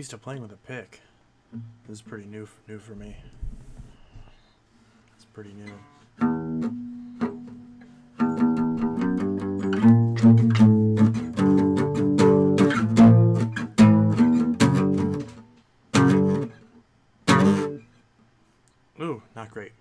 used to playing with a pick. This is pretty new for me. It's pretty new. Ooh, not great.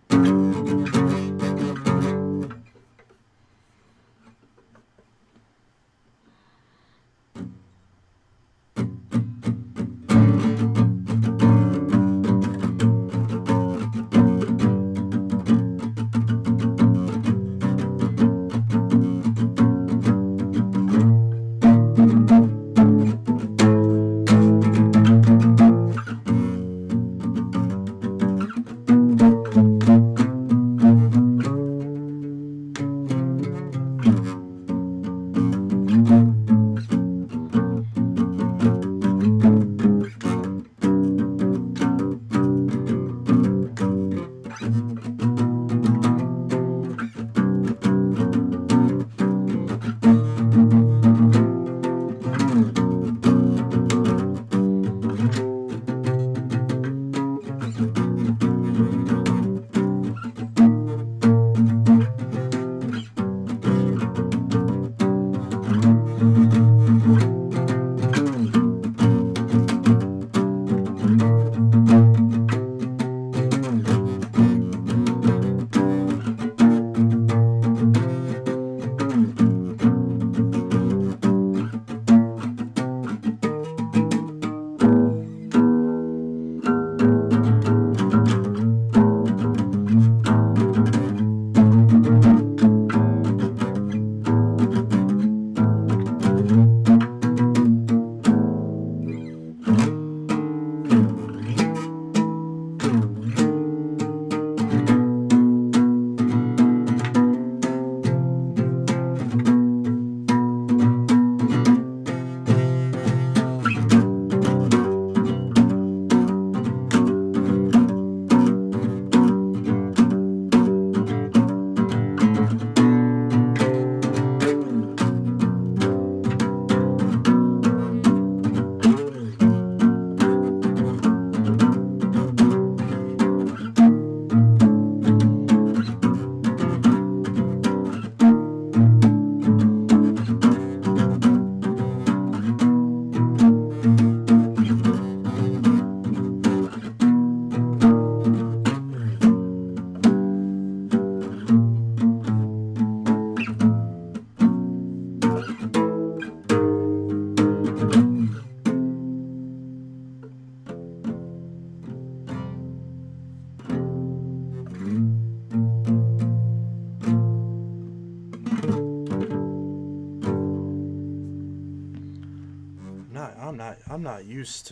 I'm not used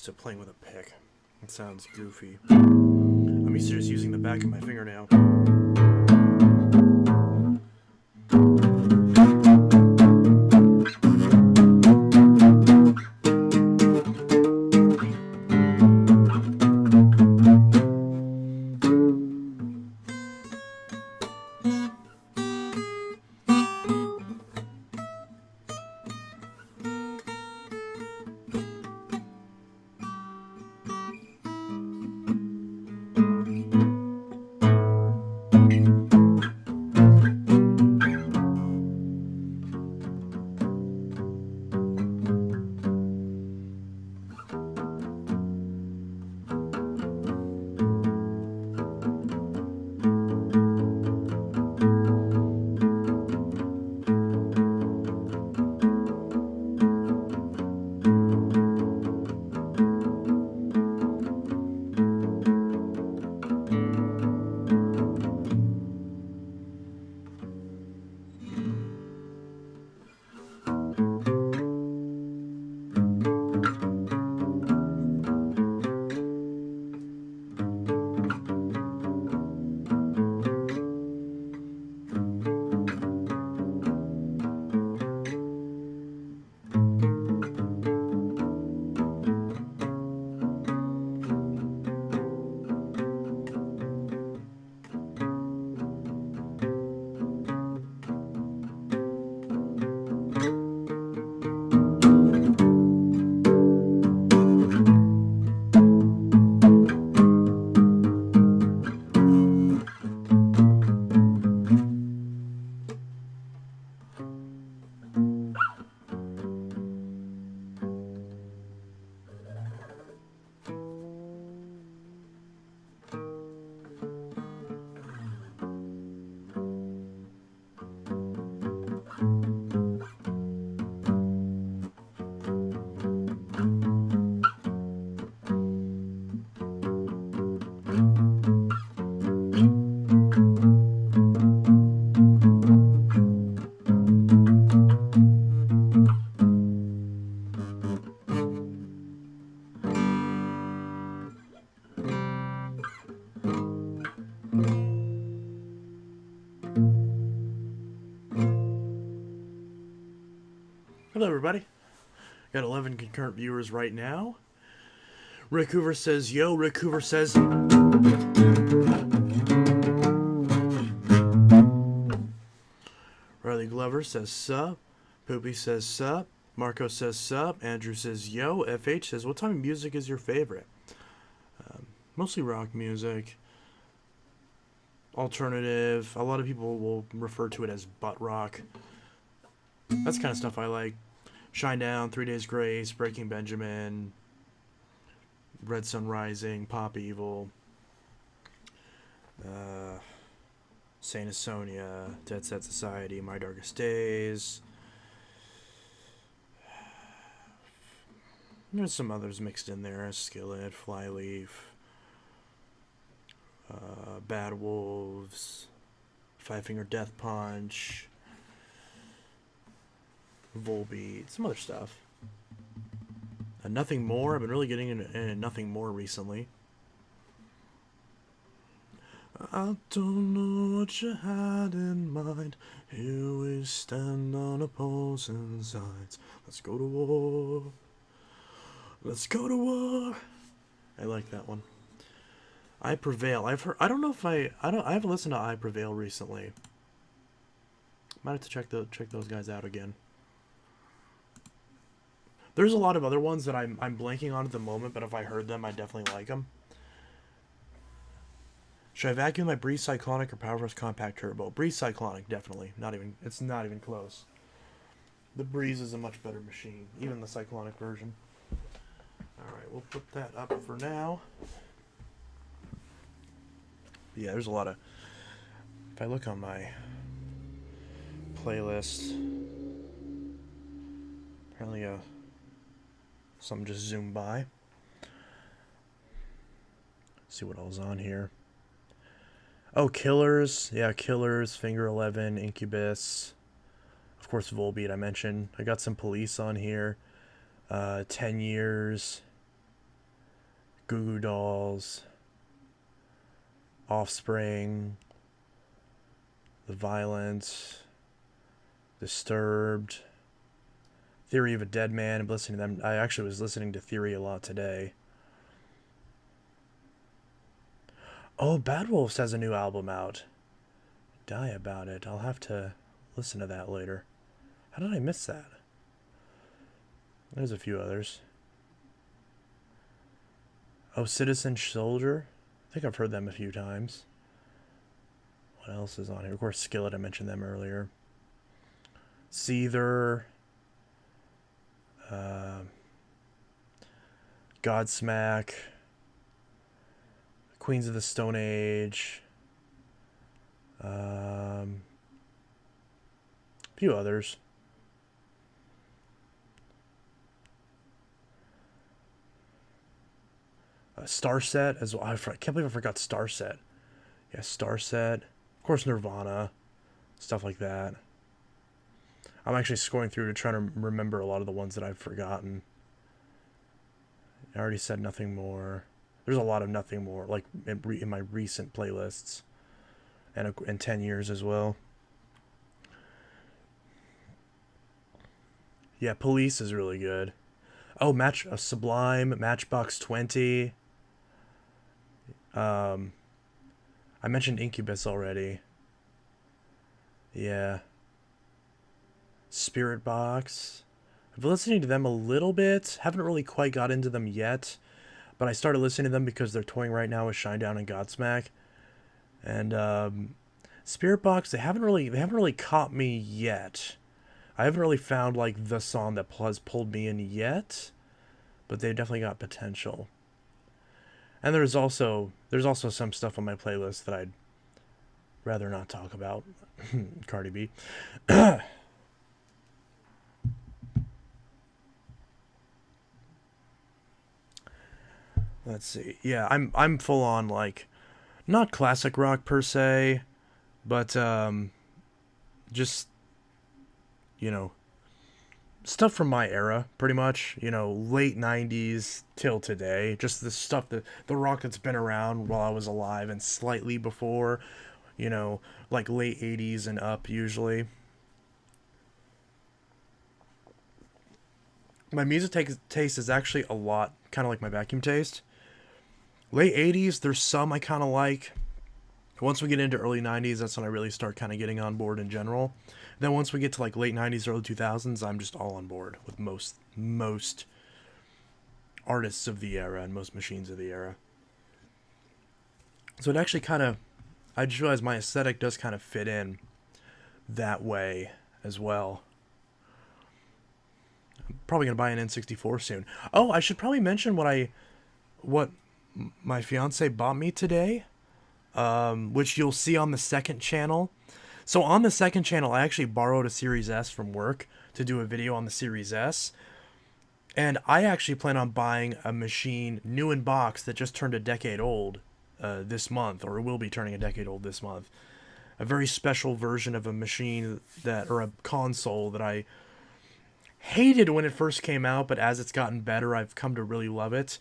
to playing with a pick. It sounds goofy. I'm used to just using the back of my fingernail. Hello, everybody. Got 11 concurrent viewers right now. Rick Hoover says, yo. Rick Hoover says... Riley Glover says, sup. Poopy says, sup. Marco says, sup. Andrew says, yo. FH says, what type of music is your favorite? Mostly rock music. Alternative. A lot of people will refer to it as butt rock. That's the kind of stuff I like. Shine Down, 3 Days Grace, Breaking Benjamin, Red Sun Rising, Pop Evil, Saint Asonia, Dead Set Society, My Darkest Days. There's some others mixed in there. Skillet, Flyleaf, Bad Wolves, Five Finger Death Punch, Volbeat, some other stuff. Nothing More. I've been really getting into Nothing More recently. I don't know what you had in mind. Here we stand on opposing sides. Let's go to war. Let's go to war. I like that one. I Prevail. I've heard. I don't know if I haven't listened to I Prevail recently. Might have to check those guys out again. There's a lot of other ones that I'm blanking on at the moment, but if I heard them, I definitely like them. Should I vacuum my Breeze Cyclonic or Powerhouse Compact Turbo? Breeze Cyclonic, definitely. It's not even close. The Breeze is a much better machine, even the Cyclonic version. Alright, we'll put that up for now. Yeah, there's a lot of... If I look on my playlist, apparently some just zoomed by. See what all's on here. Oh, Killers. Yeah, Killers, Finger 11, Incubus. Of course, Volbeat I mentioned. I got some Police on here. 10 Years. Goo Goo Dolls. Offspring. The Violence. Disturbed. Theory of a Dead Man. I'm listening to them. I actually was listening to Theory a lot today. Oh, Bad Wolves has a new album out. Die about it. I'll have to listen to that later. How did I miss that? There's a few others. Oh, Citizen Soldier. I think I've heard them a few times. What else is on here? Of course, Skillet. I mentioned them earlier. Seether. Godsmack. Queens of the Stone Age. A few others. Starset as well. I can't believe I forgot Starset. Yeah, Starset. Of course, Nirvana. Stuff like that. I'm actually scoring through to try to remember a lot of the ones that I've forgotten. I already said Nothing More. There's a lot of Nothing More, like in my recent playlists, and 10 Years as well. Yeah, Police is really good. Oh, Sublime, Matchbox 20. I mentioned Incubus already. Yeah. Spirit Box. I've been listening to them a little bit. Haven't really quite got into them yet. But I started listening to them because they're touring right now with Shinedown and Godsmack. And Spirit Box, they haven't really caught me yet. I haven't really found like the song that has pulled me in yet. But they definitely got potential. And there's also some stuff on my playlist that I'd rather not talk about. Cardi B. Let's see. Yeah, I'm full on like not classic rock per se, but just, you know, stuff from my era, pretty much. You know, late '90s till today. Just the stuff that the rock that's been around while I was alive and slightly before. You know, like late '80s and up usually. My music taste is actually a lot kind of like my vacuum taste. Late '80s, there's some I kind of like. Once we get into early '90s, that's when I really start kind of getting on board in general. Then once we get to like late '90s, early 2000s, I'm just all on board with most artists of the era and most machines of the era. So it actually kind of, I just realized my aesthetic does kind of fit in that way as well. Probably gonna buy an N64 soon. Oh, I should probably mention what my fiance bought me today, which you'll see on the second channel. So on the second channel, I actually borrowed a Series S from work to do a video on the Series S. And I actually plan on buying a machine new in box that just turned a decade old this month, or will be turning a decade old this month. A very special version of a machine or a console that I hated when it first came out, but as it's gotten better, I've come to really love it.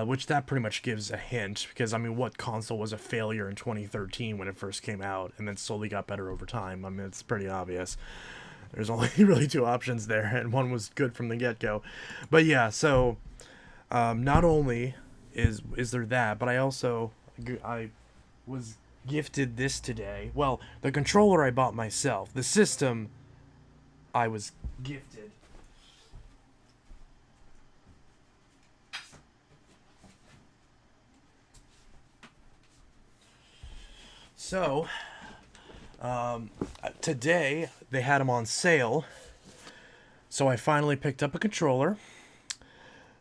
Which that pretty much gives a hint, because I mean, what console was a failure in 2013 when it first came out, and then slowly got better over time? I mean, it's pretty obvious. There's only really two options there, and one was good from the get-go. But yeah, so not only is there that, but I was gifted this today. Well, the controller I bought myself. The system I was gifted. So, today they had them on sale. So I finally picked up a controller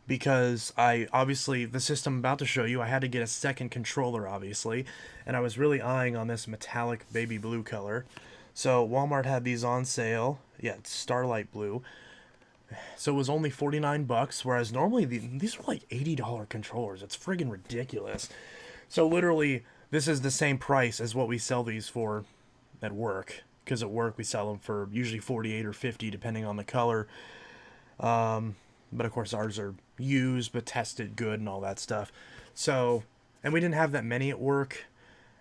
because I obviously the system I'm about to show you, I had to get a second controller obviously, and I was really eyeing on this metallic baby blue color. So Walmart had these on sale. Yeah, it's Starlight Blue. So it was only 49 bucks, whereas normally these were like $80 controllers. It's friggin' ridiculous. So literally, this is the same price as what we sell these for at work. Because at work we sell them for usually 48 or 50, depending on the color. But of course ours are used but tested good and all that stuff. So, and we didn't have that many at work,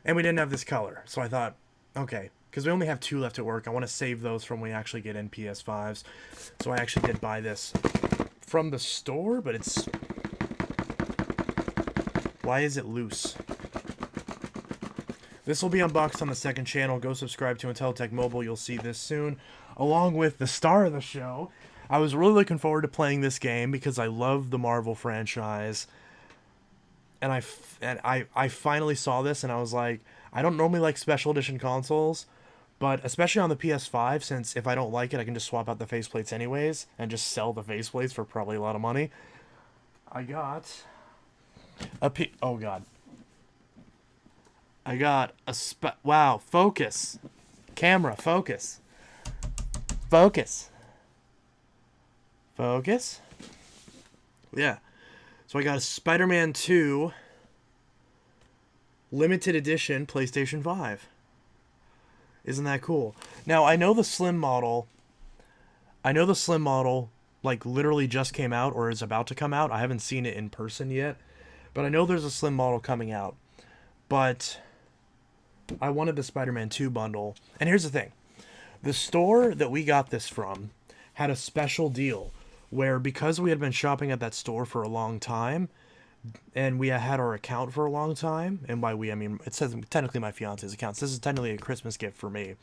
and we didn't have this color. So I thought, okay, because we only have two left at work, I want to save those from when we actually get in PS5s. So I actually did buy this from the store, but it's... Why is it loose? This will be unboxed on the second channel. Go subscribe to Intelitech Mobile. You'll see this soon. Along with the star of the show. I was really looking forward to playing this game because I love the Marvel franchise. And I finally saw this and I was like, I don't normally like special edition consoles, but especially on the PS5, since if I don't like it, I can just swap out the faceplates anyways and just sell the faceplates for probably a lot of money. I got oh god. I got a wow, focus. Camera, focus. Focus. Focus. Yeah. So I got a Spider-Man 2 limited edition PlayStation 5. Isn't that cool? Now, I know the slim model like literally just came out or is about to come out. I haven't seen it in person yet, but I know there's a slim model coming out. But I wanted the Spider-Man 2 bundle. And here's the thing. The store that we got this from had a special deal where, because we had been shopping at that store for a long time and we had our account for a long time, and by we I mean it says technically my fiance's account, so this is technically a Christmas gift for me,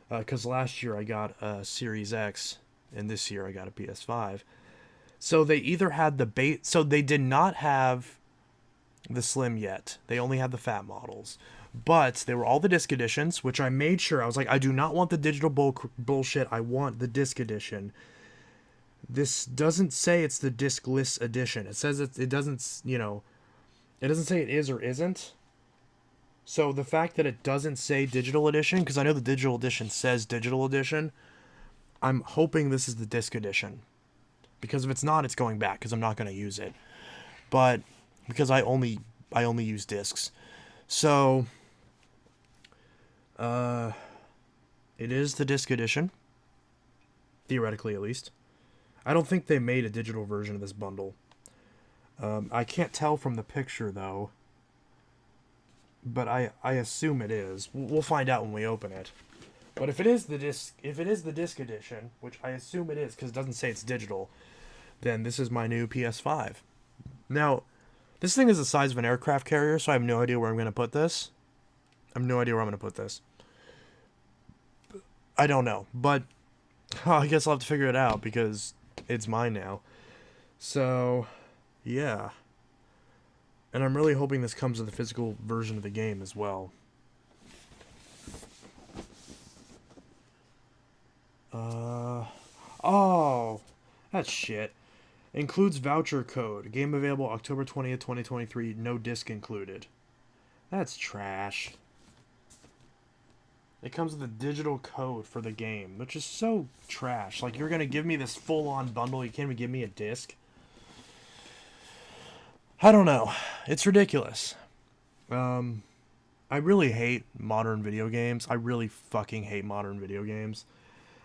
because last year I got a Series X and this year I got a PS5. So they either had the bait, so they did not have the slim yet, they only had the fat models, but they were all the disc editions, which I made sure, I was like, I do not want the digital bullshit, I want the disc edition. This doesn't say it's the discless edition. It says it doesn't, you know, it doesn't say it is or isn't. So the fact that it doesn't say digital edition, because I know the digital edition says digital edition, I'm hoping this is the disc edition. Because if it's not, it's going back, because I'm not going to use it. But because I only use discs. So it is the disc edition. theoretically at least. I don't think they made a digital version of this bundle. I can't tell from the picture though, but I assume it is. We'll find out when we open it. But if it is the disc edition, which I assume it is because it doesn't say it's digital, then this is my new PS5. Now, this thing is the size of an aircraft carrier, so I have no idea where I'm going to put this. I don't know, but I guess I'll have to figure it out because it's mine now. So, yeah. And I'm really hoping this comes with a physical version of the game as well. Oh, that's shit. Includes voucher code. Game available October 20th, 2023. No disc included. That's trash. It comes with a digital code for the game, which is so trash. Like, you're going to give me this full-on bundle. You can't even give me a disc. I don't know. It's ridiculous. I really hate modern video games. I really fucking hate modern video games.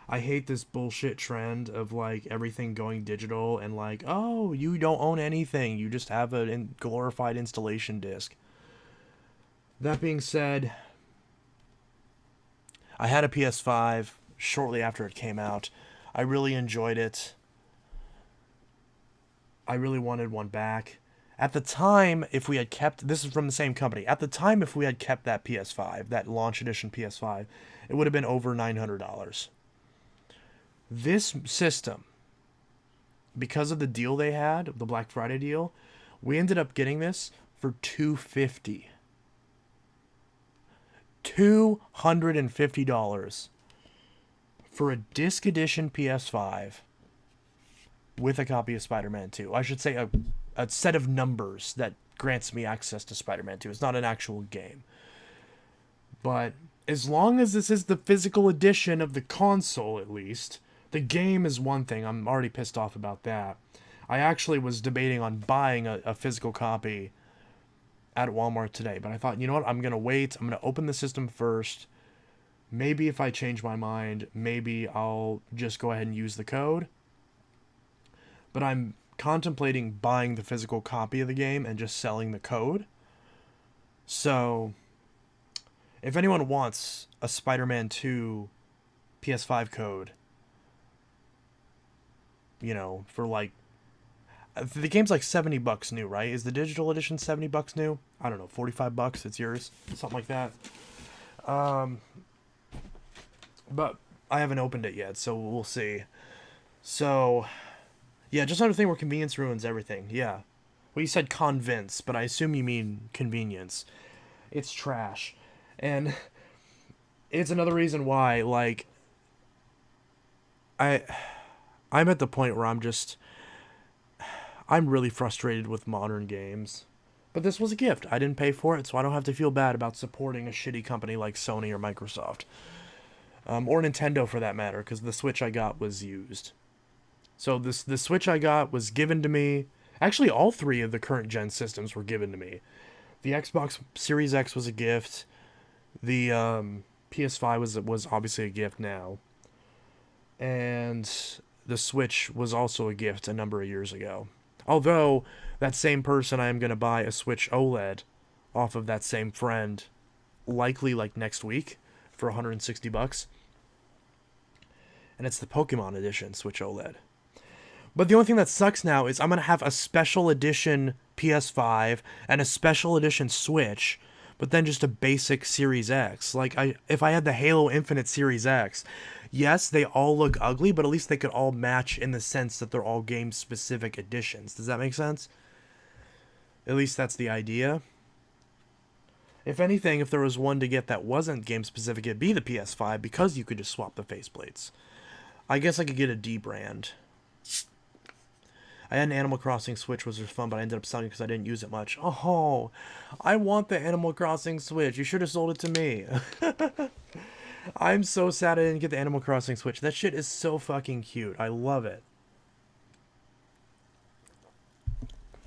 I hate this bullshit trend of, like, everything going digital and, like, oh, you don't own anything. You just have a glorified installation disc. That being said, I had a PS5 shortly after it came out. I really enjoyed it. I really wanted one back. At the time, if we had kept... This is from the same company. At the time, if we had kept that PS5, that launch edition PS5, it would have been over $900. This system, because of the deal they had, the Black Friday deal, we ended up getting this for $250. $250 for a disc edition PS5 with a copy of Spider-Man 2. I should say a set of numbers that grants me access to Spider-Man 2. It's not an actual game. But as long as this is the physical edition of the console, at least, the game is one thing. I'm already pissed off about that. I actually was debating on buying a physical copy at Walmart today, but I thought, you know what, I'm going to wait. I'm going to open the system first. Maybe if I change my mind, maybe I'll just go ahead and use the code. But I'm contemplating buying the physical copy of the game and just selling the code. So, if anyone wants a Spider-Man 2 PS5 code, you know, for like, the game's like $70 new, right? Is the digital edition $70 new? I don't know, $45. It's yours, something like that. But I haven't opened it yet, so we'll see. So, yeah, just another thing where convenience ruins everything. Yeah, well, you said convince, but I assume you mean convenience. It's trash, and it's another reason why, like, I'm at the point where I'm really frustrated with modern games. But this was a gift. I didn't pay for it, so I don't have to feel bad about supporting a shitty company like Sony or Microsoft. Or Nintendo, for that matter, because the Switch I got was used. So the Switch I got was given to me. Actually, all three of the current gen systems were given to me. The Xbox Series X was a gift. The PS5 was obviously a gift now. And the Switch was also a gift a number of years ago. Although, that same person, I am going to buy a Switch OLED off of that same friend, likely like next week, for $160. And it's the Pokemon Edition Switch OLED. But the only thing that sucks now is I'm going to have a special edition PS5 and a special edition Switch, but then just a basic Series X. Like, if I had the Halo Infinite Series X, yes, they all look ugly, but at least they could all match in the sense that they're all game-specific editions. Does that make sense? At least that's the idea. If anything, if there was one to get that wasn't game-specific, it'd be the PS5, because you could just swap the faceplates. I guess I could get a D brand. I had an Animal Crossing Switch, which was fun, but I ended up selling it because I didn't use it much. Oh, I want the Animal Crossing Switch. You should have sold it to me. I'm so sad I didn't get the Animal Crossing Switch. That shit is so fucking cute. I love it.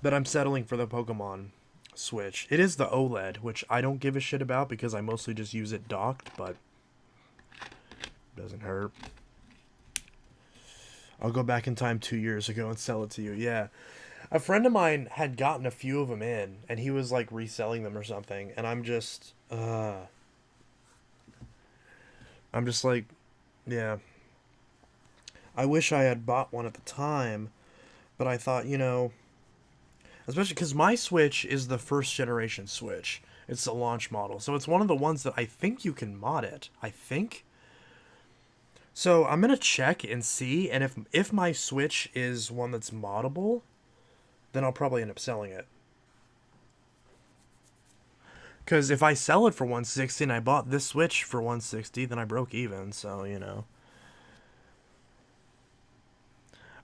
But I'm settling for the Pokemon Switch. It is the OLED, which I don't give a shit about because I mostly just use it docked, but it doesn't hurt. I'll go back in time 2 years ago and sell it to you. Yeah. A friend of mine had gotten a few of them in, and he was like reselling them or something, and I'm just like, yeah. I wish I had bought one at the time, but I thought, especially because my Switch is the first generation Switch. It's the launch model, so it's one of the ones that I think you can mod it. I think. So I'm gonna check and see, and if my Switch is one that's moddable, then I'll probably end up selling it. Because if I sell it for 160 and I bought this Switch for 160, then I broke even. So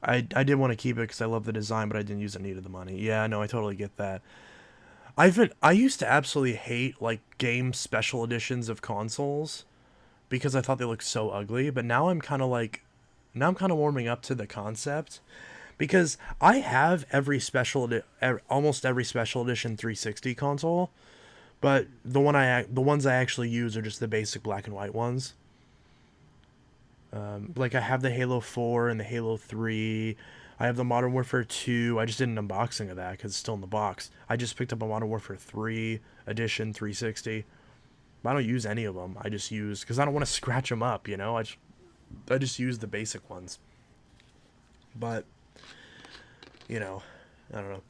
I did want to keep it because I love the design, but I didn't use it. Needed the money. Yeah, no, I totally get that. I used to absolutely hate like game special editions of consoles because I thought they looked so ugly. But now I'm kind of warming up to the concept because I have almost every special edition 360 console, but the ones I actually use are just the basic black and white ones. Like I have the Halo 4 and the Halo 3. I have the Modern Warfare 2. I just did an unboxing of that because it's still in the box. I just picked up a Modern Warfare 3 edition 360. But I don't use any of them. I just use because I don't want to scratch them up. I just use the basic ones. But I don't know.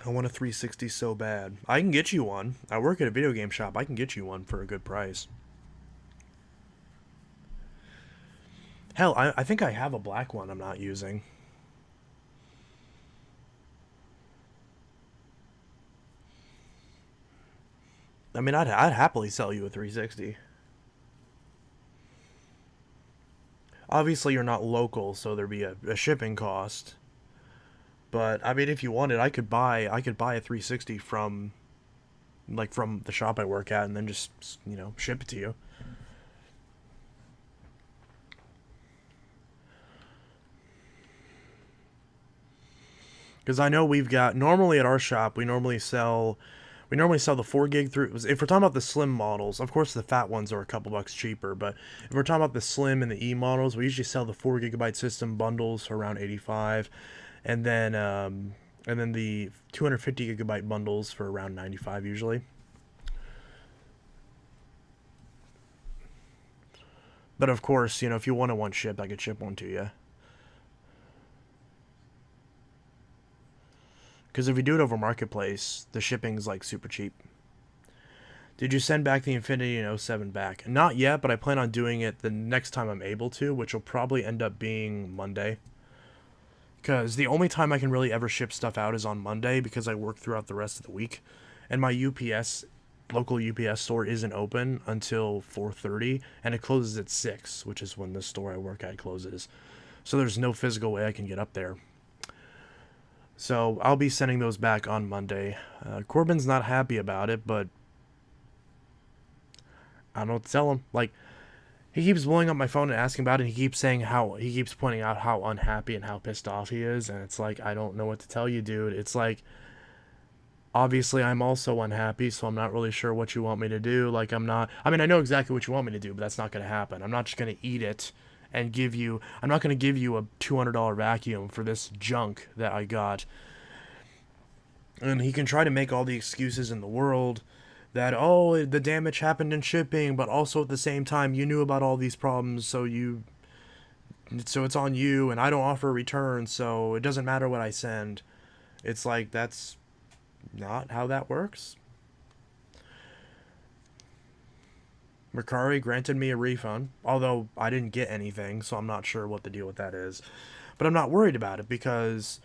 I want a 360 so bad. I can get you one. I work at a video game shop. I can get you one for a good price. Hell, I think I have a black one I'm not using. I mean, I'd happily sell you a 360. Obviously, you're not local, so there'd be a shipping cost. But I mean, if you wanted, I could buy a 360 from the shop I work at, and then just ship it to you. Because I know we've got normally at our shop we normally sell the 4 gig through. If we're talking about the slim models, of course the fat ones are a couple bucks cheaper. But if we're talking about the slim and the E models, we usually sell the 4 gigabyte system bundles for around 85, and then the 250 gigabyte bundles for around 95 usually. But of course, if you want one shipped, I could ship one to you. Because if you do it over Marketplace, the shipping's like super cheap. Did you send back the Infinity and 07 back? Not yet, but I plan on doing it the next time I'm able to, which will probably end up being Monday. Because the only time I can really ever ship stuff out is on Monday because I work throughout the rest of the week. And my local UPS store isn't open until 4:30, and it closes at 6, which is when the store I work at closes. So there's no physical way I can get up there. So I'll be sending those back on Monday. Corbin's not happy about it, but I don't know what to tell him. Like, he keeps blowing up my phone and asking about it. And he keeps pointing out how unhappy and how pissed off he is. And it's like, I don't know what to tell you, dude. It's like, obviously, I'm also unhappy, so I'm not really sure what you want me to do. Like, I mean, I know exactly what you want me to do, but that's not going to happen. I'm not just going to eat it and I'm not going to give you a $200 vacuum for this junk that I got. And he can try to make all the excuses in the world that, oh, the damage happened in shipping, but also at the same time you knew about all these problems, so it's on you, and I don't offer a return, so it doesn't matter what I send. It's like, that's not how that works. Mercari granted me a refund, although I didn't get anything, so I'm not sure what the deal with that is. But I'm not worried about it because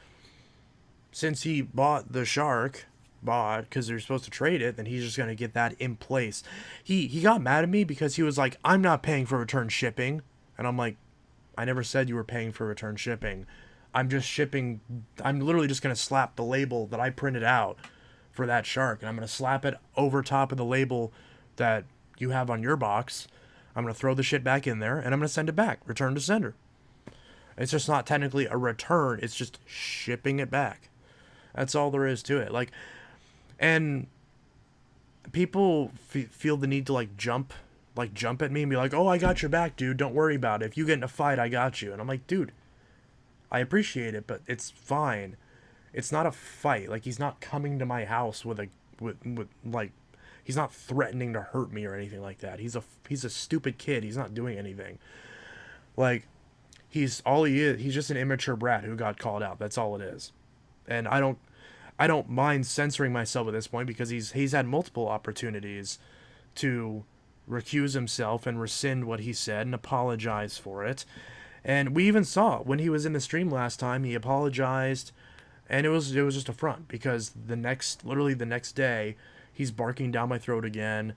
since he bought the shark, because they're supposed to trade it, then he's just gonna get that in place. He got mad at me because he was like, "I'm not paying for return shipping," and I'm like, "I never said you were paying for return shipping. I'm just shipping. I'm literally just gonna slap the label that I printed out for that shark, and I'm gonna slap it over top of the label that you have on your box. I'm gonna throw the shit back in there, and I'm gonna send it back. Return to sender. It's just not technically a return. It's just shipping it back. That's all there is to it. And people feel the need to like jump like jump at me and be like, "Oh, I got your back, dude. Don't worry about it. If you get in a fight, I got you." And I'm like, "Dude, I appreciate it, but it's fine. It's not a fight. Like, he's not coming to my house with like, he's not threatening to hurt me or anything like that. He's a stupid kid. He's not doing anything. Like, he's just an immature brat who got called out. That's all it is. And I don't mind censoring myself at this point because he's had multiple opportunities to recuse himself and rescind what he said and apologize for it. And we even saw when he was in the stream last time, he apologized, and it was just a front because literally the next day, he's barking down my throat again.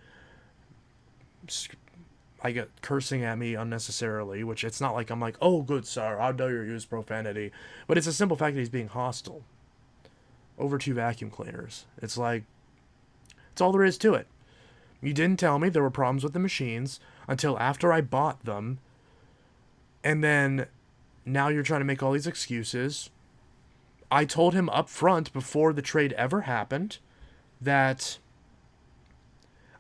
I get cursing at me unnecessarily, which it's not like I'm like, "Oh, good sir, how dare you use profanity," but it's a simple fact that he's being hostile over 2 vacuum cleaners. It's like, it's all there is to it. You didn't tell me there were problems with the machines until after I bought them, and then now you're trying to make all these excuses. I told him up front before the trade ever happened that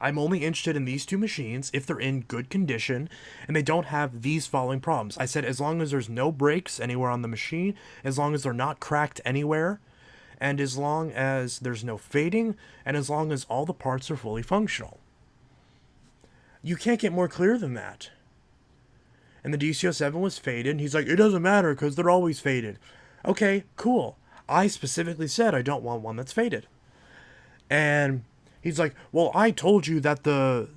I'm only interested in these 2 machines if they're in good condition and they don't have these following problems. I said as long as there's no breaks anywhere on the machine, as long as they're not cracked anywhere, and as long as there's no fading, and as long as all the parts are fully functional. You can't get more clear than that. And the DCO7 was faded, and he's like, "It doesn't matter because they're always faded." Okay, cool. I specifically said I don't want one that's faded. And he's like, "Well, I told you that the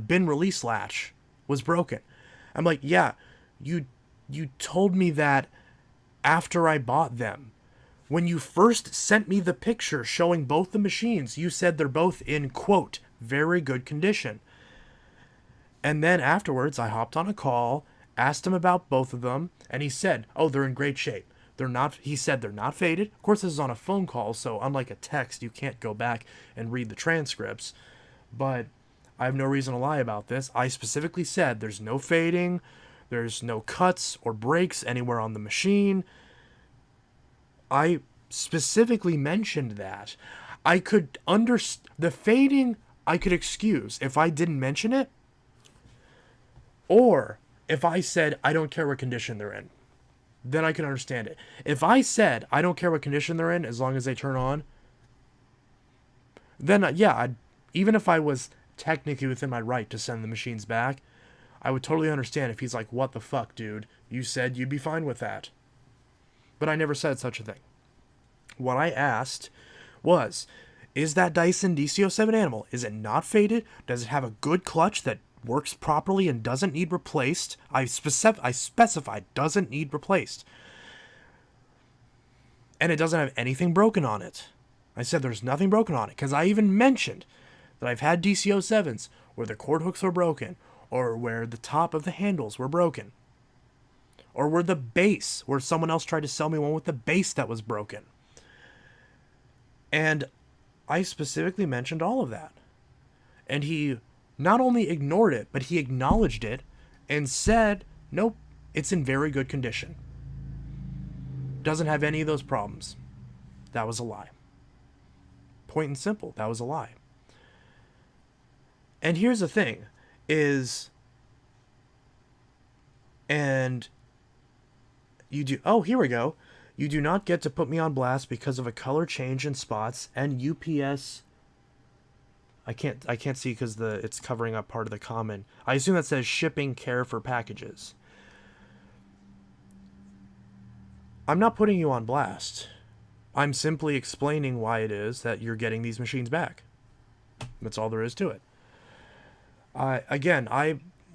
bin release latch was broken." I'm like, "Yeah, you told me that after I bought them. When you first sent me the picture showing both the machines, you said they're both in, quote, very good condition." And then afterwards, I hopped on a call, asked him about both of them, and he said, "Oh, they're in great shape. He said they're not faded." Of course, this is on a phone call, so unlike a text, you can't go back and read the transcripts. But I have no reason to lie about this. I specifically said there's no fading, there's no cuts or breaks anywhere on the machine. I specifically mentioned that. I could the fading I could excuse if I didn't mention it, or if I said I don't care what condition they're in. Then I can understand it. If I said I don't care what condition they're in as long as they turn on, then yeah, even if I was technically within my right to send the machines back, I would totally understand if he's like, "What the fuck, dude? You said you'd be fine with that." But I never said such a thing. What I asked was, is that Dyson DCO7 animal, is it not faded? Does it have a good clutch that works properly and doesn't need replaced? I specified doesn't need replaced. And it doesn't have anything broken on it. I said there's nothing broken on it because I even mentioned that I've had DCO7s where the cord hooks were broken, or where the top of the handles were broken, or where the base, where someone else tried to sell me one with the base that was broken. And I specifically mentioned all of that. And he not only ignored it, but he acknowledged it and said, "Nope, it's in very good condition. Doesn't have any of those problems." That was a lie. Point and simple, that was a lie. And here's the thing, here we go. "You do not get to put me on blast because of a color change in spots and UPS." I can't see because it's covering up part of the comment. I assume that says shipping care for packages. I'm not putting you on blast. I'm simply explaining why it is that you're getting these machines back. That's all there is to it.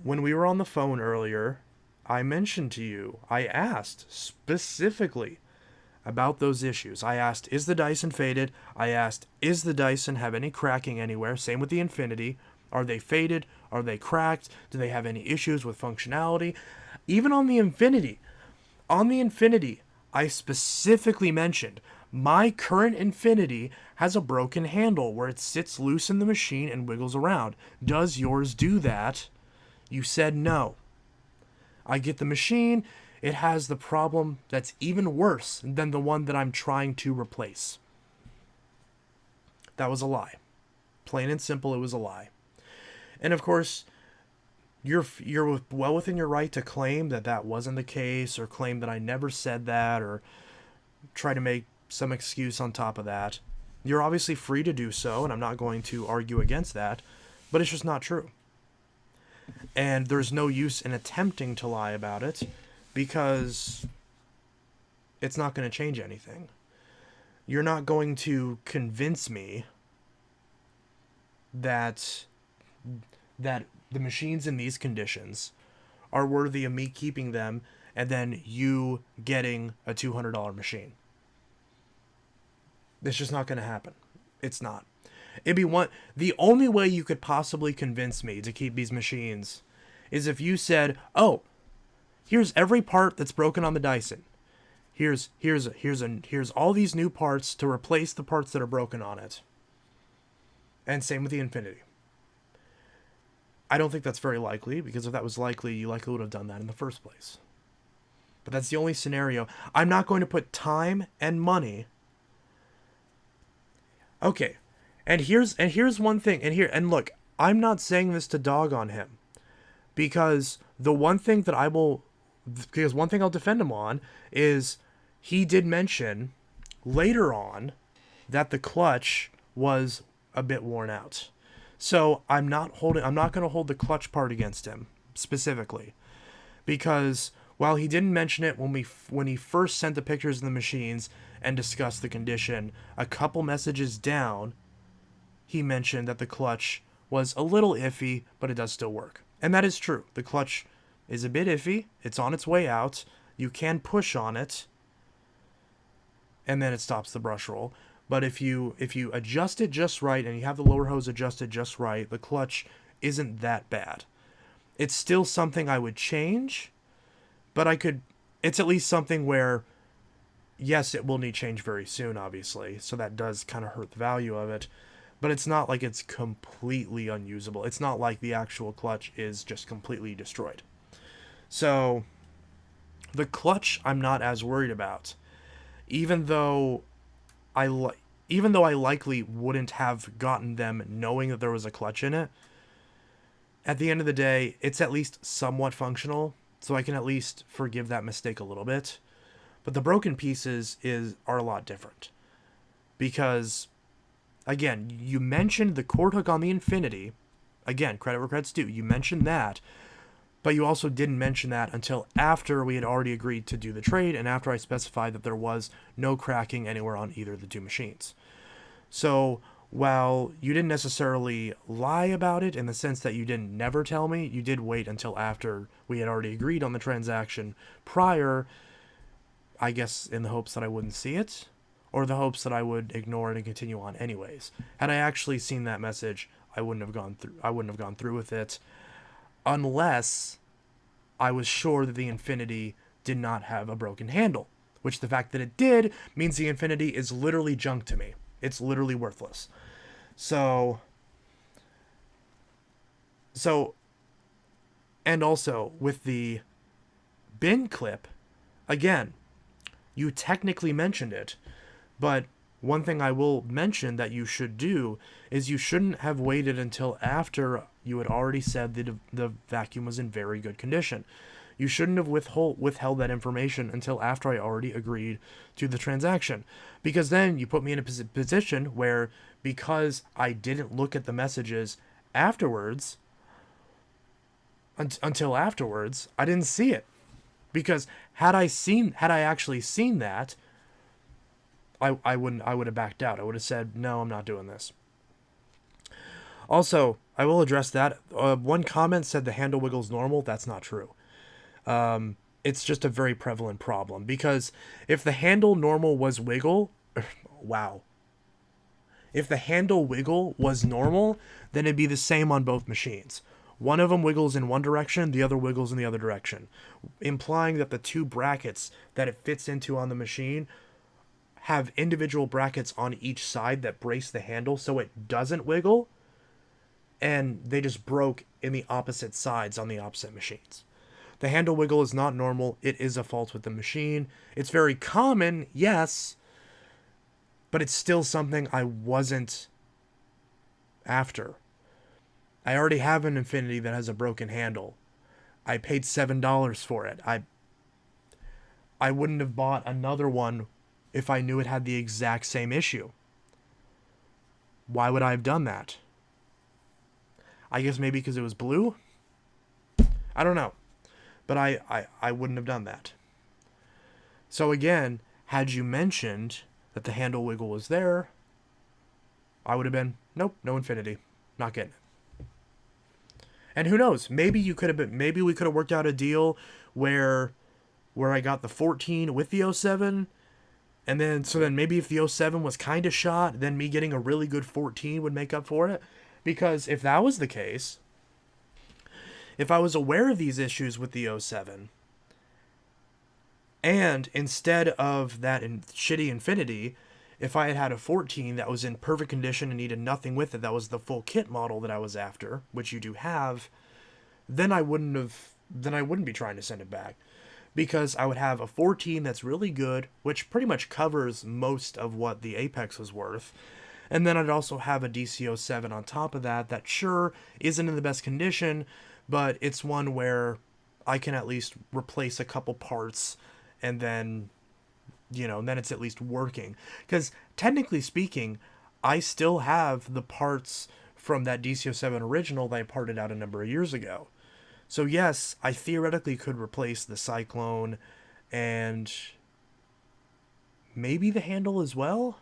When we were on the phone earlier, I mentioned to you, I asked specifically about those issues. I asked, is the Dyson faded? I asked, is the Dyson have any cracking anywhere? Same with the Infinity. Are they faded? Are they cracked? Do they have any issues with functionality? Even on the Infinity, I specifically mentioned my current Infinity has a broken handle where it sits loose in the machine and wiggles around. Does yours do that? You said no. I get the machine. It has the problem that's even worse than the one that I'm trying to replace. That was a lie. Plain and simple, it was a lie. And of course, you're well within your right to claim that that wasn't the case, or claim that I never said that, or try to make some excuse on top of that. You're obviously free to do so, and I'm not going to argue against that, but it's just not true. And there's no use in attempting to lie about it, because it's not going to change anything. You're not going to convince me that the machines in these conditions are worthy of me keeping them and then you getting a $200 machine. It's just not going to happen. It's not. It'd be the only way you could possibly convince me to keep these machines is if you said, "Oh, here's every part that's broken on the Dyson. Here's all these new parts to replace the parts that are broken on it." And same with the Infinity. I don't think that's very likely, because if that was likely, you likely would have done that in the first place. But that's the only scenario. I'm not going to put time and money. Okay. And here's one thing. And look, I'm not saying this to dog on him, because one thing I'll defend him on is he did mention later on that the clutch was a bit worn out. So I'm not going to hold the clutch part against him specifically, because while he didn't mention it when he first sent the pictures of the machines and discussed the condition, a couple messages down, he mentioned that the clutch was a little iffy, but it does still work. And that is true. The clutch is a bit iffy. It's on its way out. You can push on it, and then it stops the brush roll. But if you adjust it just right, and you have the lower hose adjusted just right, the clutch isn't that bad. It's still something I would change, but it's at least something where, yes, it will need change very soon, obviously, so that does kind of hurt the value of it. But it's not like it's completely unusable. It's not like the actual clutch is just completely destroyed. So the clutch I'm not as worried about, even though I likely wouldn't have gotten them knowing that there was a clutch in it. At the end of the day, it's at least somewhat functional, so I can at least forgive that mistake a little bit. But the broken pieces are a lot different, because again, you mentioned the cord hook on the Infinity. Again, credit where credit's due. You mentioned that, but you also didn't mention that until after we had already agreed to do the trade, and after I specified that there was no cracking anywhere on either of the two machines. So while you didn't necessarily lie about it in the sense that you didn't never tell me, you did wait until after we had already agreed on the transaction prior, I guess in the hopes that I wouldn't see it, or the hopes that I would ignore it and continue on anyways. Had I actually seen that message, I wouldn't have gone through with it, unless I was sure that the Infinity did not have a broken handle, which the fact that it did means the Infinity is literally junk to me. It's literally worthless. So, and also with the bin clip, again, you technically mentioned it, but one thing I will mention that you should do is you shouldn't have waited until after you had already said that the vacuum was in very good condition. You shouldn't have withheld that information until after I already agreed to the transaction, because then you put me in a position where, because I didn't look at the messages afterwards, until afterwards, I didn't see it. Because had I actually seen that, I would have backed out. I would have said, no, I'm not doing this. Also, I will address that. One comment said the handle wiggles normal. That's not true. It's just a very prevalent problem, because if the handle normal was wiggle, wow. If the handle wiggle was normal, then it'd be the same on both machines. One of them wiggles in one direction, the other wiggles in the other direction, implying that the two brackets that it fits into on the machine have individual brackets on each side that brace the handle so it doesn't wiggle, and they just broke in the opposite sides on the opposite machines. The handle wiggle is not normal. It is a fault with the machine. It's very common, yes, but it's still something I wasn't after. I already have an Infinity that has a broken handle. I paid $7 for it. I wouldn't have bought another one if I knew it had the exact same issue. Why would I have done that? I guess maybe because it was blue? I don't know. But I wouldn't have done that. So again, had you mentioned that the handle wiggle was there, I would have been, nope, no Infinity. Not getting it. And who knows? Maybe we could have worked out a deal where I got the 14 with the 07, and then maybe if the 07 was kind of shot, then me getting a really good 14 would make up for it. Because if that was the case, if I was aware of these issues with the 07, and instead of that shitty Infinity, if I had had a 14 that was in perfect condition and needed nothing with it, that was the full kit model that I was after, which you do have, then I wouldn't be trying to send it back. Because I would have a 14 that's really good, which pretty much covers most of what the Apex was worth. And then I'd also have a DC-07 on top of that sure isn't in the best condition, but it's one where I can at least replace a couple parts and then, then it's at least working. Because technically speaking, I still have the parts from that DC-07 original that I parted out a number of years ago. So yes, I theoretically could replace the Cyclone and maybe the handle as well.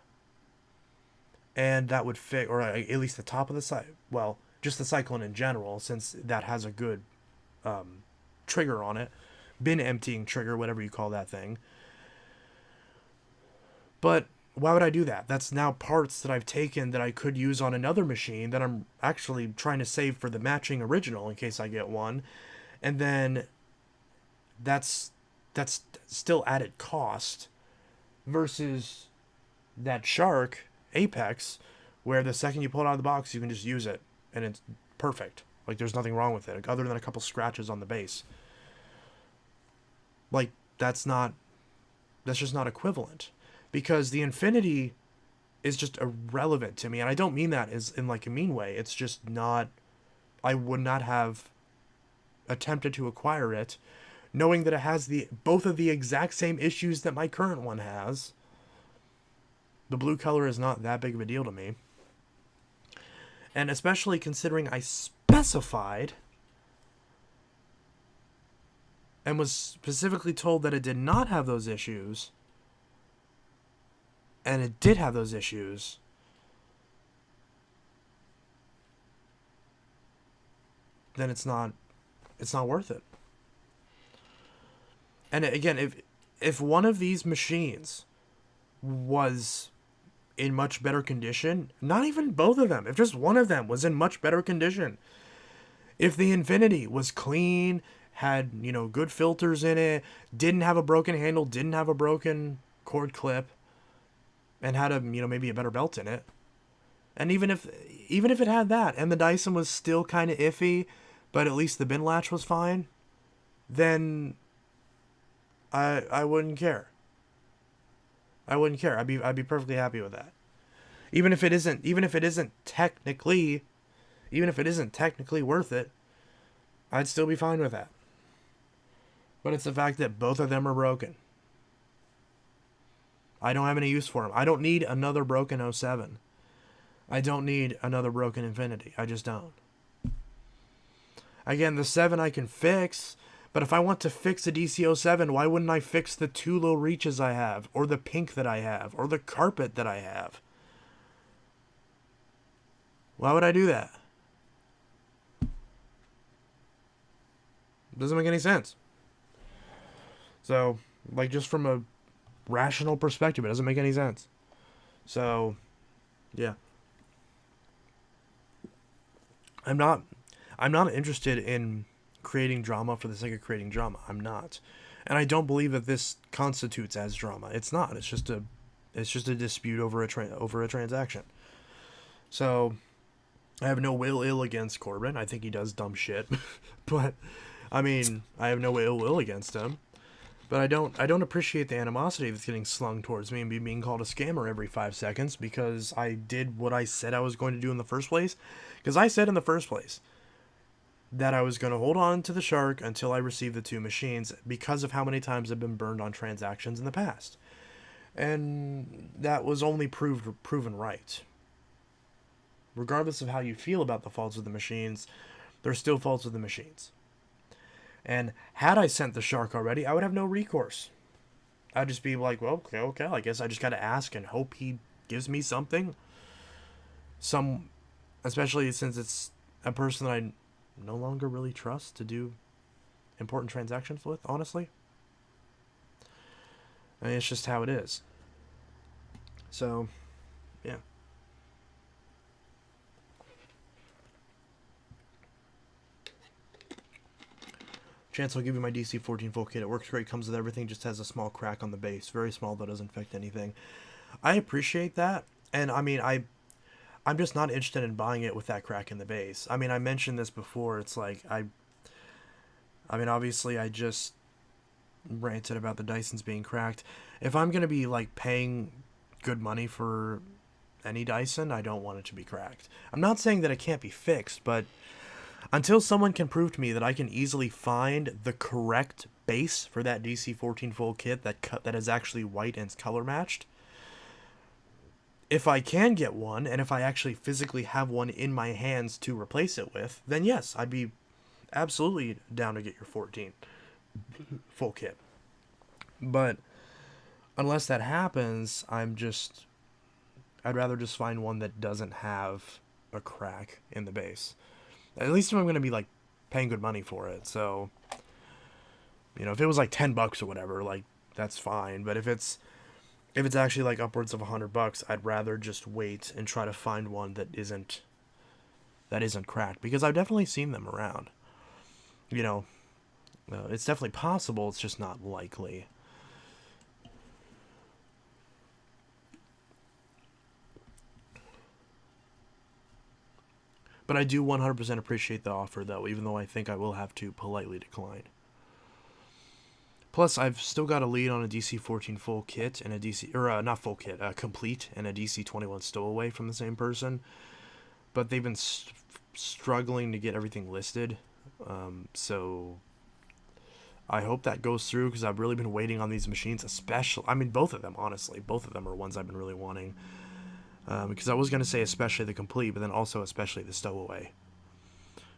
And that would fit, or at least the top of the just the Cyclone in general, since that has a good trigger on it. Bin emptying trigger, whatever you call that thing. But why would I do that? That's now parts that I've taken that I could use on another machine that I'm actually trying to save for the matching original in case I get one. And then that's still added cost versus that Shark Apex where the second you pull it out of the box you can just use it and it's perfect. Like there's nothing wrong with it other than a couple scratches on the base. Like that's just not equivalent. Because the Infinity is just irrelevant to me. And I don't mean that as in like a mean way. It's just not... I would not have attempted to acquire it, knowing that it has both of the exact same issues that my current one has. The blue color is not that big of a deal to me. And especially considering I specified and was specifically told that it did not have those issues... and it did have those issues, then it's not worth it. And again, if one of these machines was in much better condition, not even both of them, if just one of them was in much better condition, if the Infinity was clean, had, good filters in it, didn't have a broken handle, didn't have a broken cord clip, and had maybe a better belt in it, and even if it had that, and the Dyson was still kind of iffy, but at least the bin latch was fine, then I wouldn't care. I'd be perfectly happy with that. Even if it isn't technically worth it, I'd still be fine with that. But it's the fact that both of them are broken. I don't have any use for them. I don't need another broken 07. I don't need another broken Infinity. I just don't. Again, the 7 I can fix, but if I want to fix a DC-07, why wouldn't I fix the 2 low reaches I have, or the pink that I have, or the carpet that I have? Why would I do that? Doesn't make any sense. So, just from a rational perspective, it doesn't make any sense. So, yeah. I'm not interested in creating drama for the sake of creating drama. I'm not. And I don't believe that this constitutes as drama. It's not. It's just a dispute over a transaction. So, I have no ill against Corbin. I think he does dumb shit. But I have no ill will against him. But I don't appreciate the animosity that's getting slung towards me and being called a scammer every 5 seconds because I did what I said I was going to do in the first place. Because I said in the first place that I was going to hold on to the shark until I received the two machines because of how many times I've been burned on transactions in the past. And that was only proven right. Regardless of how you feel about the faults of the machines, there's still faults with the machines. And had I sent the shark already, I would have no recourse. I'd just be like, well, okay, I guess I just got to ask and hope he gives me something. Especially since it's a person that I no longer really trust to do important transactions with, honestly. I mean, it's just how it is. So, yeah. Chance, I'll give you my DC-14 full kit. It works great, comes with everything, just has a small crack on the base. Very small, but doesn't affect anything. I appreciate that. And, I mean, I'm just not interested in buying it with that crack in the base. I mean, I mentioned this before. It's like, I mean, obviously, I just ranted about the Dysons being cracked. If I'm going to be, like, paying good money for any Dyson, I don't want it to be cracked. I'm not saying that it can't be fixed, but until someone can prove to me that I can easily find the correct base for that DC-14 full kit that is actually white and color matched, if I can get one, and if I actually physically have one in my hands to replace it with, then yes, I'd be absolutely down to get your 14 full kit. But unless that happens, I'd rather just find one that doesn't have a crack in the base. At least if I'm going to be, like, paying good money for it. So, you know, if it was like $10 or whatever, like, that's fine. But if it's actually like upwards of $100, I'd rather just wait and try to find one that isn't cracked, because I've definitely seen them around. You know, it's definitely possible. It's just not likely. But I do 100% appreciate the offer, though, even though I think I will have to politely decline. Plus, I've still got a lead on a DC-14 full kit and a DC, or not full kit, complete, and a DC-21 stowaway from the same person. But they've been struggling to get everything listed. So I hope that goes through, because I've really been waiting on these machines, especially, I mean, both of them, honestly. Both of them are ones I've been really wanting. Because I was going to say especially the complete, but then also especially the stowaway.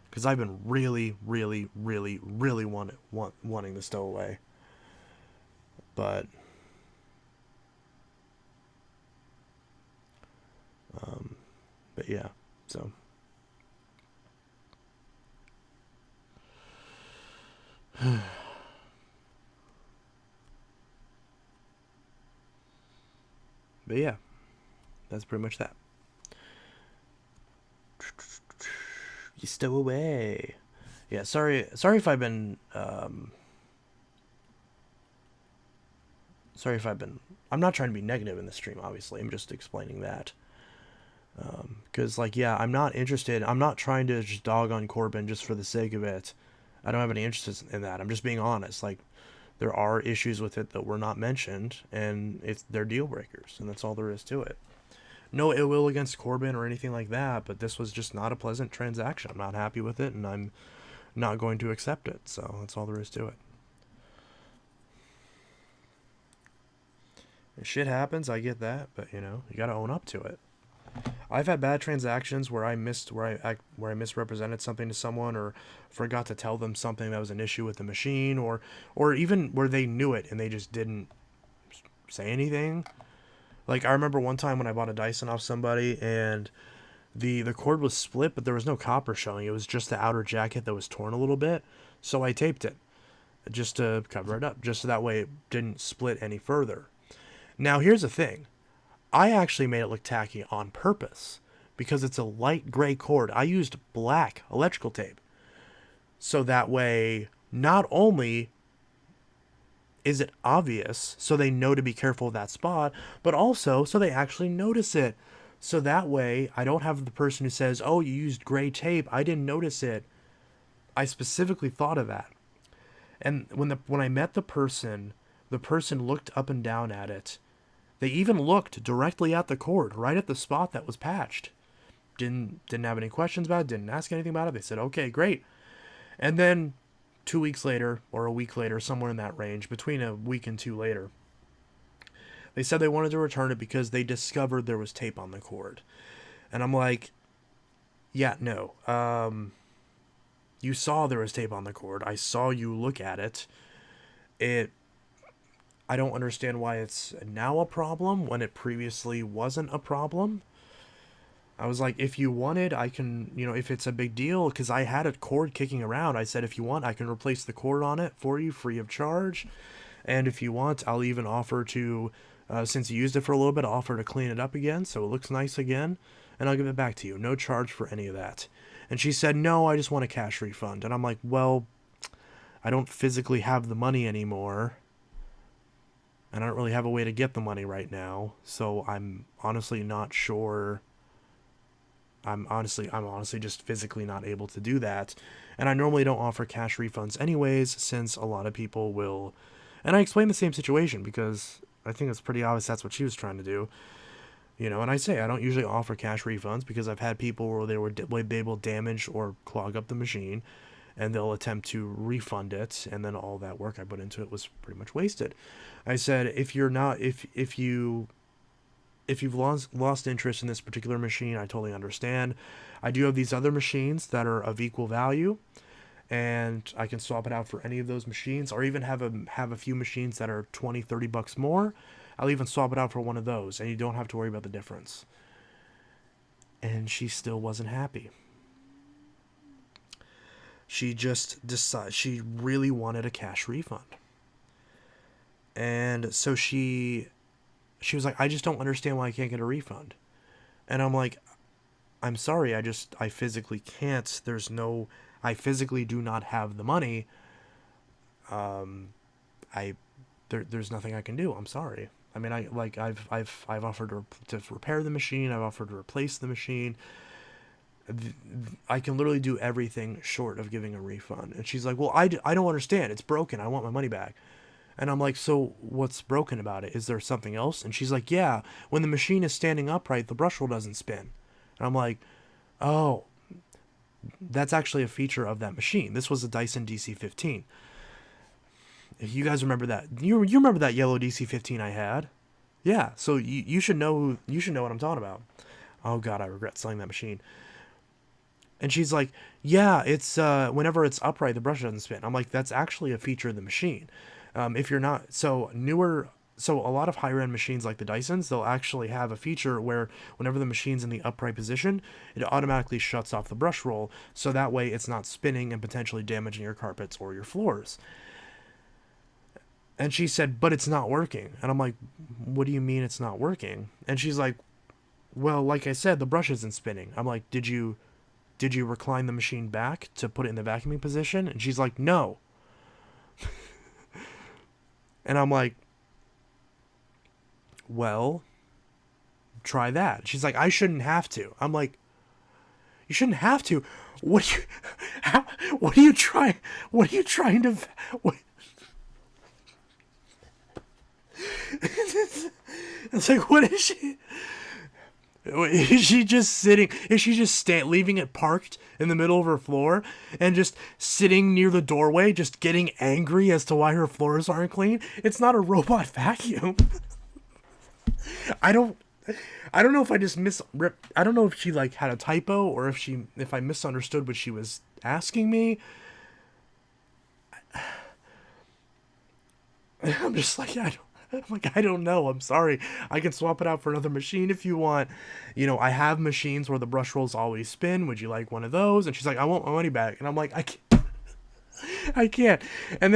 Because I've been really, really, really, really wanting the stowaway. But yeah, so. But yeah, that's pretty much that. You stow away. Yeah, sorry if I've been sorry if I've been I'm not trying to be negative in the stream, obviously. I'm just explaining that. Because, like, yeah, I'm not interested. I'm not trying to just dog on Corbin just for the sake of it. I don't have any interest in that. I'm just being honest. Like, there are issues with it that were not mentioned, and they're deal breakers, and that's all there is to it. No ill will against Corbin or anything like that, but this was just not a pleasant transaction. I'm not happy with it, and I'm not going to accept it. So that's all there is to it. If shit happens, I get that, but you know, you gotta own up to it. I've had bad transactions where I misrepresented something to someone, or forgot to tell them something that was an issue with the machine, or even where they knew it and they just didn't say anything. Like, I remember one time when I bought a Dyson off somebody, and the cord was split, but there was no copper showing. It was just the outer jacket that was torn a little bit. So I taped it just to cover it up, just so that way it didn't split any further. Now, here's the thing. I actually made it look tacky on purpose, because it's a light gray cord. I used black electrical tape. So that way, not only is it obvious, so they know to be careful of that spot, but also so they actually notice it. So that way, I don't have the person who says, oh, you used gray tape, I didn't notice it. I specifically thought of that. And when I met the person looked up and down at it. They even looked directly at the cord, right at the spot that was patched. Didn't have any questions about it, didn't ask anything about it. They said, okay, great. And then 2 weeks later, or a week later, somewhere in that range, between a week and two later, they said they wanted to return it because they discovered there was tape on the cord. And I'm like, yeah, no. You saw there was tape on the cord. I saw you look at it. I don't understand why it's now a problem when it previously wasn't a problem. I was like, if you wanted, I can, if it's a big deal, because I had a cord kicking around. I said, if you want, I can replace the cord on it for you free of charge. And if you want, I'll even offer to, since you used it for a little bit, I'll offer to clean it up again so it looks nice again. And I'll give it back to you. No charge for any of that. And she said, no, I just want a cash refund. And I'm like, well, I don't physically have the money anymore. And I don't really have a way to get the money right now. So I'm honestly not sure. I'm honestly just physically not able to do that. And I normally don't offer cash refunds anyways, since a lot of people will. And I explained the same situation because I think it's pretty obvious that's what she was trying to do. And I say I don't usually offer cash refunds because I've had people where they will damage or clog up the machine, and they'll attempt to refund it, and then all that work I put into it was pretty much wasted. I said, if you've lost interest in this particular machine, I totally understand. I do have these other machines that are of equal value, and I can swap it out for any of those machines, or even have a few machines that are $20-$30 more. I'll even swap it out for one of those, and you don't have to worry about the difference. And she still wasn't happy. She just decided she really wanted a cash refund. And so she was like, I just don't understand why I can't get a refund. And I'm like, I'm sorry, I physically can't. I physically do not have the money. There's nothing I can do. I'm sorry. I mean, I've offered to repair the machine. I've offered to replace the machine. I can literally do everything short of giving a refund. And she's like, well, I don't understand. It's broken. I want my money back. And I'm like, so what's broken about it? Is there something else? And she's like, yeah, when the machine is standing upright, the brush roll doesn't spin. And I'm like, oh, that's actually a feature of that machine. This was a Dyson DC-15. If you guys remember that, you remember that yellow DC-15 I had? Yeah, so you should know what I'm talking about. Oh God, I regret selling that machine. And she's like, yeah, it's whenever it's upright, the brush doesn't spin. I'm like, that's actually a feature of the machine. If you're not so a lot of higher end machines like the Dysons, they'll actually have a feature where whenever the machine's in the upright position, it automatically shuts off the brush roll, so that way it's not spinning and potentially damaging your carpets or your floors. And she said, but it's not working. And I'm like, what do you mean it's not working? And she's like, well, like I said, the brush isn't spinning. I'm like, did you recline the machine back to put it in the vacuuming position? And she's like, no. And I'm like, well, try that. She's like, I shouldn't have to. I'm like, you shouldn't have to. What are you trying to, what? It's like, what is she? Is she just sitting? Is she just leaving it parked in the middle of her floor and just sitting near the doorway, just getting angry as to why her floors aren't clean? It's not a robot vacuum. I don't know if I just I don't know if she like had a typo or if I misunderstood what she was asking me. I'm just like, I don't know. I'm sorry. I can swap it out for another machine if you want. I have machines where the brush rolls always spin. Would you like one of those? And she's like, I want my money back. And I'm like, I can't. I can't. And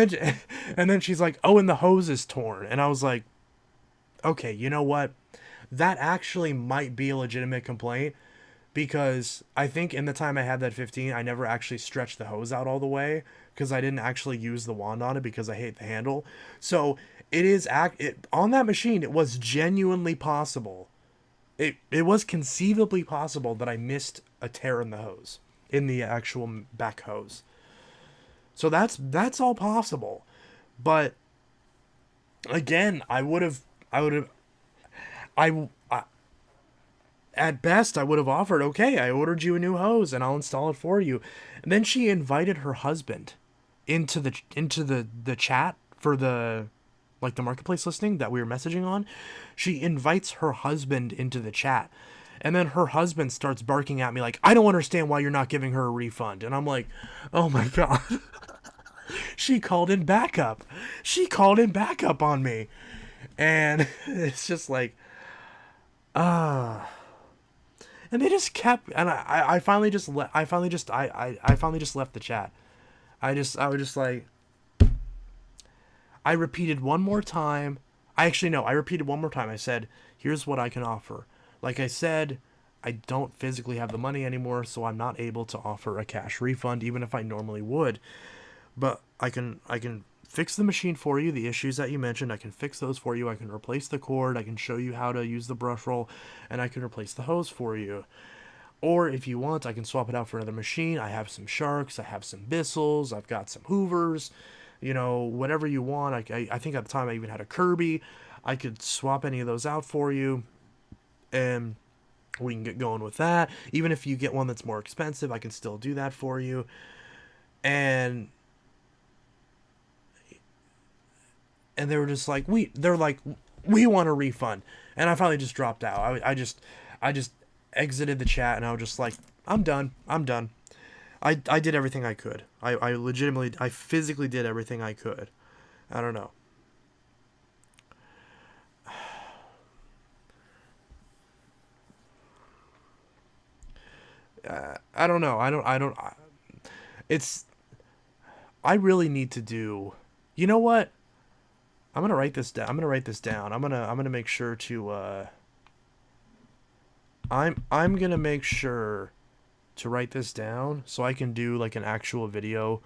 then she's like, oh, and the hose is torn. And I was like, okay, you know what? That actually might be a legitimate complaint, because I think in the time I had that 15, I never actually stretched the hose out all the way because I didn't actually use the wand on it because I hate the handle. So on that machine, it was genuinely possible. It was conceivably possible that I missed a tear in the hose, in the actual back hose. So that's all possible. But again, I at best, I would have offered, okay, I ordered you a new hose and I'll install it for you. And then she invited her husband into the chat for the like the marketplace listing that we were messaging on. She invites her husband into the chat. And then her husband starts barking at me like, I don't understand why you're not giving her a refund. And I'm like, oh my God. She called in backup. She called in backup on me. And it's just like, ah. And they just kept, and I finally just I finally just left the chat. I was just like, I repeated one more time. I actually, no, I repeated one more time. I said, here's what I can offer. Like I said, I don't physically have the money anymore, so I'm not able to offer a cash refund, even if I normally would. But I can fix the machine for you, the issues that you mentioned. I can fix those for you. I can replace the cord. I can show you how to use the brush roll, and I can replace the hose for you. Or if you want, I can swap it out for another machine. I have some Sharks, I have some Bissels, I've got some Hoovers, whatever you want. I think at the time I even had a Kirby. I could swap any of those out for you, and we can get going with that. Even if you get one that's more expensive, I can still do that for you. And they were just like, they're like, we want a refund. And I finally just dropped out. I just exited the chat, and I was just like, I'm done. I did everything I could. I legitimately, I physically did everything I could. I don't know. I don't know. It's, I really need to do, you know what? I'm gonna write this down. I'm gonna make sure to, I'm gonna make sure to write this down so I can do like an actual video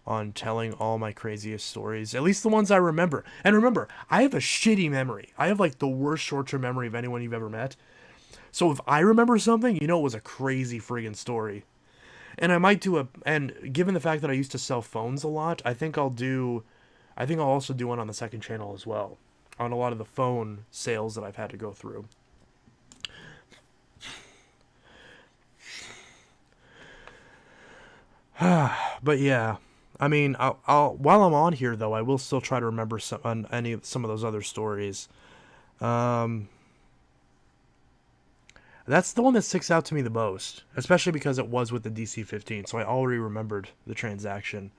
on telling all my craziest stories, at least the ones I remember. And remember, I have a shitty memory. I have like the worst short-term memory of anyone you've ever met. So if I remember something, it was a crazy friggin' story. And I might do and given the fact that I used to sell phones a lot, I think I'll also do one on the second channel as well, on a lot of the phone sales that I've had to go through. But yeah, I mean, I'll while I'm on here though, I will still try to remember some of those other stories. Um, that's the one that sticks out to me the most, especially because it was with the DC-15, so I already remembered the transaction.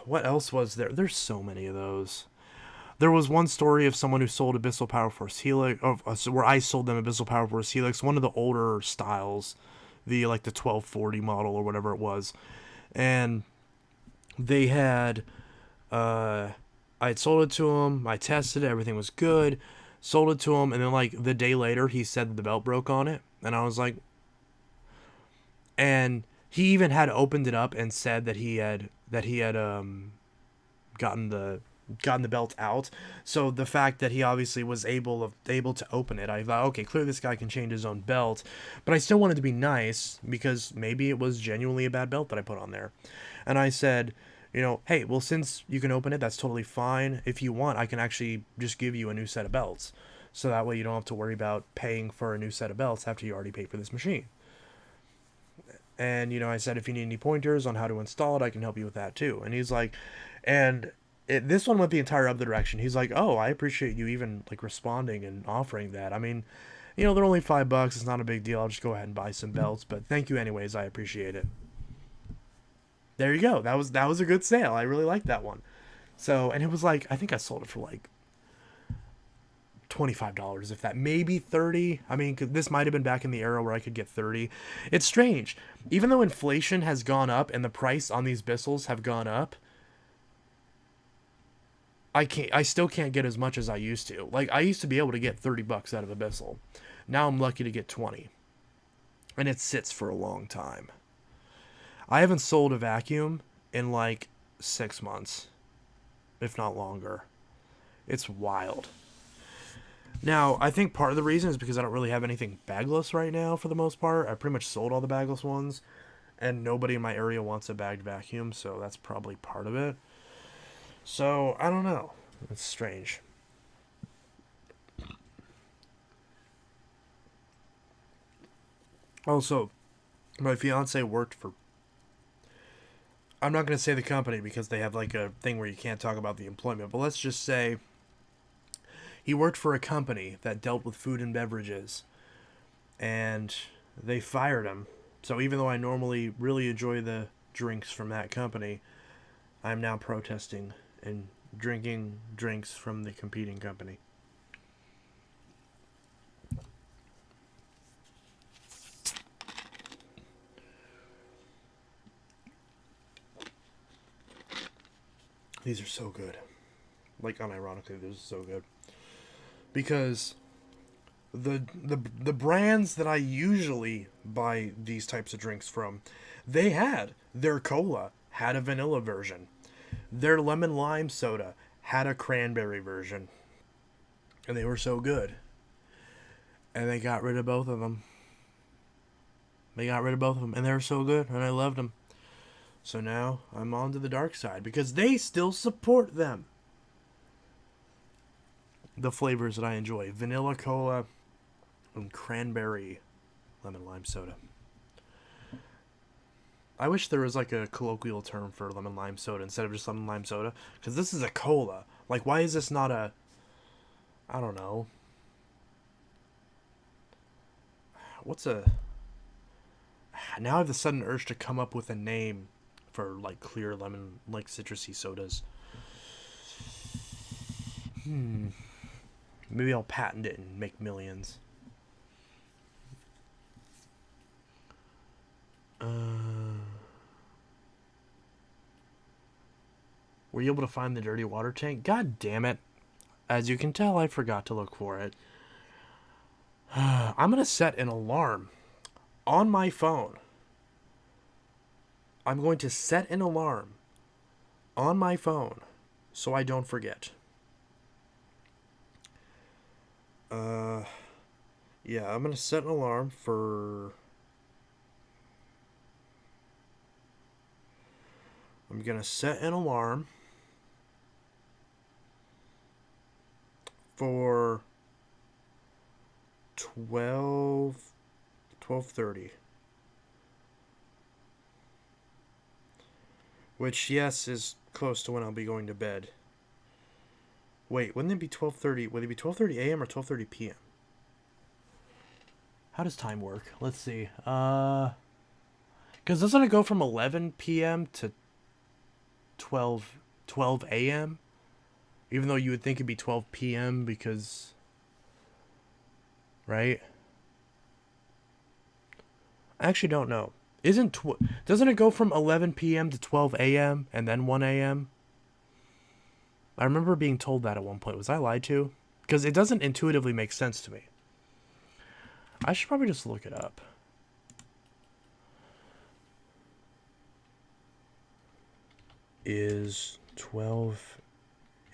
What else was there? There's so many of those. There was one story of someone who sold Abyssal Power Force Helix, where I sold them Abyssal Power Force Helix, one of the older styles, the 1240 model or whatever it was, and they had, I had sold it to him. I tested it, everything was good. Sold it to him, and then like the day later, he said the belt broke on it, and I was like, and he even had opened it up and said that he had gotten the belt out. So the fact that he obviously was able to open it, I thought, okay, clearly this guy can change his own belt. But I still wanted to be nice because maybe it was genuinely a bad belt that I put on there. And I said, hey, well, since you can open it, that's totally fine. If you want, I can actually just give you a new set of belts. So that way you don't have to worry about paying for a new set of belts after you already paid for this machine. And, I said, if you need any pointers on how to install it, I can help you with that too. And he's like, this one went the entire other direction. He's like, oh, I appreciate you even like responding and offering that. I mean, they're only $5. It's not a big deal. I'll just go ahead and buy some belts. But thank you anyways. I appreciate it. There you go. That was a good sale. I really liked that one. So, and it was like, I think I sold it for like $25, if that, maybe 30. I mean, this might have been back in the era where I could get 30. It's strange. Even though inflation has gone up and the price on these Bissels have gone up, I still can't get as much as I used to. Like, I used to be able to get $30 out of a Bissell. Now I'm lucky to get 20. And it sits for a long time. I haven't sold a vacuum in like 6 months, if not longer. It's wild. Now, I think part of the reason is because I don't really have anything bagless right now for the most part. I pretty much sold all the bagless ones, and nobody in my area wants a bagged vacuum, so that's probably part of it. So, I don't know. It's strange. Also, my fiance worked for, I'm not going to say the company because they have like a thing where you can't talk about the employment, but let's just say he worked for a company that dealt with food and beverages, and they fired him. So even though I normally really enjoy the drinks from that company, I'm now protesting and drinking drinks from the competing company. These are so good. Like, unironically, this is so good. Because the brands that I usually buy these types of drinks from, they had their cola had a vanilla version. Their lemon lime soda had a cranberry version. And they were so good. And they got rid of both of them. They got rid of both of them. And they were so good. And I loved them. So now I'm on to the dark side. Because they still support them. The flavors that I enjoy. Vanilla cola and cranberry lemon lime soda. I wish there was like a colloquial term for lemon lime soda instead of just lemon lime soda. Because this is a cola. Like, why is this not a... I don't know. What's a... Now I have the sudden urge to come up with a name for like clear lemon, like citrusy sodas. Maybe I'll patent it and make millions. Were you able to find the dirty water tank? God damn it. As you can tell, I forgot to look for it. I'm going to set an alarm on my phone. I'm going to set an alarm on my phone so I don't forget. Yeah, I'm going to set an alarm for... I'm going to set an alarm for 12:30. Which, yes, is close to when I'll be going to bed. Wait, wouldn't it be 12:30? Would it be 12:30 a.m. or 12:30 p.m.? How does time work? Let's see. Because doesn't it go from 11 p.m. to 12 a.m.? Even though you would think it'd be 12 p.m. because... Right? I actually don't know. Doesn't it go from 11 p.m. to 12 a.m. and then 1 a.m.? I remember being told that at one point. Was I lied to? Because it doesn't intuitively make sense to me. I should probably just look it up. Is 12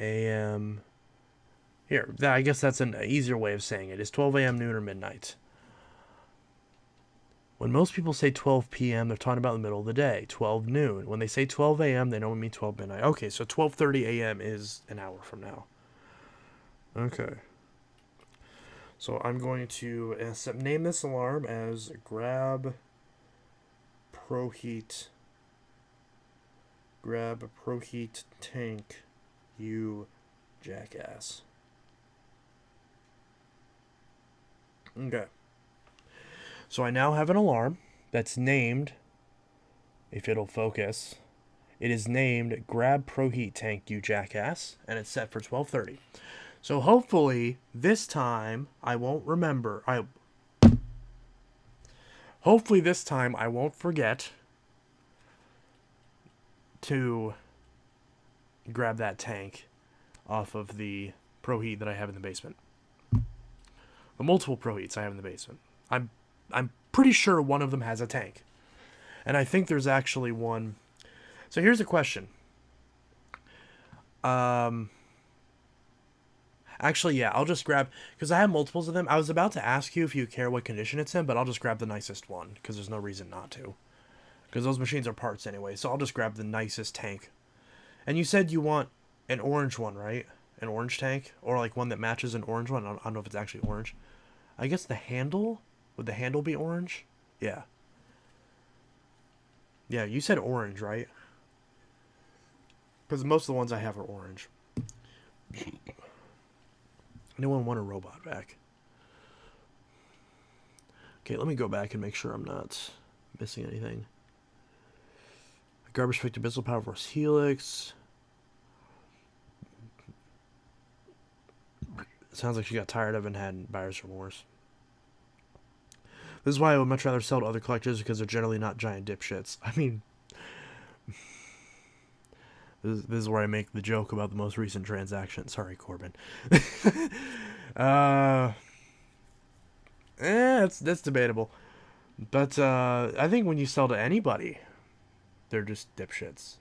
a.m. Here, I guess that's an easier way of saying it. Is 12 a.m., noon, or midnight? When most people say 12 p.m., they're talking about the middle of the day. 12 noon. When they say 12 a.m., they don't mean 12 midnight. Okay, so 12:30 a.m. is an hour from now. Okay. So I'm going to name this alarm as Grab Proheat Tank, you jackass. Okay. So I now have an alarm that's named, if it'll focus, it is named Grab Proheat Tank, you jackass, and it's set for 12:30. So hopefully this time I won't remember. Hopefully this time I won't forget to grab that tank off of the Proheat that I have in the basement. The multiple Proheats I have in the basement. I'm pretty sure one of them has a tank. And I think there's actually one. So here's a question. Actually, yeah, I'll just grab, because I have multiples of them. I was about to ask you if you care what condition it's in, but I'll just grab the nicest one, because there's no reason not to. Because those machines are parts anyway, so I'll just grab the nicest tank. And you said you want an orange one, right? An orange tank? Or like one that matches an orange one? I don't know if it's actually orange. I guess the handle? Would the handle be orange? Yeah. Yeah, you said orange, right? Because most of the ones I have are orange. No one want a robot vac. Okay, let me go back and make sure I'm not missing anything. Garbage picked abyssal power versus helix. Sounds like she got tired of it and had buyer's remorse. This is why I would much rather sell to other collectors, because they're generally not giant dipshits. I mean, this is where I make the joke about the most recent transaction. Sorry, Corbin. That's debatable. But I think when you sell to anybody, they're just dipshits,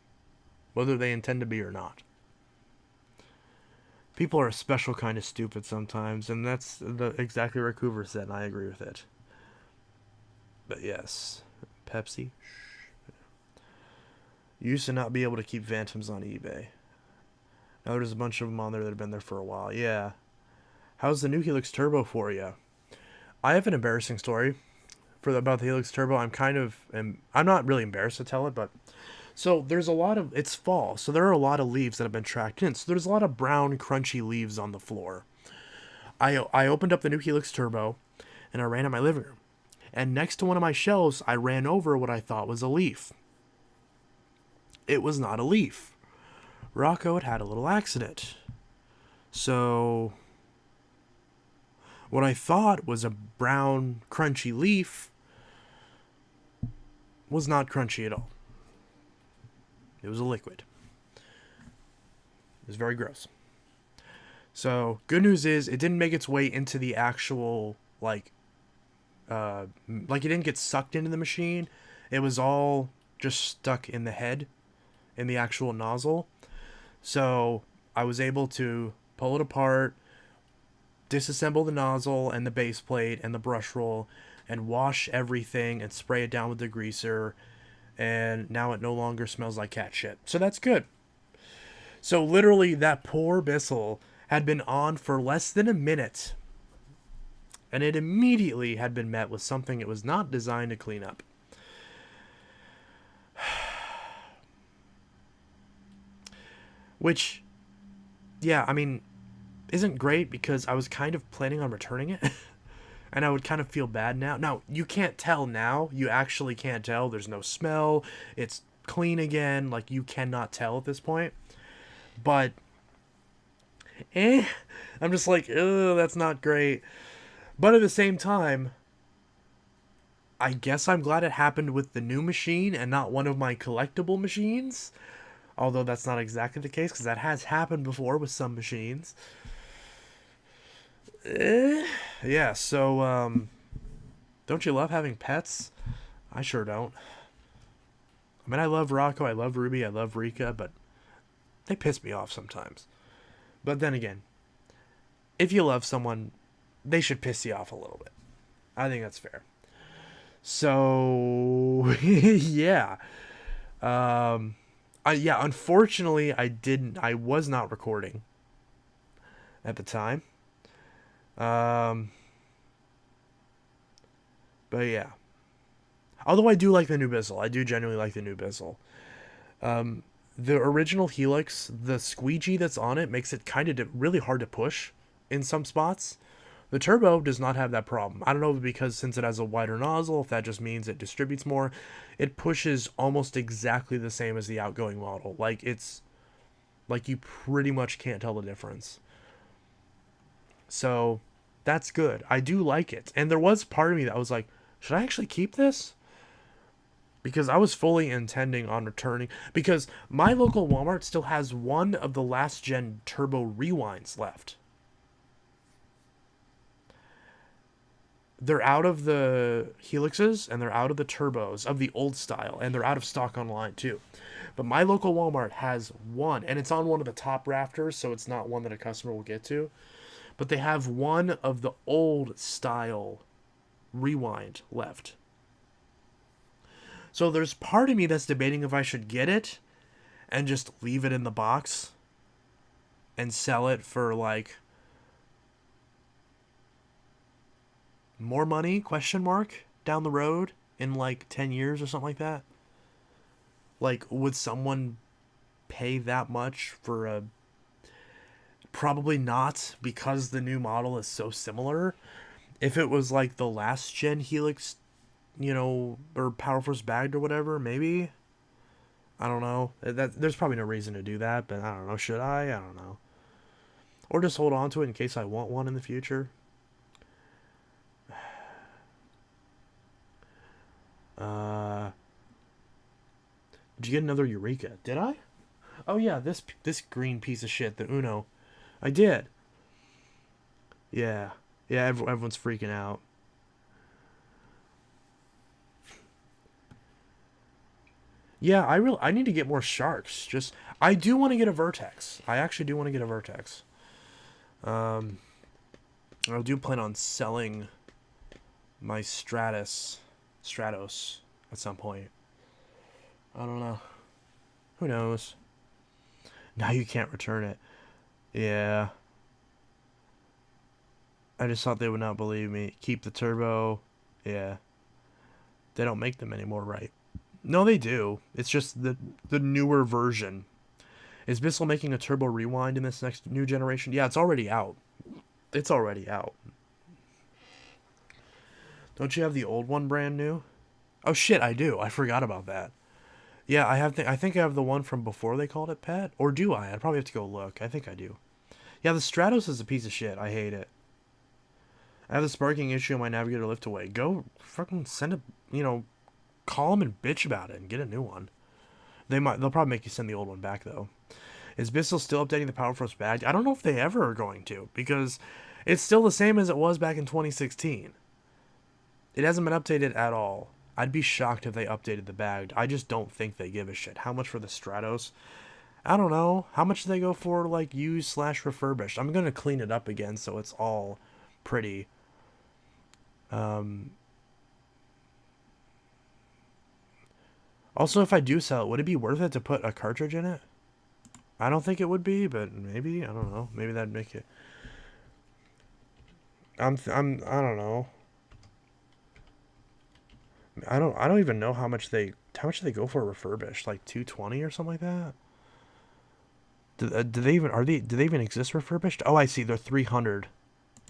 whether they intend to be or not. People are a special kind of stupid sometimes, and that's exactly what Coover said, and I agree with it. But yes, Pepsi. You used to not be able to keep Phantoms on eBay. Now there's a bunch of them on there that have been there for a while. Yeah. How's the new Helix Turbo for you? I have an embarrassing story about the Helix Turbo. I'm not really embarrassed to tell it, but so there's a lot of, it's fall, so there are a lot of leaves that have been tracked in. So there's a lot of brown, crunchy leaves on the floor. I opened up the new Helix Turbo, and I ran in my living room. And next to one of my shelves, I ran over what I thought was a leaf. It was not a leaf. Rocco had a little accident. So what I thought was a brown, crunchy leaf was not crunchy at all. It was a liquid. It was very gross. So, good news is, it didn't make its way into the actual, like it didn't get sucked into the machine. It was all just stuck in the head, in the actual nozzle. So, I was able to pull it apart, disassemble the nozzle and the base plate and the brush roll, and wash everything and spray it down with degreaser, and now it no longer smells like cat shit. So that's good. So literally, that poor Bissell had been on for less than a minute, and it immediately had been met with something it was not designed to clean up. Which, yeah, I mean, isn't great, because I was kind of planning on returning it. And I would kind of feel bad now. Now, you can't tell now. You actually can't tell. There's no smell. It's clean again. Like, you cannot tell at this point. But, I'm just like, ugh, that's not great. But at the same time, I guess I'm glad it happened with the new machine and not one of my collectible machines. Although that's not exactly the case, because that has happened before with some machines. Yeah, so, don't you love having pets? I sure don't. I mean, I love Rocco, I love Ruby, I love Rika, but they piss me off sometimes. But then again, if you love someone, they should piss you off a little bit. I think that's fair. So, yeah. Unfortunately, I was not recording at the time. But yeah. Although I do like the new Bissell. I do genuinely like the new Bissell. The original Helix, the squeegee that's on it makes it kind of really hard to push in some spots. The Turbo does not have that problem. I don't know if because since it has a wider nozzle, if that just means it distributes more. It pushes almost exactly the same as the outgoing model. Like, it's like you pretty much can't tell the difference. So that's good. I do like it. And there was part of me that was like, should I actually keep this? Because I was fully intending on returning. Because my local Walmart still has one of the last gen Turbo Rewinds left. They're out of the Helixes and they're out of the Turbos of the old style. And they're out of stock online too. But my local Walmart has one. And it's on one of the top rafters. So it's not one that a customer will get to. But they have one of the old style Rewind left. So there's part of me that's debating if I should get it and just leave it in the box and sell it for like more money, question mark, down the road in like 10 years or something like that? Like, would someone pay that much for a... Probably not, because the new model is so similar. If it was like the last gen Helix, or Powerforce bagged or whatever, maybe. I don't know. There's probably no reason to do that, but I don't know. Should I? I don't know. Or just hold on to it in case I want one in the future. Did you get another Eureka? Did I? Oh yeah, this green piece of shit, the Uno. I did. Yeah. Yeah, everyone's freaking out. Yeah, I need to get more sharks. Just I do want to get a Vertex. I actually do want to get a Vertex. I do plan on selling my Stratos at some point. I don't know. Who knows? Now you can't return it. Yeah. I just thought they would not believe me. Keep the turbo. Yeah. They don't make them anymore, right? No, they do. It's just the newer version. Is Bissell making a turbo rewind in this next new generation? Yeah, it's already out. It's already out. Don't you have the old one brand new? Oh shit, I do. I forgot about that. Yeah, I think I have the one from before they called it Pet. Or do I? I'd probably have to go look. I think I do. Yeah, the Stratos is a piece of shit. I hate it. I have the sparking issue on my Navigator lift away. Go fucking send a, call them and bitch about it and get a new one. They'll probably make you send the old one back though. Is Bissell still updating the Powerforce badge? I don't know if they ever are going to, because it's still the same as it was back in 2016. It hasn't been updated at all. I'd be shocked if they updated the bag. I just don't think they give a shit. How much for the Stratos? I don't know. How much do they go for, like, used/refurbished? I'm going to clean it up again so it's all pretty. Also, if I do sell it, would it be worth it to put a cartridge in it? I don't think it would be, but maybe. I don't know. Maybe that'd make it... I don't know. I don't even know how much they go for refurbished, like 220 or something like that. Do they even exist refurbished? Oh, I see. They're 300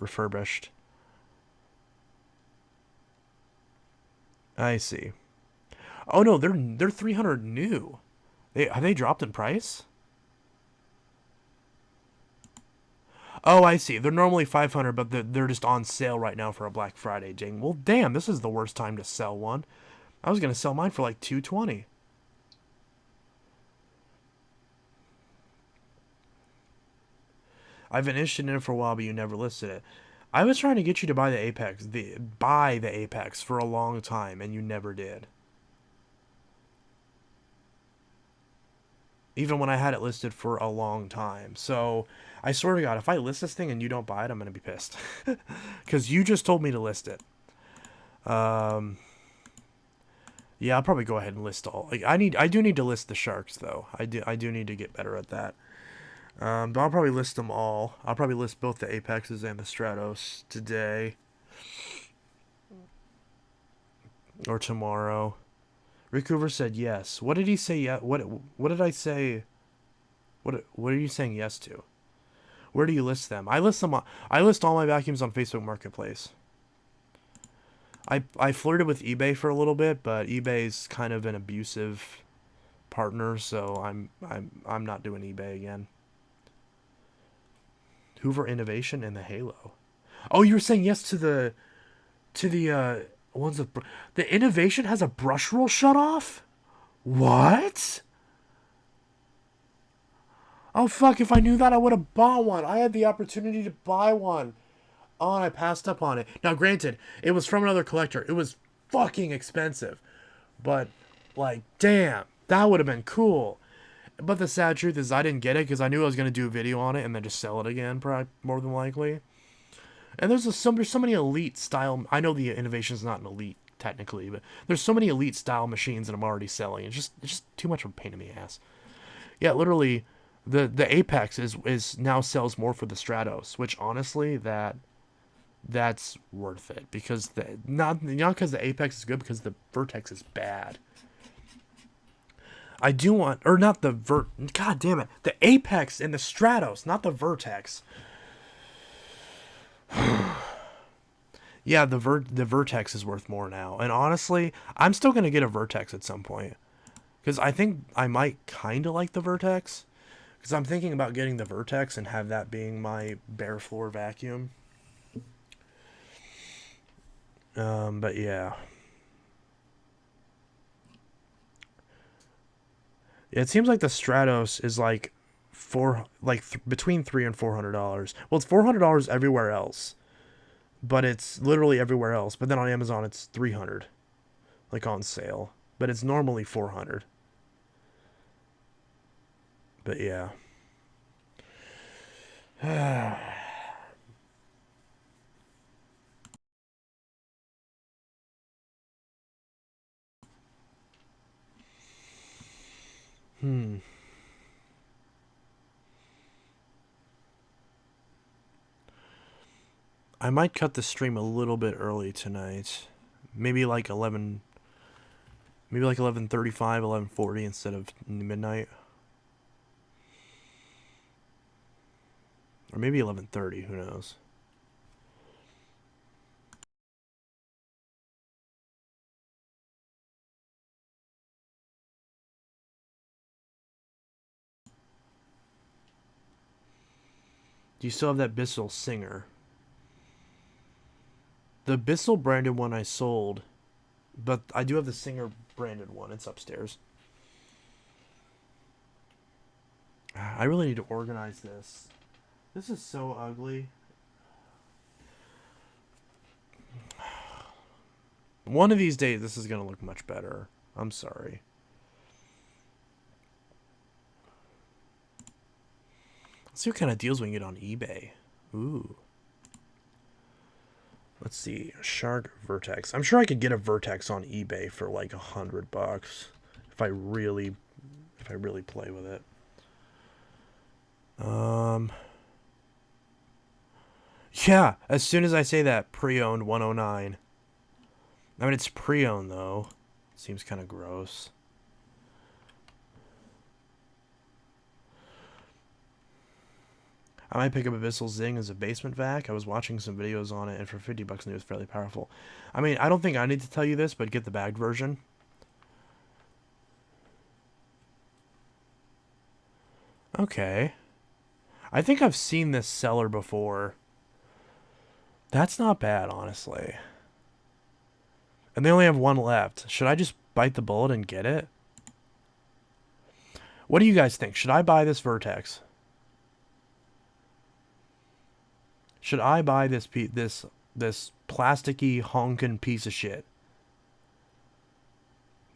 refurbished. I see. Oh no, they're 300 new. Have they dropped in price? Oh, I see. They're normally 500, but they're just on sale right now for a Black Friday. Dang. Well, damn, this is the worst time to sell one. I was going to sell mine for like 220. I've been interested in it for a while, but you never listed it. I was trying to get you to buy the Apex for a long time, and you never did. Even when I had it listed for a long time. So, I swear to God, if I list this thing and you don't buy it, I'm going to be pissed. Because you just told me to list it. Yeah, I'll probably go ahead and list all. Like, I do need to list the sharks, though. I do need to get better at that. But I'll probably list them all. I'll probably list both the Apexes and the Stratos today. Or tomorrow. Rick Hoover said yes. What did he say? Yeah. What did I say? What are you saying yes to? Where do you list them? I list them. I list all my vacuums on Facebook Marketplace. I flirted with eBay for a little bit, but eBay's kind of an abusive partner, so I'm not doing eBay again. Hoover Innovation and the Halo. Oh, you were saying yes to the ones of the Innovation has a brush roll shut off? What? Oh fuck, if I knew that I would have bought one. I had the opportunity to buy one. Oh, and I passed up on it. Now granted, it was from another collector. It was fucking expensive. But like, damn, that would have been cool. But the sad truth is I didn't get it because I knew I was going to do a video on it and then just sell it again, probably more than likely. And there's so many elite style... I know the Innovation's not an elite, technically, but there's so many elite style machines that I'm already selling. It's just too much of a pain in the ass. Yeah, literally, the Apex is now sells more for the Stratos, which honestly, that that's worth it, because not because the Apex is good, because the Vertex is bad. I do want, or not the God damn it, the Apex and the Stratos, not the Vertex. Yeah, the Vertex is worth more now, and honestly, I'm still gonna get a Vertex at some point, because I think I might kind of like the Vertex, because I'm thinking about getting the Vertex and have that being my bare floor vacuum. But yeah. It seems like the Stratos is like between $300 and $400. Well, it's $400 everywhere else, but it's literally everywhere else. But then on Amazon, it's 300, like on sale. But it's normally 400. But yeah. Hmm. I might cut the stream a little bit early tonight. Maybe like 11. Maybe like 11:35, 11:40 instead of midnight. Or maybe 11:30. Who knows? Do you still have that Bissell Singer? The Bissell branded one I sold, but I do have the Singer branded one. It's upstairs. I really need to organize this. This is so ugly. One of these days, this is going to look much better. I'm sorry. Let's see what kind of deals we can get on eBay. Ooh. Let's see. Shark Vertex. I'm sure I could get a Vertex on eBay for like $100 if I really play with it. Yeah, as soon as I say that, pre-owned 109. I mean, it's pre-owned though. Seems kind of gross. I might pick up a Bissell Zing as a basement vac. I was watching some videos on it, and for $50 it was fairly powerful. I mean, I don't think I need to tell you this, but get the bagged version. Okay. I think I've seen this seller before. That's not bad, honestly. And they only have one left. Should I just bite the bullet and get it? What do you guys think? Should I buy this Vertex? Should I buy this plasticky honkin' piece of shit?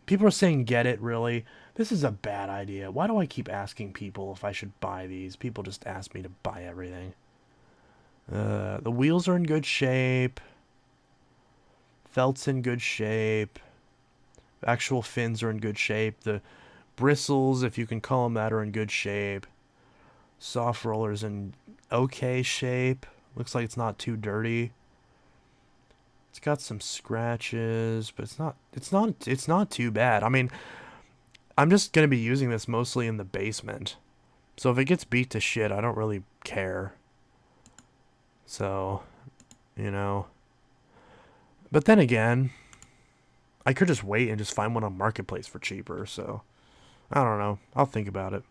People are saying get it, really? This is a bad idea. Why do I keep asking people if I should buy these? People just ask me to buy everything. The wheels are in good shape. Felt's in good shape. Actual fins are in good shape. The bristles, if you can call them that, are in good shape. Soft roller's in okay shape. Looks like it's not too dirty. It's got some scratches, but it's not too bad. I mean, I'm just gonna be using this mostly in the basement. So if it gets beat to shit, I don't really care. So, you know. But then again, I could just wait and just find one on Marketplace for cheaper, so I don't know. I'll think about it.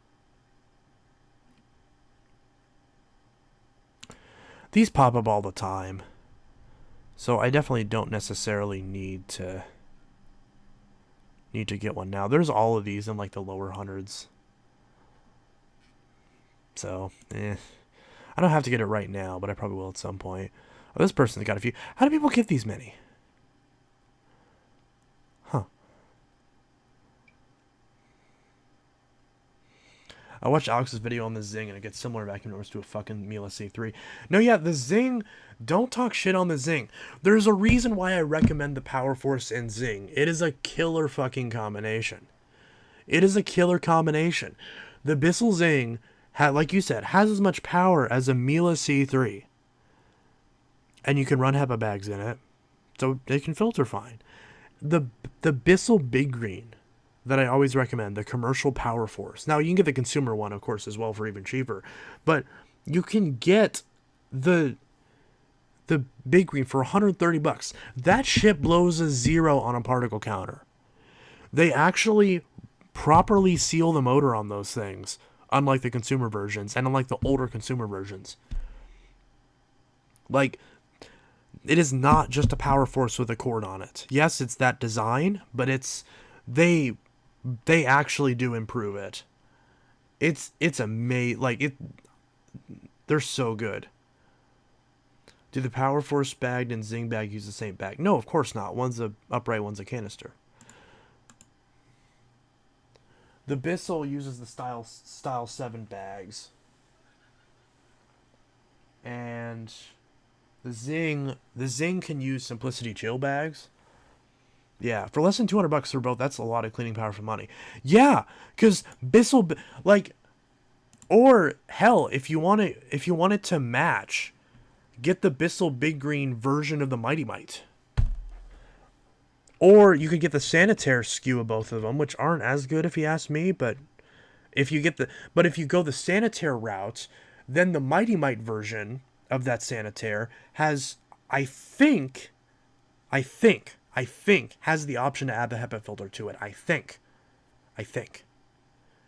These pop up all the time. So I definitely don't necessarily need to get one now. There's all of these in like the lower hundreds. So, I don't have to get it right now, but I probably will at some point. Oh, this person's got a few. How do people get these many? Huh. I watched Alex's video on the Zing, and it gets similar vacuum noise to a fucking Miele C3. No, yeah, the Zing, don't talk shit on the Zing. There's a reason why I recommend the Power Force and Zing. It is a killer fucking combination. It is a killer combination. The Bissell Zing, like you said, has as much power as a Miele C3. and you can run HEPA bags in it, so they can filter fine. The Bissell Big Green that I always recommend, the commercial Power Force. Now you can get the consumer one, of course, as well for even cheaper, but you can get the Big Green for $130. That shit blows a 0 on a particle counter. They actually properly seal the motor on those things, unlike the consumer versions and unlike the older consumer versions. Like, it is not just a Power Force with a cord on it. Yes, it's that design, but they actually do improve it. It's amazing. Like, they're so good. Do the Power Force bagged and Zing bag use the same bag? No, of course not. One's a upright, one's a canister. The Bissell uses the Style 7 bags. And the Zing can use Simplicity Chill bags. Yeah, for less than $200 for both, that's a lot of cleaning power for money. Yeah, because Bissell, like, or hell, if you want it to match, get the Bissell Big Green version of the Mighty Mite. Or you could get the Sanitaire SKU of both of them, which aren't as good if you ask me, but if you go the Sanitaire route, then the Mighty Mite version of that Sanitaire has, I think has the option to add the HEPA filter to it. I think.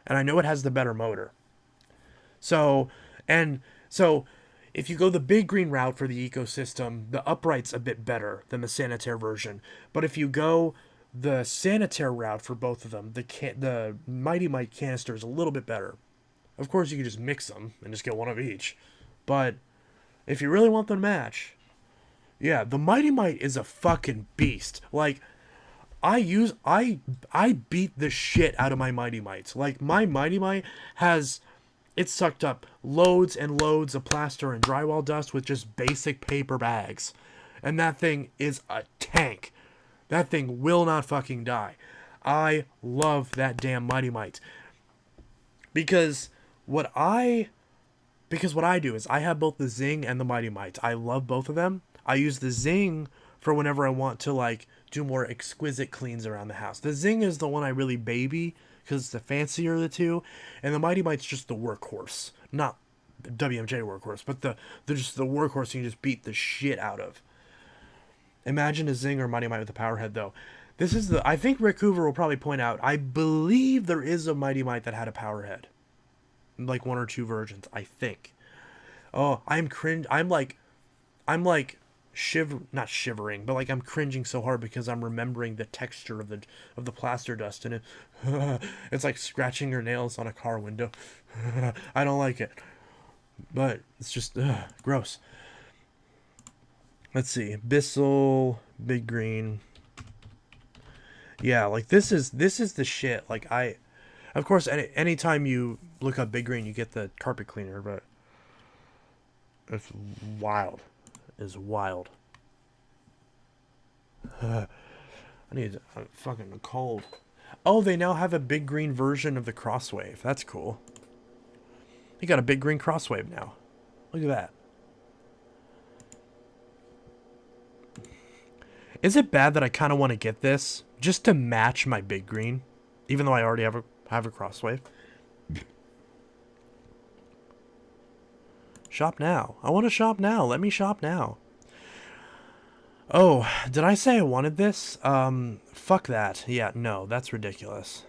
And I know it has the better motor. So if you go the Big Green route for the ecosystem, the upright's a bit better than the Sanitaire version. But if you go the Sanitaire route for both of them, the Mighty Mite canister is a little bit better. Of course, you can just mix them and just get one of each. But if you really want them to match, yeah, the Mighty Mite is a fucking beast. Like, I beat the shit out of my Mighty Mites. Like, my Mighty Mite it sucked up loads and loads of plaster and drywall dust with just basic paper bags. And that thing is a tank. That thing will not fucking die. I love that damn Mighty Mite. Because what I do is I have both the Zing and the Mighty Mite. I love both of them. I use the Zing for whenever I want to, like, do more exquisite cleans around the house. The Zing is the one I really baby because it's the fancier of the two, and the Mighty Mite's just the workhorse. Not the WMJ workhorse, but they're just the workhorse you can just beat the shit out of. Imagine a Zing or Mighty Mite with a power head, though. I think Rick Hoover will probably point out, I believe there is a Mighty Mite that had a power head. Like 1 or 2 versions, I think. Oh, I'm not shivering, but like I'm cringing so hard because I'm remembering the texture of the plaster dust, and it's like scratching your nails on a car window. I don't like it, but it's just gross. Let's see, Bissell Big Green. Yeah, like this is the shit. Like, of course, anytime you look up Big Green, you get the carpet cleaner, but it's wild. Is wild. I need fucking cold. Oh, they now have a Big Green version of the Crosswave. That's cool. They got a Big Green Crosswave now. Look at that. Is it bad that I kind of want to get this just to match my Big Green, even though I already have a Crosswave? Shop now. I want to shop now. Let me shop now. Oh, did I say I wanted this? Fuck that. Yeah, no, that's ridiculous.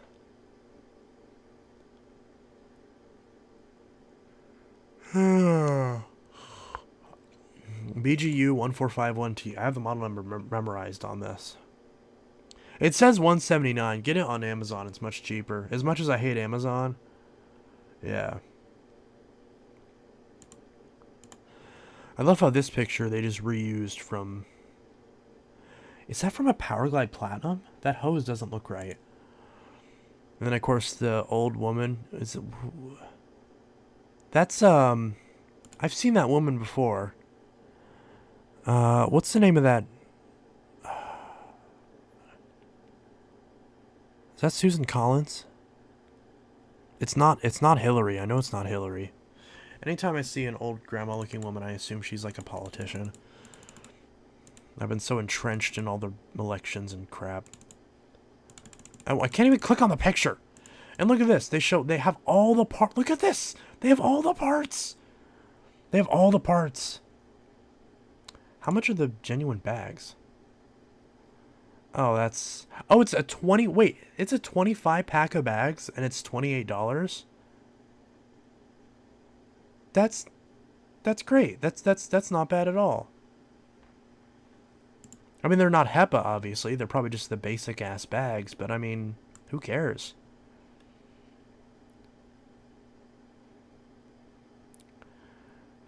BGU 1451T. I have the model number memorized on this. It says $179. Get it on Amazon. It's much cheaper. As much as I hate Amazon. Yeah. I love how this picture they just reused from... Is that from a Powerglide Platinum? That hose doesn't look right. And then, of course, the old woman. That's, I've seen that woman before. What's the name of that? Is that Susan Collins? It's not Hillary. I know it's not Hillary. Anytime I see an old grandma-looking woman, I assume she's like a politician. I've been so entrenched in all the elections and crap. I can't even click on the picture. And look at this. They have all the parts. Look at this. They have all the parts. They have all the parts. How much are the genuine bags? Oh, that's... Oh, it's a 20... Wait, it's a 25 pack of bags and it's $28? That's great. That's not bad at all. I mean, they're not HEPA, obviously. They're probably just the basic-ass bags, but I mean, who cares?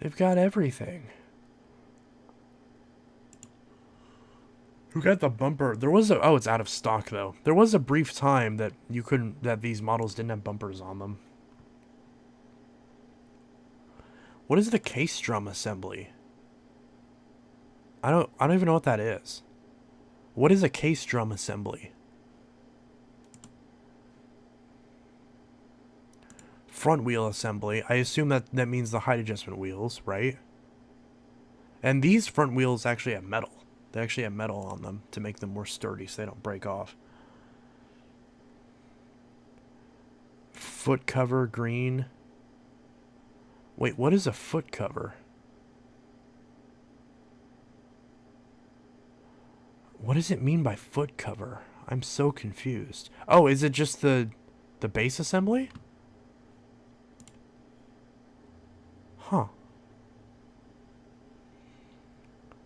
They've got everything. Who got the bumper? There was a... Oh, it's out of stock, though. There was a brief time that you couldn't... That these models didn't have bumpers on them. What is the case drum assembly? I don't even know what that is. What is a case drum assembly? Front wheel assembly. I assume that means the height adjustment wheels, right? And these front wheels actually have metal. They actually have metal on them to make them more sturdy so they don't break off. Foot cover, green. Wait, what is a foot cover? What does it mean by foot cover? I'm so confused. Oh, is it just the base assembly? Huh.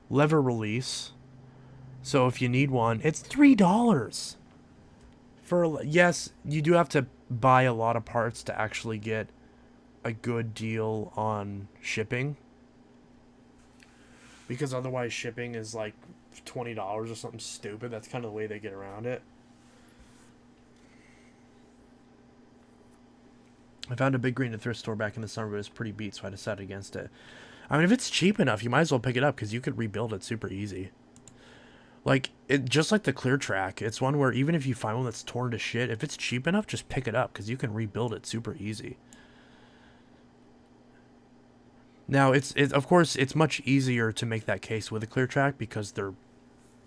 Lever release. So if you need one, it's $3. Yes, you do have to buy a lot of parts to actually get a good deal on shipping. Because otherwise shipping is like $20 or something stupid. That's kind of the way they get around it. I found a big green at a thrift store back in the summer, but it was pretty beat, so I decided against it. I mean, if it's cheap enough, you might as well pick it up because you could rebuild it super easy. Like, just like the Clear Track, it's one where even if you find one that's torn to shit, if it's cheap enough, just pick it up because you can rebuild it super easy. Now, of course, it's much easier to make that case with a Clear Track because they're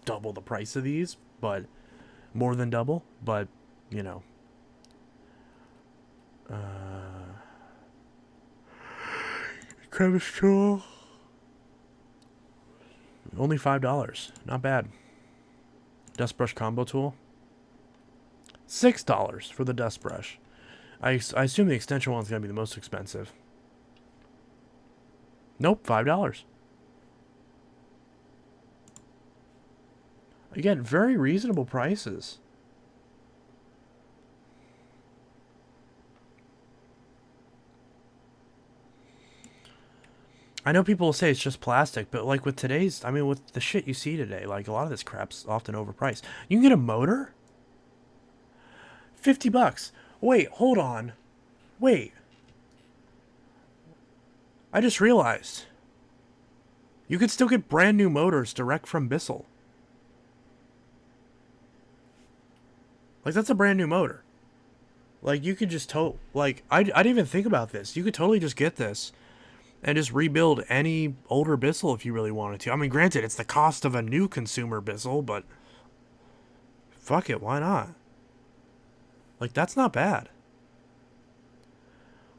double the price of these, but more than double, but, you know. Crevice tool. Only $5. Not bad. Dust brush combo tool. $6 for the dust brush. I assume the extension one's going to be the most expensive. Nope, $5. Again, very reasonable prices. I know people will say it's just plastic, but like with today's, I mean, with the shit you see today, like a lot of this crap's often overpriced. You can get a motor? $50. Wait, hold on. Wait. I just realized. You could still get brand new motors direct from Bissell. Like, that's a brand new motor. Like, you could just like, I didn't even think about this. You could totally just get this and just rebuild any older Bissell if you really wanted to. I mean, granted, it's the cost of a new consumer Bissell, but fuck it, why not? Like, that's not bad.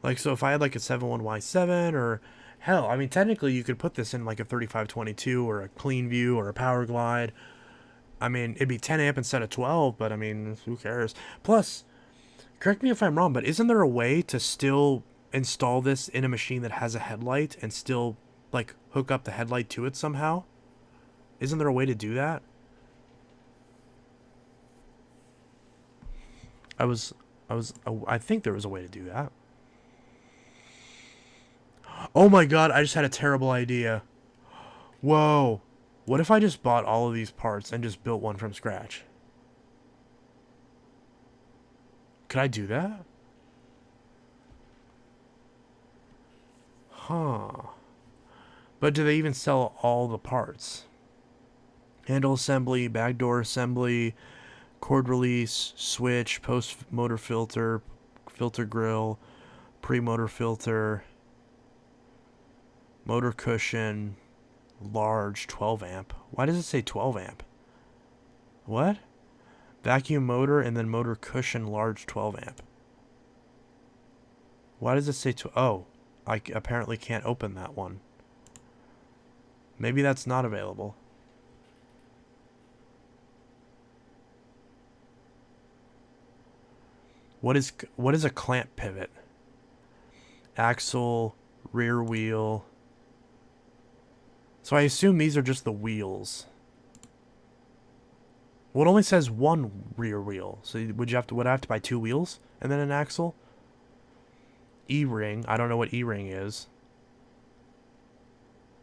Like, so if I had like a 71Y7 or hell, I mean, technically you could put this in like a 3522 or a Clean View or a Power Glide. I mean, it'd be 10 amp instead of 12, but I mean, who cares? Plus, correct me if I'm wrong, but isn't there a way to still install this in a machine that has a headlight and still like hook up the headlight to it somehow? Isn't there a way to do that? I think there was a way to do that. Oh my god, I just had a terrible idea. Whoa. What if I just bought all of these parts and just built one from scratch? Could I do that? Huh. But do they even sell all the parts? Handle assembly, back door assembly, cord release, switch, post motor filter, filter grill, pre-motor filter, motor cushion, Large 12 amp. Why does it say 12 amp? What? Vacuum motor and then motor cushion large 12 amp. Why does it say oh, I apparently can't open that one. Maybe that's not available. What is a clamp pivot? Axle, rear wheel. So I assume these are just the wheels. Well, it only says one rear wheel. So would I have to buy 2 wheels and then an axle? E-ring. I don't know what E-ring is.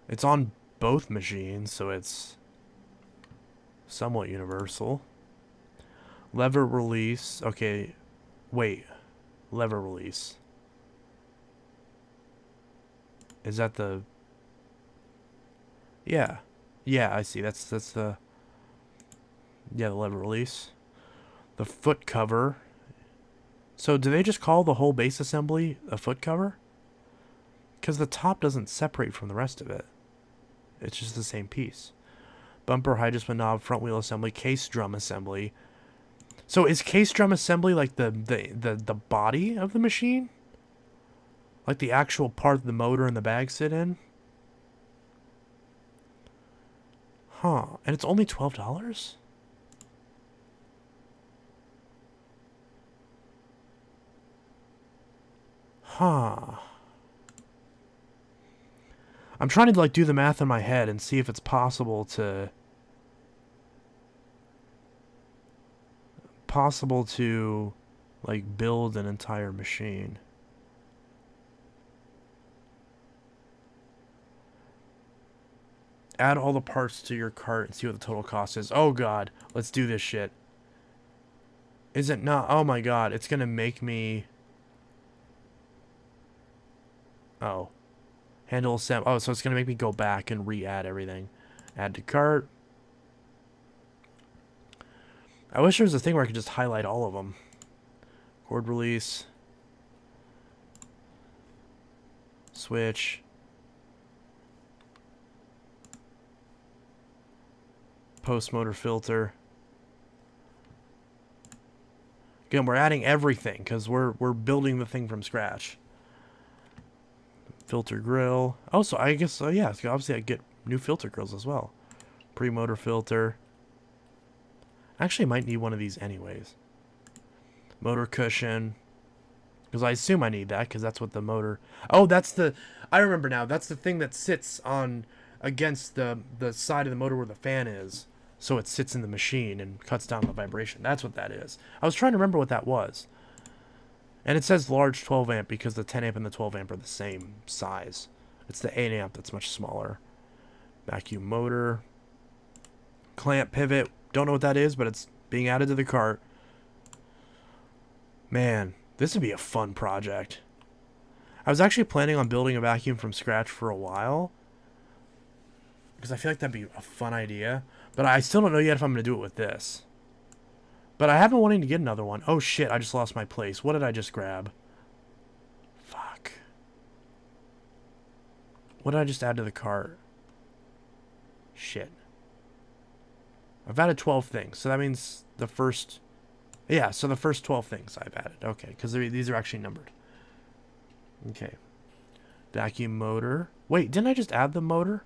It's on both machines, so it's somewhat universal. Lever release. Okay. Wait. Lever release. Is that the... Yeah. Yeah, I see. That's the... Yeah, the lever release. The foot cover. So do they just call the whole base assembly a foot cover? Because the top doesn't separate from the rest of it. It's just the same piece. Bumper, hydrospin knob, front wheel assembly, case drum assembly. So is case drum assembly like the body of the machine? Like the actual part the motor and the bag sit in? Huh. And it's only $12? Huh. I'm trying to like do the math in my head and see if it's possible to like build an entire machine. Add all the parts to your cart and see what the total cost is. Oh god, let's do this shit. Is it not? Oh my god, it's gonna make me... Oh. Handle assembly. Oh, so it's gonna make me go back and re-add everything. Add to cart. I wish there was a thing where I could just highlight all of them. Cord release. Switch. Post motor filter. Again, we're adding everything because we're building the thing from scratch. Filter grill. Oh, so I guess yeah. Obviously, I get new filter grills as well. Pre-motor filter. Actually, I might need one of these anyways. Motor cushion. Because I assume I need that because that's what the motor... Oh, that's the... I remember now. That's the thing that sits on against the side of the motor where the fan is. So it sits in the machine and cuts down the vibration. That's what that is. I was trying to remember what that was. And it says large 12 amp because the 10 amp and the 12 amp are the same size. It's the 8 amp that's much smaller. Vacuum motor. Clamp pivot. Don't know what that is, but it's being added to the cart. Man, this would be a fun project. I was actually planning on building a vacuum from scratch for a while. Because I feel like that'd be a fun idea. But I still don't know yet if I'm going to do it with this. But I have been wanting to get another one. Oh shit, I just lost my place. What did I just grab? Fuck. What did I just add to the cart? Shit. I've added 12 things. So that means the first... Yeah, so the first 12 things I've added. Okay, because these are actually numbered. Okay. Vacuum motor. Wait, didn't I just add the motor?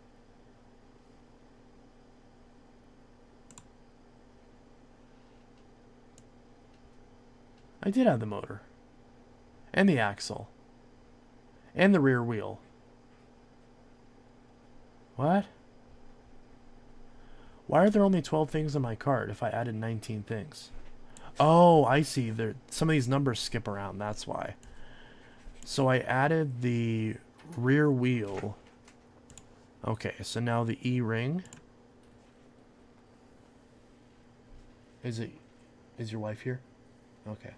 I did add the motor. And the axle. And the rear wheel. What? Why are there only 12 things in my cart if I added 19 things? Oh, I see. Some of these numbers skip around. That's why. So I added the rear wheel. Okay, so now the E-ring. Is your wife here? Okay.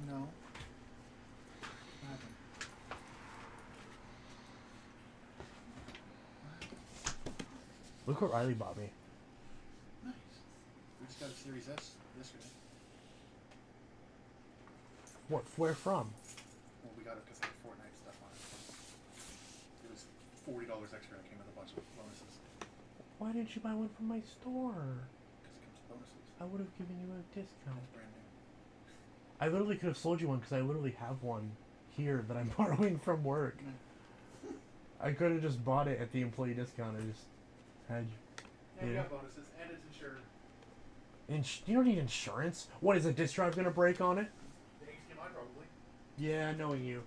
No. Look what Riley bought me. Nice. We just got a Series S yesterday. What? Where from? Well, we got it because of the Fortnite stuff on it. $5 extra. It came with a bunch of bonuses. Why didn't you buy one from my store? Because it comes with bonuses. I would have given you a discount. It's brand new. I literally could have sold you one because I literally have one here that I'm borrowing from work. I could have just bought it at the employee discount. I just had. Yeah, we got bonuses, and it's insured. You don't need insurance. What, is a disc drive gonna break on it? The HDMI probably. Yeah, knowing you.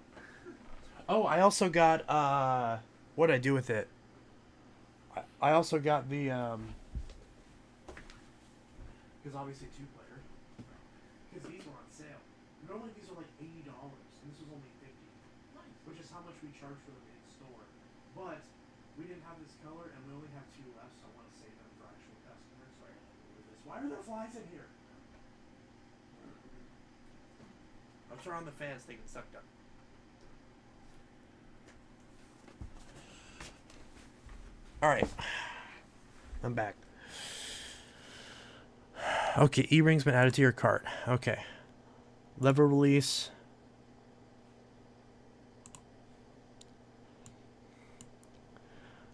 Oh, I also got what did I do with it? I also got the because obviously 2-player. Because these were on sale. Normally these are like $80, and this was only $50, which is how much we charge for them in store. But we didn't have this color, and we only have 2 left, so I want to save them for actual customers. So I got to do this. Why are there flies in here? I'll turn on the fans; they get sucked up. All right, I'm back. Okay, E-ring's been added to your cart. Okay, lever release.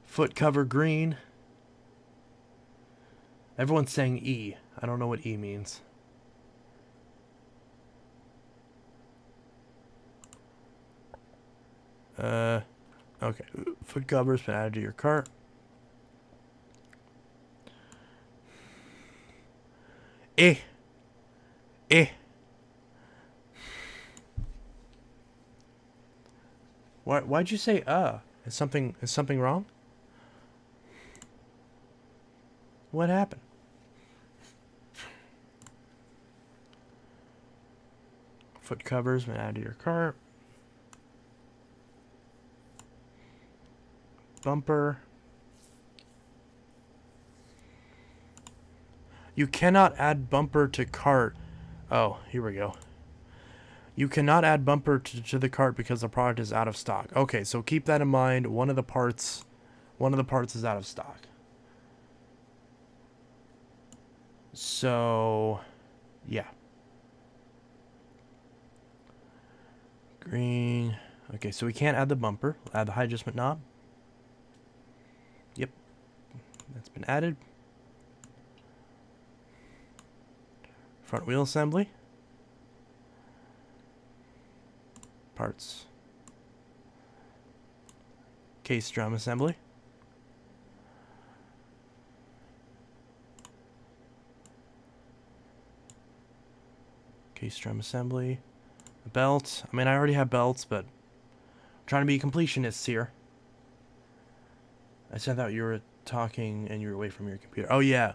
Foot cover green. Everyone's saying E. I don't know what E means. Okay. Foot cover's been added to your cart. Eh. Eh. Why'd you say Is something wrong? What happened? Foot covers been added to your cart. Bumper. You cannot add bumper to cart. Oh, here we go. You cannot add bumper to the cart because the product is out of stock. Okay, so keep that in mind. One of the parts is out of stock. So, yeah. Green. Okay, so we can't add the bumper. Add the high adjustment knob. Yep. That's been added. Front wheel assembly. Parts. Case drum assembly. Case drum assembly. A belt. I mean, I already have belts, but I'm trying to be completionists here. I sent out you were talking and you were away from your computer. Oh, yeah.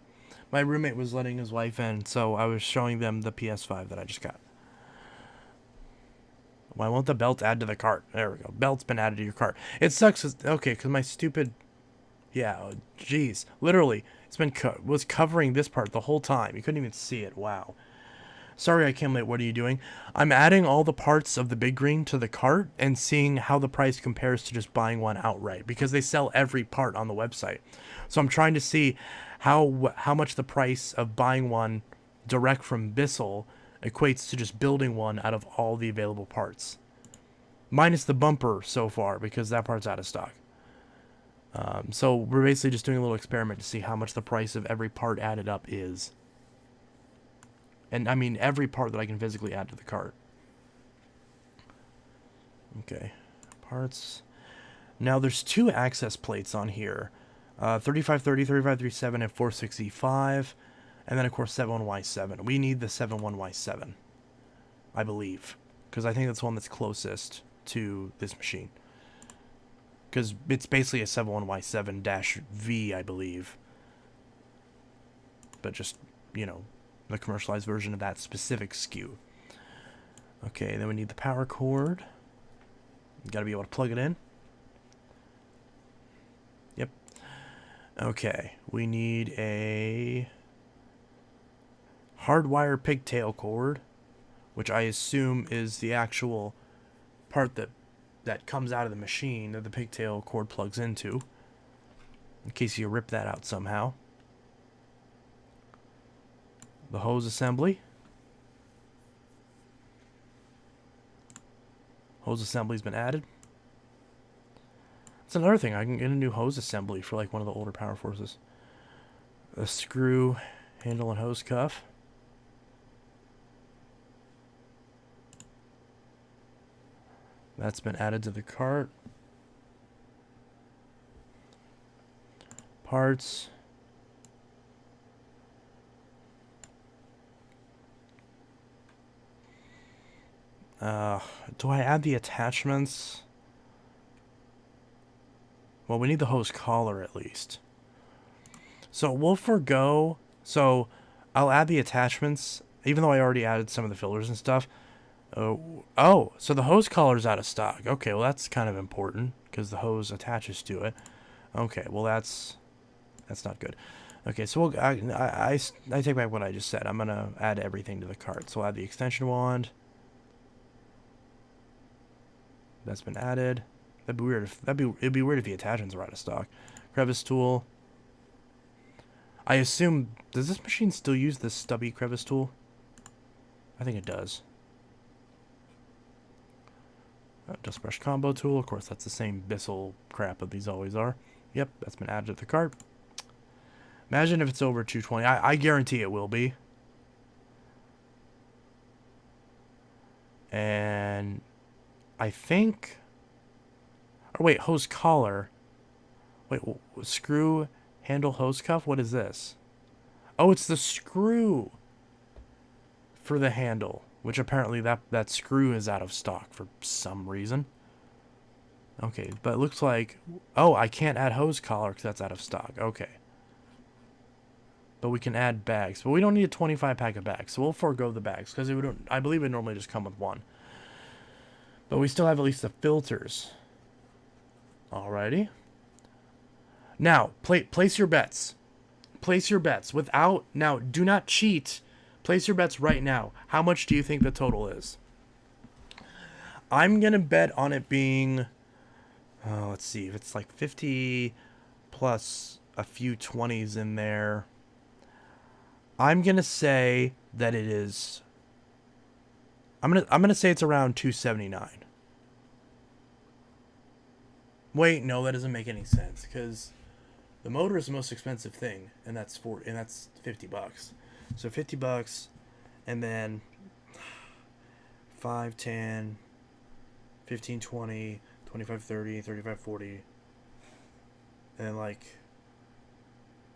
My roommate was letting his wife in, so I was showing them the PS5 that I just got. Why won't the belt add to the cart? There we go. Belt's been added to your cart. It sucks. Okay, because my stupid... Yeah, jeez. Literally, it's been was covering this part the whole time. You couldn't even see it. Wow. Sorry I came late. What are you doing? I'm adding all the parts of the Big Green to the cart and seeing how the price compares to just buying one outright, because they sell every part on the website. So I'm trying to see how much the price of buying one direct from Bissell equates to just building one out of all the available parts. Minus the bumper so far, because that part's out of stock. So we're basically just doing a little experiment to see how much the price of every part added up is. And I mean every part that I can physically add to the cart. Okay. Parts. Now there's 2 access plates on here. 3530, 3537, and 465. And then, of course, 71Y7. We need the 71Y7, I believe, because I think that's the one that's closest to this machine. Because it's basically a 71Y7-V, I believe. But just, you know, the commercialized version of that specific SKU. Okay, then we need the power cord. Got to be able to plug it in. Yep. Okay, we need a hardwire pigtail cord, which I assume is the actual part that comes out of the machine that the pigtail cord plugs into, in case you rip that out somehow. The hose assembly. Hose assembly's been added. That's another thing. I can get a new hose assembly for like one of the older Power Forces. A screw handle and hose cuff. That's been added to the cart. Parts. Do I add the attachments? Well, we need the hose collar at least. So we'll forego. So I'll add the attachments, even though I already added some of the fillers and stuff. Oh, so the hose collar's out of stock. Okay, well that's kind of important because the hose attaches to it. Okay, well that's not good. Okay, so I take back what I just said. I'm gonna add everything to the cart. So I'll add the extension wand. That's been added. That'd be weird. It'd be weird if the attachments were out of stock. Crevice tool. I assume, does this machine still use this stubby crevice tool? I think it does. Dust brush combo tool. Of course, that's the same Bissell crap that these always are. Yep, that's been added to the cart. Imagine if it's over 220. I guarantee it will be. And I think... Or wait, hose collar. Wait, screw handle hose cuff? What is this? Oh, it's the screw for the handle, which apparently that screw is out of stock for some reason. Okay, but it looks like... Oh, I can't add hose collar because that's out of stock. Okay. But we can add bags. But we don't need a 25 pack of bags, so we'll forego the bags because I believe it normally just come with one. But we still have at least the filters. Alrighty. Now, place your bets. Place your bets. Now, do not cheat. Place your bets right now. How much do you think the total is? I'm going to bet on it being... let's see. If it's like 50 plus a few 20s in there. I'm going to say that it is... I'm gonna say it's around 279. Wait, no, that doesn't make any sense because the motor is the most expensive thing, and that's $50. So $50, and then 5, 10, 15, 20, 25, 30, 35, 40, and then like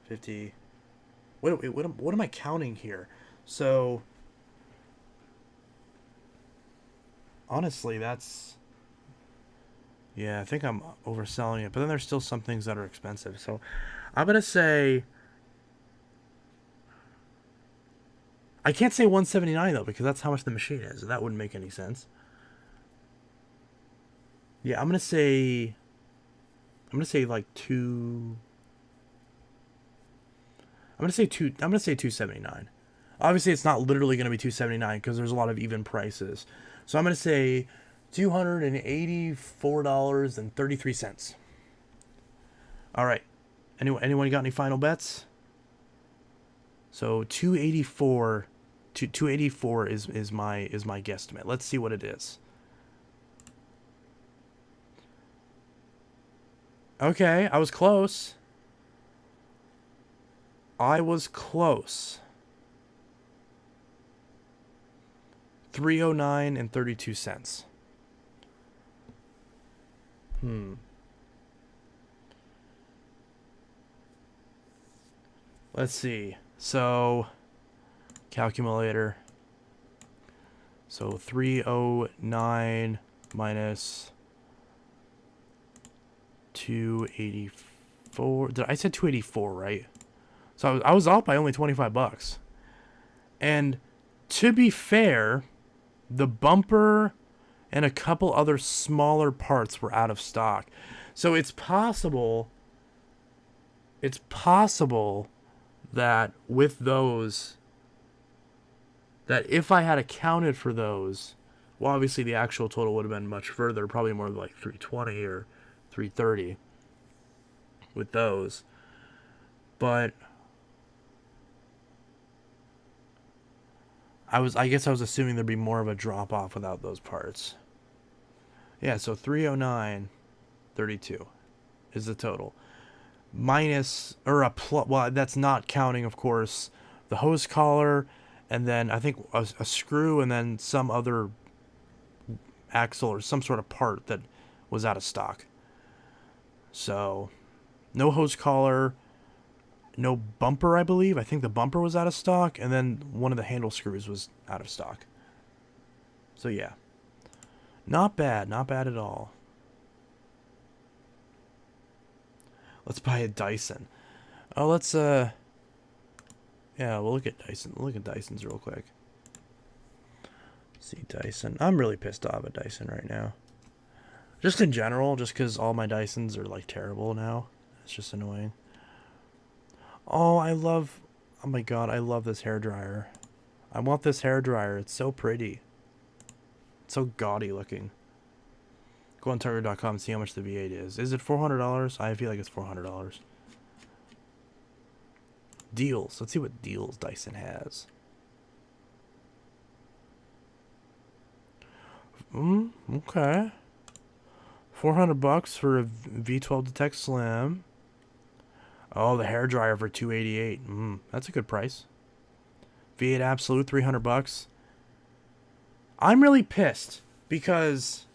50. What am I counting here? So honestly, that's... Yeah, I think I'm overselling it. But then there's still some things that are expensive. So I'm going to say... I can't say 179 though, because that's how much the machine is. And that wouldn't make any sense. Yeah, I'm going to say like I'm going to say 279. Obviously, it's not literally going to be 279 because there's a lot of even prices. So I'm going to say $284.33. All right. Anyone got any final bets? So 284 is my guesstimate. Let's see what it is. Okay, I was close. I was close. 309 and 32 cents. Let's see. So, calculator. So 309 minus 284. I said 284, right? So I was off by only $25. And to be fair, the bumper and a couple other smaller parts were out of stock. So it's possible that with those, that if I had accounted for those, well, obviously the actual total would have been much further, probably more like 320 or 330 with those. But I guess I was assuming there'd be more of a drop off without those parts. Yeah, so 309.32. is the total. Minus, or a plus, well, that's not counting, of course, the hose collar, and then I think a screw, and then some other axle or some sort of part that was out of stock. So, no hose collar, no bumper, I believe. I think the bumper was out of stock, and then one of the handle screws was out of stock. So, yeah. Not bad. Not bad at all. Let's buy a Dyson. Oh, let's, yeah, we'll look at Dyson. We'll look at Dysons real quick. See, Dyson. I'm really pissed off at Dyson right now. Just in general, just because all my Dysons are, like, terrible now. It's just annoying. Oh, oh my god, I love this hairdryer. I want this hairdryer. It's so pretty. It's so gaudy looking. Go on Target.com and see how much the V8 is. Is it $400? I feel like it's $400. Deals. Let's see what deals Dyson has. Okay. $400 for a V12 Detect Slim. Oh, the hairdryer for $288. That's a good price. V8 Absolute, $300. I'm really pissed because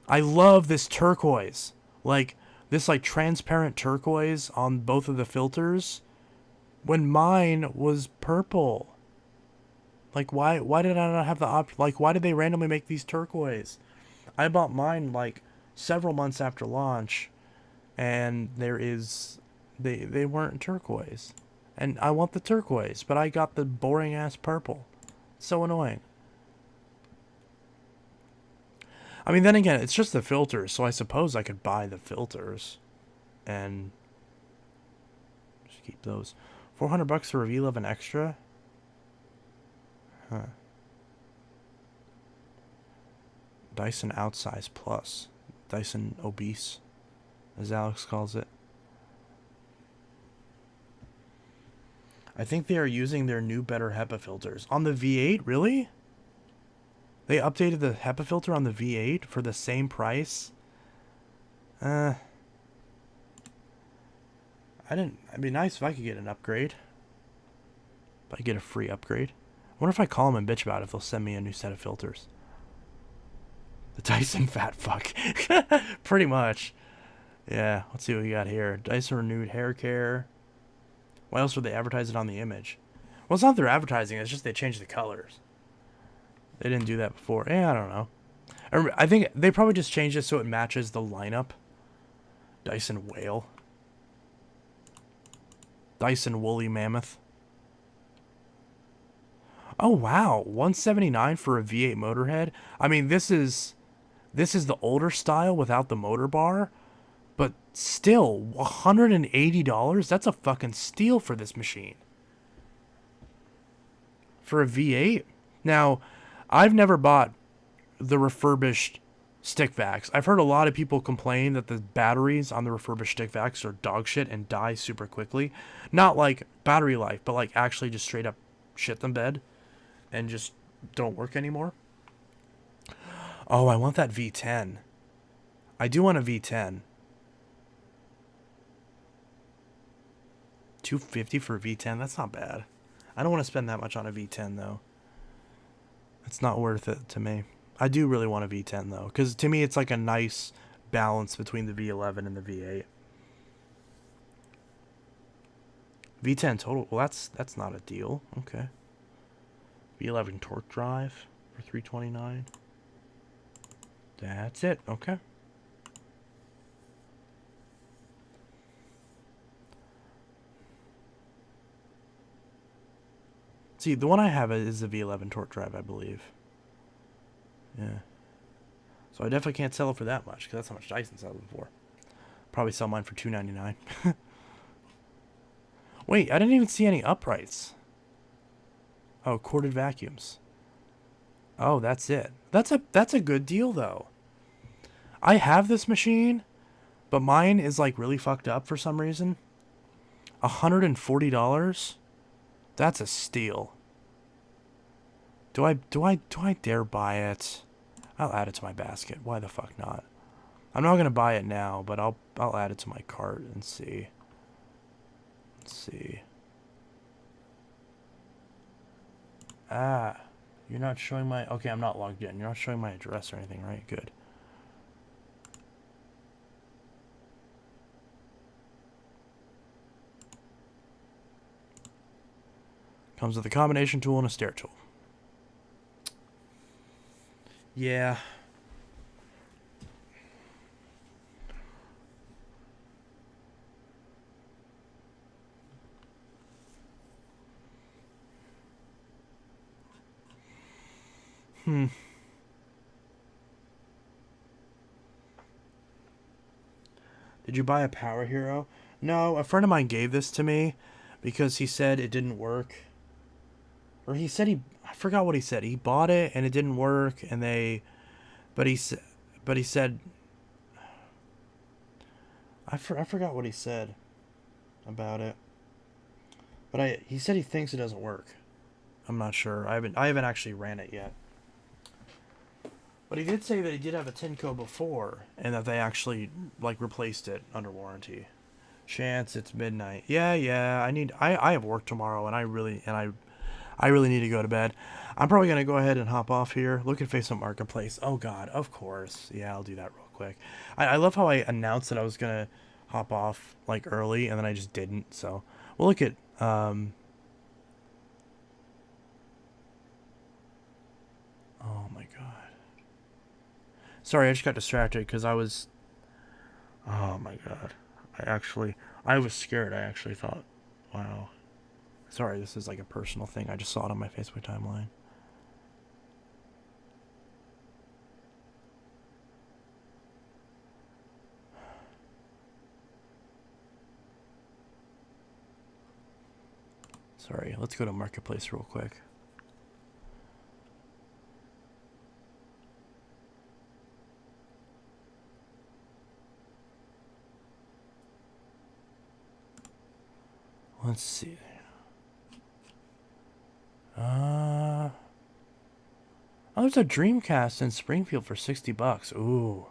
I love this turquoise. Like, this, like, transparent turquoise on both of the filters when mine was purple. Like, why did I not have the option? Like, why did they randomly make these turquoise? I bought mine, like, several months after launch, and they weren't turquoise. And I want the turquoise, but I got the boring-ass purple. It's so annoying. I mean, then again, it's just the filters, so I suppose I could buy the filters and just keep those. $400 for a V11 Extra? Huh. Dyson Outsize Plus. Dyson Obese, as Alex calls it. I think they are using their new better HEPA filters. On the V8? Really? They updated the HEPA filter on the V8 for the same price? It'd be nice if I could get an upgrade. If I get a free upgrade. I wonder if I call them and bitch about it, if they'll send me a new set of filters. The Dyson fat fuck. Pretty much. Yeah, let's see what we got here. Dyson renewed hair care. Why else would they advertise it on the image? Well, it's not their advertising, it's just they changed the colors. They didn't do that before. Yeah, I don't know. I think they probably just changed it so it matches the lineup. Dyson Whale. Dyson Woolly Mammoth. Oh, wow. $179 for a V8 Motorhead. I mean, this is the older style without the motor bar. But still, $180? That's a fucking steal for this machine. For a V8? Now, I've never bought the refurbished stick vacs. I've heard a lot of people complain that the batteries on the refurbished stick vacs are dog shit and die super quickly. Not like battery life, but like actually just straight up shit them bed and just don't work anymore. Oh, I want that V10. I do want a V10. $250 for a V10? That's not bad. I don't want to spend that much on a V10 though. It's not worth it to me. I do really want a V10 though, because to me it's like a nice balance between the V11 and the V8. V10 total. Well, that's not a deal. Okay. V11 torque drive for $329. That's it. Okay. See, the one I have is a V11 torque drive, I believe. Yeah. So I definitely can't sell it for that much, because that's how much Dyson sells them for. Probably sell mine for $299. Wait, I didn't even see any uprights. Oh, corded vacuums. Oh, that's it. That's a good deal though. I have this machine, but mine is like really fucked up for some reason. $140? That's a steal. Do I dare buy it? I'll add it to my basket. Why the fuck not? I'm not gonna buy it now, but I'll add it to my cart and see. Let's see. Ah, you're not showing my... Okay, I'm not logged in. You're not showing my address or anything, right? Good. Comes with a combination tool and a stair tool. Yeah. Did you buy a Power Hero? No, a friend of mine gave this to me because he said it didn't work. Or he said I forgot what he said. He bought it and it didn't work, and but he said, I forgot what he said about it. But he said he thinks it doesn't work. I'm not sure. I haven't actually ran it yet. But he did say that he did have a Tinko before, and that they actually like replaced it under warranty. Chance, it's midnight. Yeah. I have work tomorrow, and I really need to go to bed. I'm probably gonna go ahead and hop off here. Look at Facebook Marketplace. Oh God, of course. Yeah, I'll do that real quick. I love how I announced that I was gonna hop off like early, and then I just didn't. So we'll look at Oh my God. Sorry, I just got distracted because I was. Oh my God. I was scared. I actually thought, wow. Sorry, this is like a personal thing. I just saw it on my Facebook timeline. Sorry, let's go to Marketplace real quick. Let's see. Oh, there's a Dreamcast in Springfield for $60. Ooh.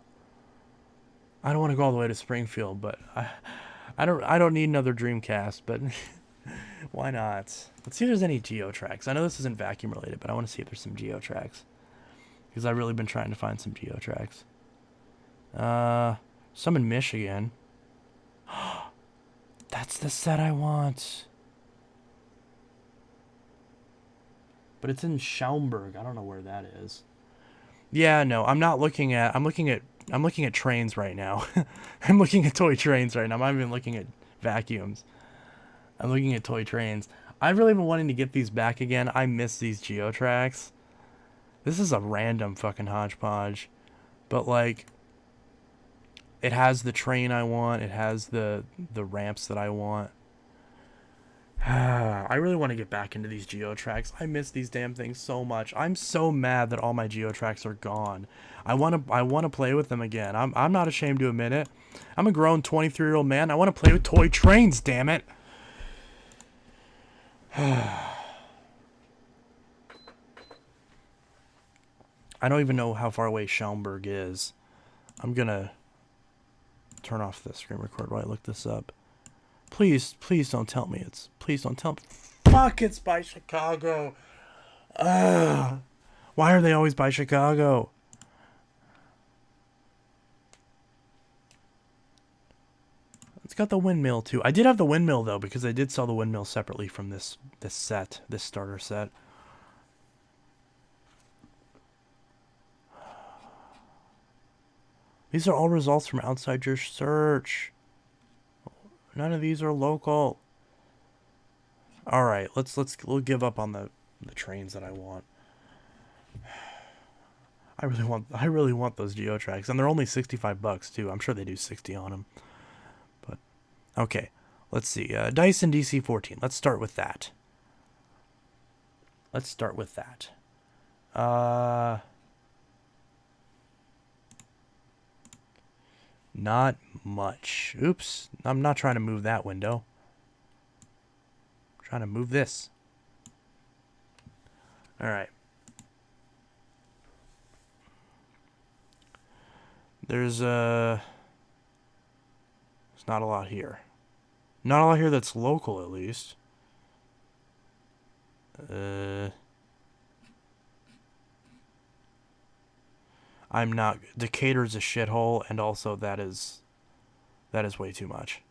I don't want to go all the way to Springfield, but I don't need another Dreamcast, but why not? Let's see if there's any Geo tracks. I know this isn't vacuum related, but I want to see if there's some Geo tracks. Because I've really been trying to find some Geo tracks. Some in Michigan. That's the set I want. But it's in Schaumburg. I don't know where that is. Yeah, no, I'm looking at trains right now. I'm looking at toy trains right now. I'm not even looking at vacuums. I'm looking at toy trains. I've really been wanting to get these back again. I miss these Geo tracks. This is a random fucking hodgepodge. But like, it has the train I want. It has the ramps that I want. I really want to get back into these Geo tracks. I miss these damn things so much. I'm so mad that all my Geo tracks are gone. I want to play with them again. I'm not ashamed to admit it. I'm a grown 23-year-old man. I want to play with toy trains, damn it. I don't even know how far away Schaumburg is. I'm gonna turn off the screen record while I look this up. Please don't tell me it's... Please don't tell me... Fuck, it's by Chicago. Why are they always by Chicago? It's got the windmill, too. I did have the windmill, though, because I did sell the windmill separately from this starter set. These are all results from outside your search. None of these are local. All right, we'll give up on the trains that I want. I really want those Geo tracks, and they're only $65 too. I'm sure they do 60 on them. But okay, let's see. Dyson DC-14. Let's start with that. Not much. Oops. I'm not trying to move that window. I'm trying to move this. Alright. There's not a lot here. Not a lot here that's local, at least. I'm not. Decatur's a shithole, and also that is way too much.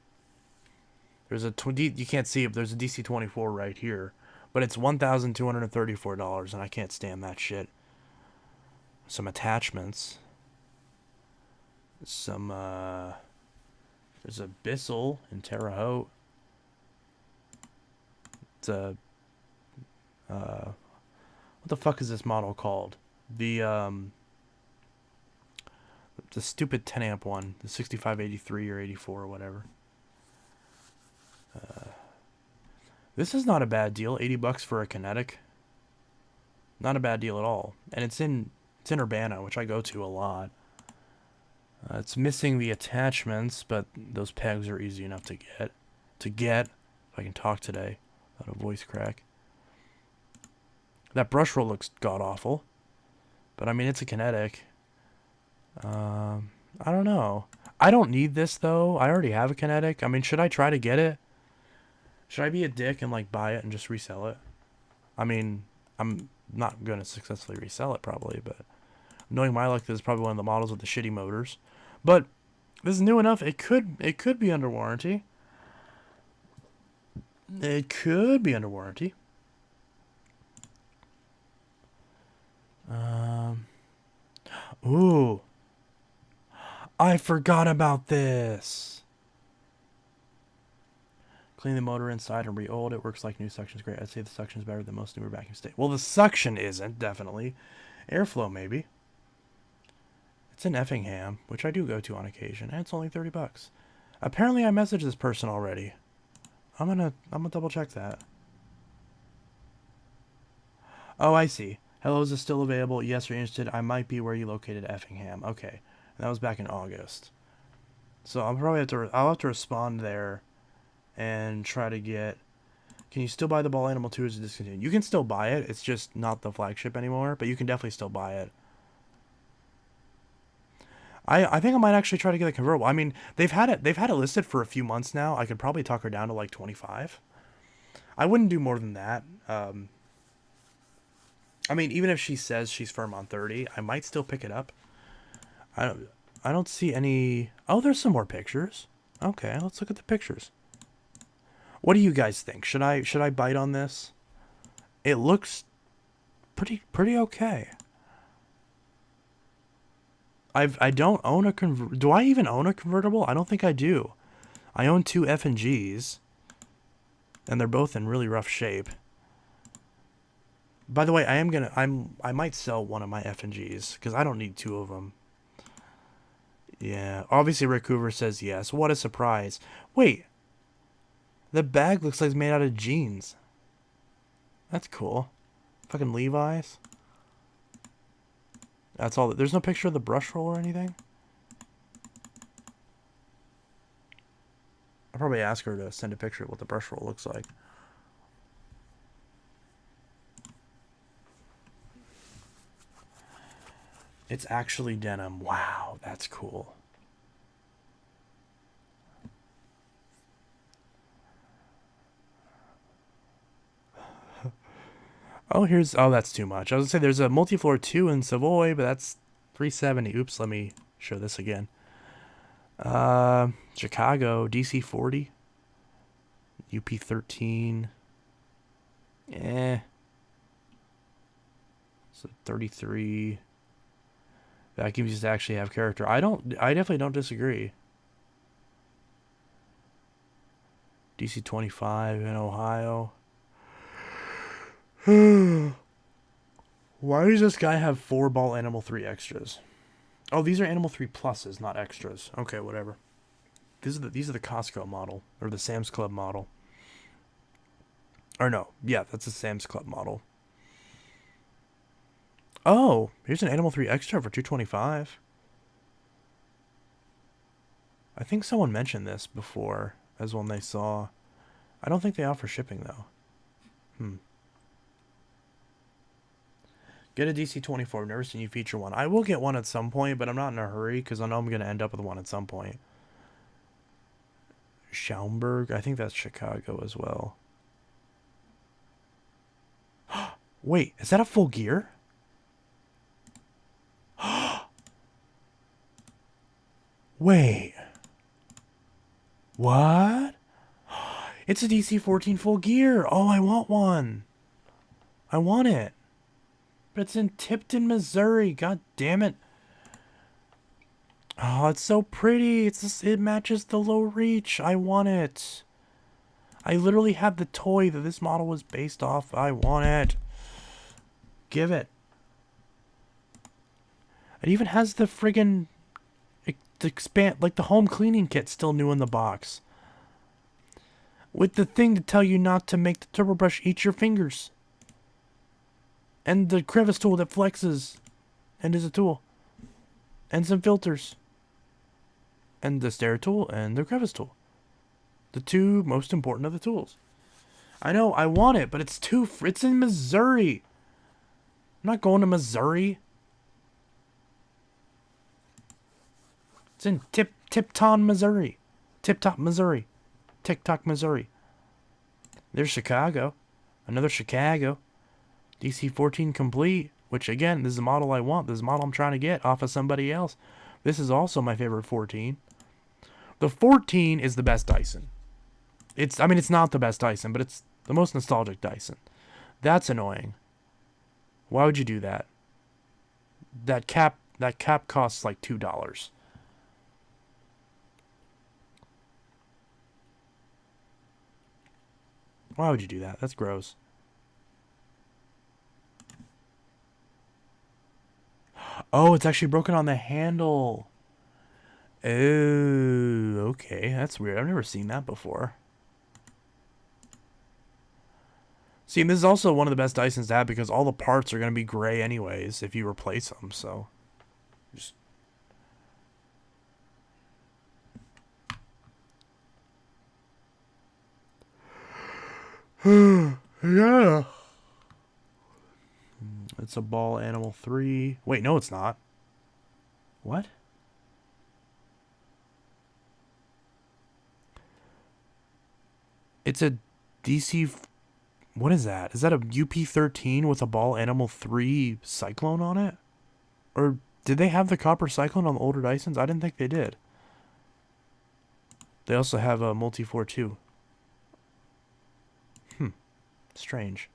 There's a you can't see it. But there's a DC-24 right here, but it's $1,234, and I can't stand that shit. Some attachments. Some there's a Bissell in Terre Haute. It's a what the fuck is this model called? The stupid 10 amp one, the 6583 or 84 or whatever. This is not a bad deal. $80 for a Kinetic. Not a bad deal at all. And it's in Urbana, which I go to a lot. It's missing the attachments, but those pegs are easy enough to get. If I can talk today without a voice crack. That brush roll looks god awful, but I mean it's a Kinetic. I don't know. I don't need this though. I already have a Kinetic. I mean, should I try to get it? Should I be a dick and like buy it and just resell it? I mean, I'm not gonna successfully resell it probably, but knowing my luck, this is probably one of the models with the shitty motors. But this is new enough. It could be under warranty. It could be under warranty. Ooh. I forgot about this. Clean the motor inside and re-oil it. Works like new suction's great. I'd say the suction's better than most newer vacuum state. Well, the suction isn't, definitely. Airflow, maybe. It's in Effingham, which I do go to on occasion, and it's only $30. Apparently, I messaged this person already. I'm gonna double check that. Oh, I see. Hello, is this still available? Yes, are you interested? I might be where you located Effingham. Okay, and that was back in August. So I'll probably I'll have to respond there, and try to get. Can you still buy the Ball Animal 2 as discontinued? You can still buy it. It's just not the flagship anymore, but you can definitely still buy it. I think I might actually try to get a convertible. I mean, they've had it listed for a few months now. I could probably talk her down to like 25. I wouldn't do more than that. I mean, even if she says she's firm on 30, I might still pick it up. I don't see any. Oh, there's some more pictures. Okay, let's look at the pictures. What do you guys think? Should I bite on this? It looks pretty okay. I don't own a do I even own a convertible? I don't think I do. I own two F&Gs, and they're both in really rough shape. By the way, I might sell one of my F&Gs because I don't need two of them. Yeah, obviously Rick Hoover says yes. What a surprise! Wait, the bag looks like it's made out of jeans. That's cool. Fucking Levi's. That's all. There's no picture of the brush roll or anything. I'll probably ask her to send a picture of what the brush roll looks like. It's actually denim. Wow, that's cool. Oh, that's too much. I was gonna say there's a multi-floor 2 in Savoy, but that's $370. Oops, let me show this again. Chicago, DC-40. UP-13. So 33. Vacuums used to actually have character. I definitely don't disagree. DC-25 in Ohio. Why does this guy have 4 Ball Animal 3 extras? Oh, these are Animal 3 pluses, not extras. Okay, whatever. These are the Costco model, or the Sam's Club model. Or no, yeah, that's the Sam's Club model. Oh, here's an Animal 3 extra for $225. I think someone mentioned this before as one they saw. I don't think they offer shipping though. Get a DC-24. I've never seen you feature one. I will get one at some point, but I'm not in a hurry because I know I'm going to end up with one at some point. Schaumburg. I think that's Chicago as well. Wait, is that a full gear? Wait. What? It's a DC-14 full gear. Oh, I want one. I want it. But it's in Tipton, Missouri. God damn it. Oh, it's so pretty. It matches the low reach. I want it. I literally have the toy that this model was based off. I want it. Give it. It even has the friggin' expand, like the home cleaning kit still new in the box. With the thing to tell you not to make the turbo brush eat your fingers. And the crevice tool that flexes and is a tool. And some filters. And the stair tool and the crevice tool. The two most important of the tools. I know, I want it, but it's in Missouri. I'm not going to Missouri. It's in Tipton, Missouri. Tip-Top, Missouri. TikTok, Missouri. There's Chicago. Another Chicago. DC-14 complete. Which, again, this is the model I want. This is the model I'm trying to get off of somebody else. This is also my favorite 14. The 14 is the best Dyson. I mean, it's not the best Dyson, but it's the most nostalgic Dyson. That's annoying. Why would you do that? That cap costs like $2. Why would you do that? That's gross. Oh, it's actually broken on the handle. Oh, okay. That's weird. I've never seen that before. See, and this is also one of the best Dysons to have because all the parts are going to be gray anyways if you replace them, so. Just... yeah. It's a ball animal 3. Wait, no, it's not. What? It's a DC... What is that? Is that a UP13 with a ball animal 3 Cyclone on it? Or did they have the copper Cyclone on the older Dysons? I didn't think they did. They also have a Multi-4 too. Strange.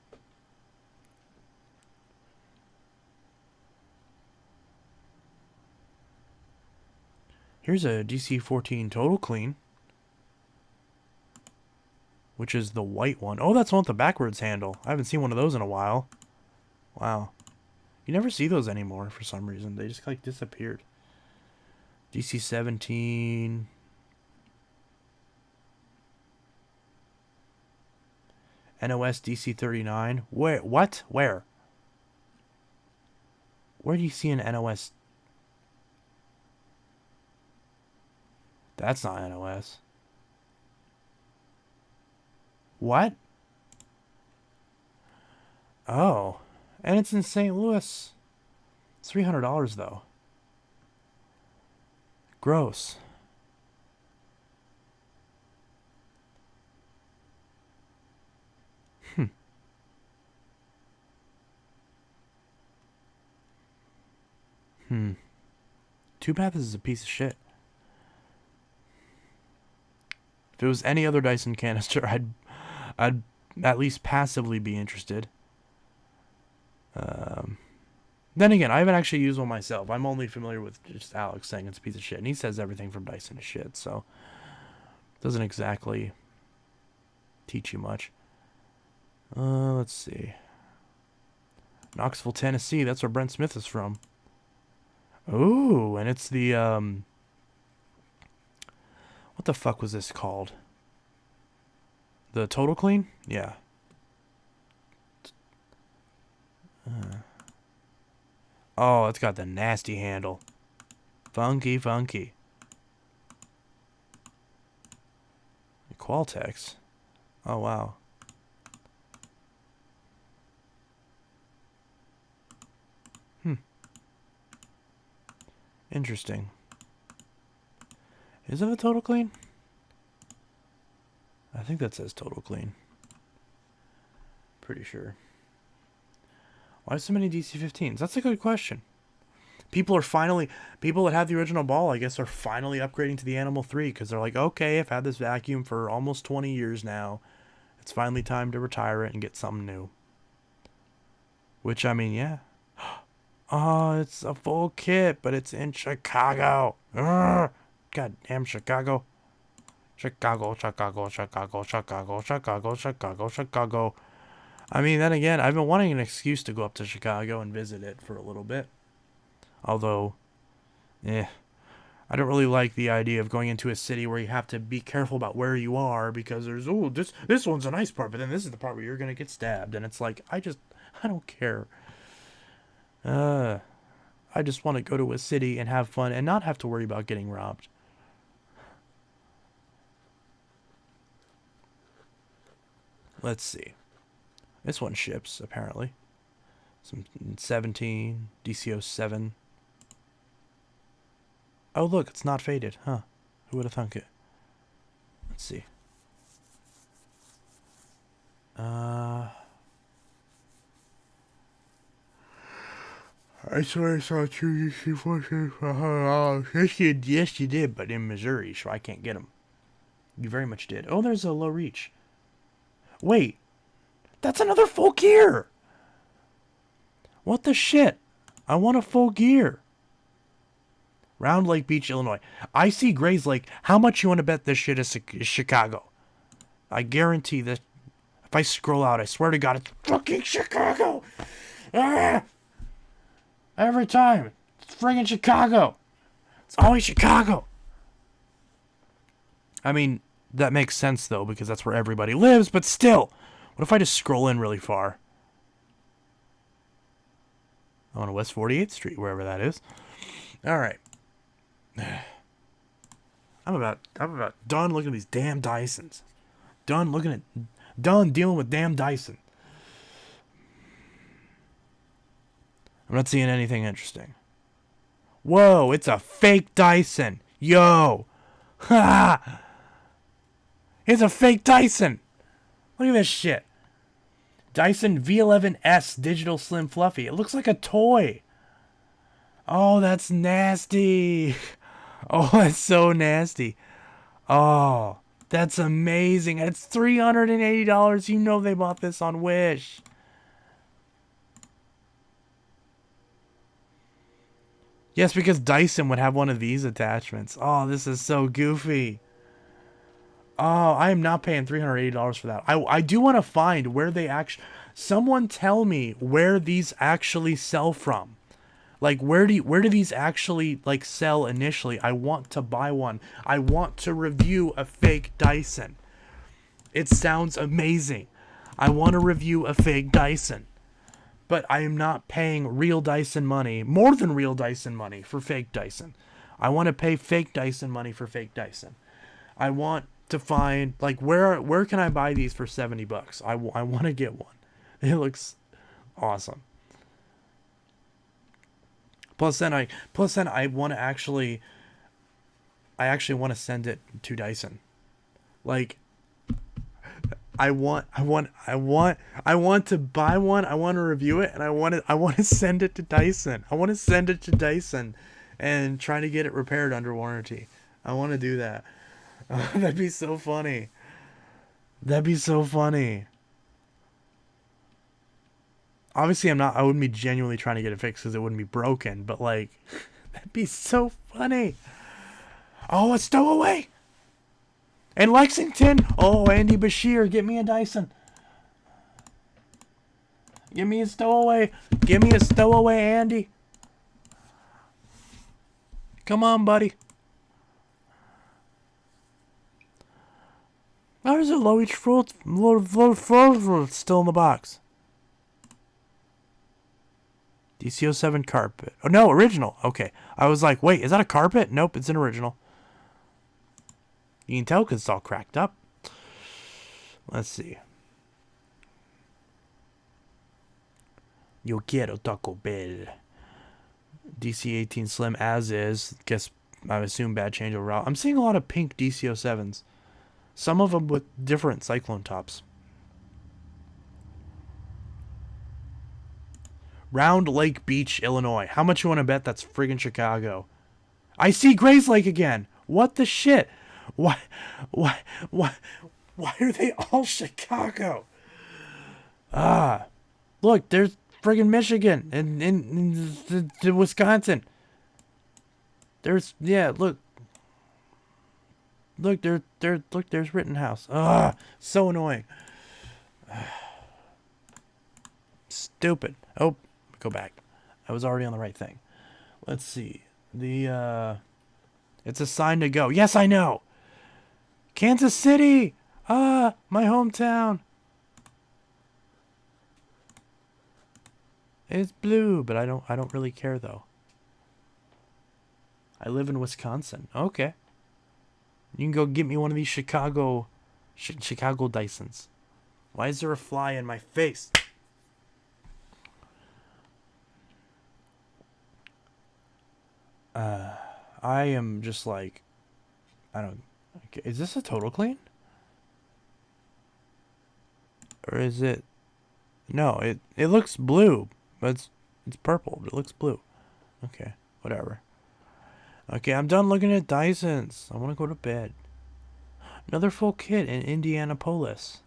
Here's a DC-14 Total Clean. Which is the white one. Oh, that's one with the backwards handle. I haven't seen one of those in a while. Wow. You never see those anymore for some reason. They just like disappeared. DC-17. NOS DC-39. Where? What? Where? Where do you see an NOS? That's not NOS. What? Oh. And it's in St. Louis. It's $300 though. Gross. Too bad this is a piece of shit. If it was any other Dyson canister, I'd at least passively be interested. Then again, I haven't actually used one myself. I'm only familiar with just Alex saying it's a piece of shit. And he says everything from Dyson is shit, so it doesn't exactly teach you much. Let's see. Knoxville, Tennessee. That's where Brent Smith is from. Ooh, and it's the, what the fuck was this called? The Total Clean? Yeah. Oh, it's got the nasty handle. Funky, funky. Qualtex. Oh, wow. Interesting. Is it a total clean? I think that says total clean. Pretty sure. Why so many DC-15s? That's a good question. People that have the original ball, I guess, are finally upgrading to the Animal 3 because they're like, okay, I've had this vacuum for almost 20 years now. It's finally time to retire it and get something new. Which, I mean, yeah. Oh, it's a full kit, but it's in Chicago. Urgh. God damn Chicago. Chicago. I mean, then again, I've been wanting an excuse to go up to Chicago and visit it for a little bit. Although, I don't really like the idea of going into a city where you have to be careful about where you are because there's, this one's a nice part, but then this is the part where you're going to get stabbed. And it's like, I don't care. I just want to go to a city and have fun and not have to worry about getting robbed. Let's see. This one ships, apparently. Some 17, DCO 7. Oh, look, it's not faded. Huh. Who would have thunk it? Let's see. I swear I saw two DC-14s. Yes, you did, but in Missouri, so I can't get them. You very much did. Oh, there's a low reach. Wait. That's another full gear. What the shit? I want a full gear. Round Lake Beach, Illinois. I see Gray's Lake. How much you want to bet this shit is Chicago? I guarantee that if I scroll out, I swear to God, it's fucking Chicago. Ah! Every time. It's friggin' Chicago. It's always Chicago. I mean, that makes sense, though, because that's where everybody lives, but still. What if I just scroll in really far? On West 48th Street, wherever that is. All right. I'm about done looking at these damn Dysons. Done dealing with damn Dyson. I'm not seeing anything interesting. Whoa, it's a fake Dyson. Yo. Ha! It's a fake Dyson. Look at this shit. Dyson V11S Digital Slim Fluffy. It looks like a toy. Oh, that's nasty. Oh, that's so nasty. Oh, that's amazing. It's $380. You know they bought this on Wish. Yes, because Dyson would have one of these attachments. Oh, this is so goofy. Oh, I am not paying $380 for that. I do want to find where they actually... Someone tell me where these actually sell from. Like, where do these actually, like, sell initially? I want to buy one. I want to review a fake Dyson. It sounds amazing. I want to review a fake Dyson. But I am not paying real Dyson money, more than real Dyson money, for fake Dyson. I want to pay fake Dyson money for fake Dyson. I want to find, like, where can I buy these for $70? I want to get one. It looks awesome. Plus then I want to actually want to send it to Dyson. Like, I want to buy one, I want to review it, and I want to send it to Dyson. I want to send it to Dyson and try to get it repaired under warranty. I want to do that. That'd be so funny. That'd be so funny. Obviously, I wouldn't be genuinely trying to get it fixed because it wouldn't be broken, but, like, that'd be so funny. Oh, a stowaway! In Lexington! Oh, Andy Bashir, get me a Dyson. Give me a stowaway. Give me a stowaway, Andy. Come on, buddy. There's a low each fruit still in the box. DCO7 carpet. Oh, no, original. Okay. I was like, wait, is that a carpet? Nope, it's an original. You can tell because it's all cracked up. Let's see. Yo quiero Taco Bell. DC-18 Slim as is. Guess I assume bad change overall. I'm seeing a lot of pink DC-07s. Some of them with different cyclone tops. Round Lake Beach, Illinois. How much you want to bet that's friggin' Chicago? I see Grays Lake again. What the shit? Why, why, why, why are they all Chicago? Look, there's friggin' Michigan and the Wisconsin. There's look, there's Rittenhouse. So annoying. Stupid. Oh, go back. I was already on the right thing. Let's see. It's a sign to go. Yes, I know. Kansas City. My hometown. It's blue, but I don't really care though. I live in Wisconsin. Okay. You can go get me one of these Chicago Dysons. Why is there a fly in my face? I am just like, I don't. Okay, is this a total clean? Or is it? No, it looks blue, but it's purple. But it looks blue. Okay, whatever. Okay, I'm done looking at Dysons. I want to go to bed. Another full kit in Indianapolis.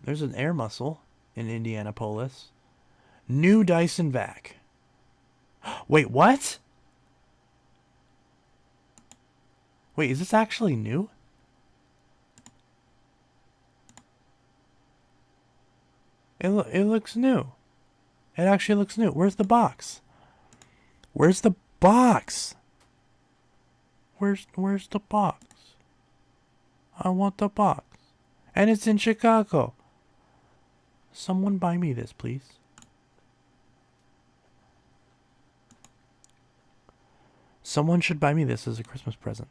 There's an air muscle in Indianapolis. New Dyson vac. Wait, what? Wait, is this actually new? It looks new. It actually looks new. Where's the box? Where's the box? Where's the box? I want the box. And it's in Chicago. Someone buy me this, please. Someone should buy me this as a Christmas present.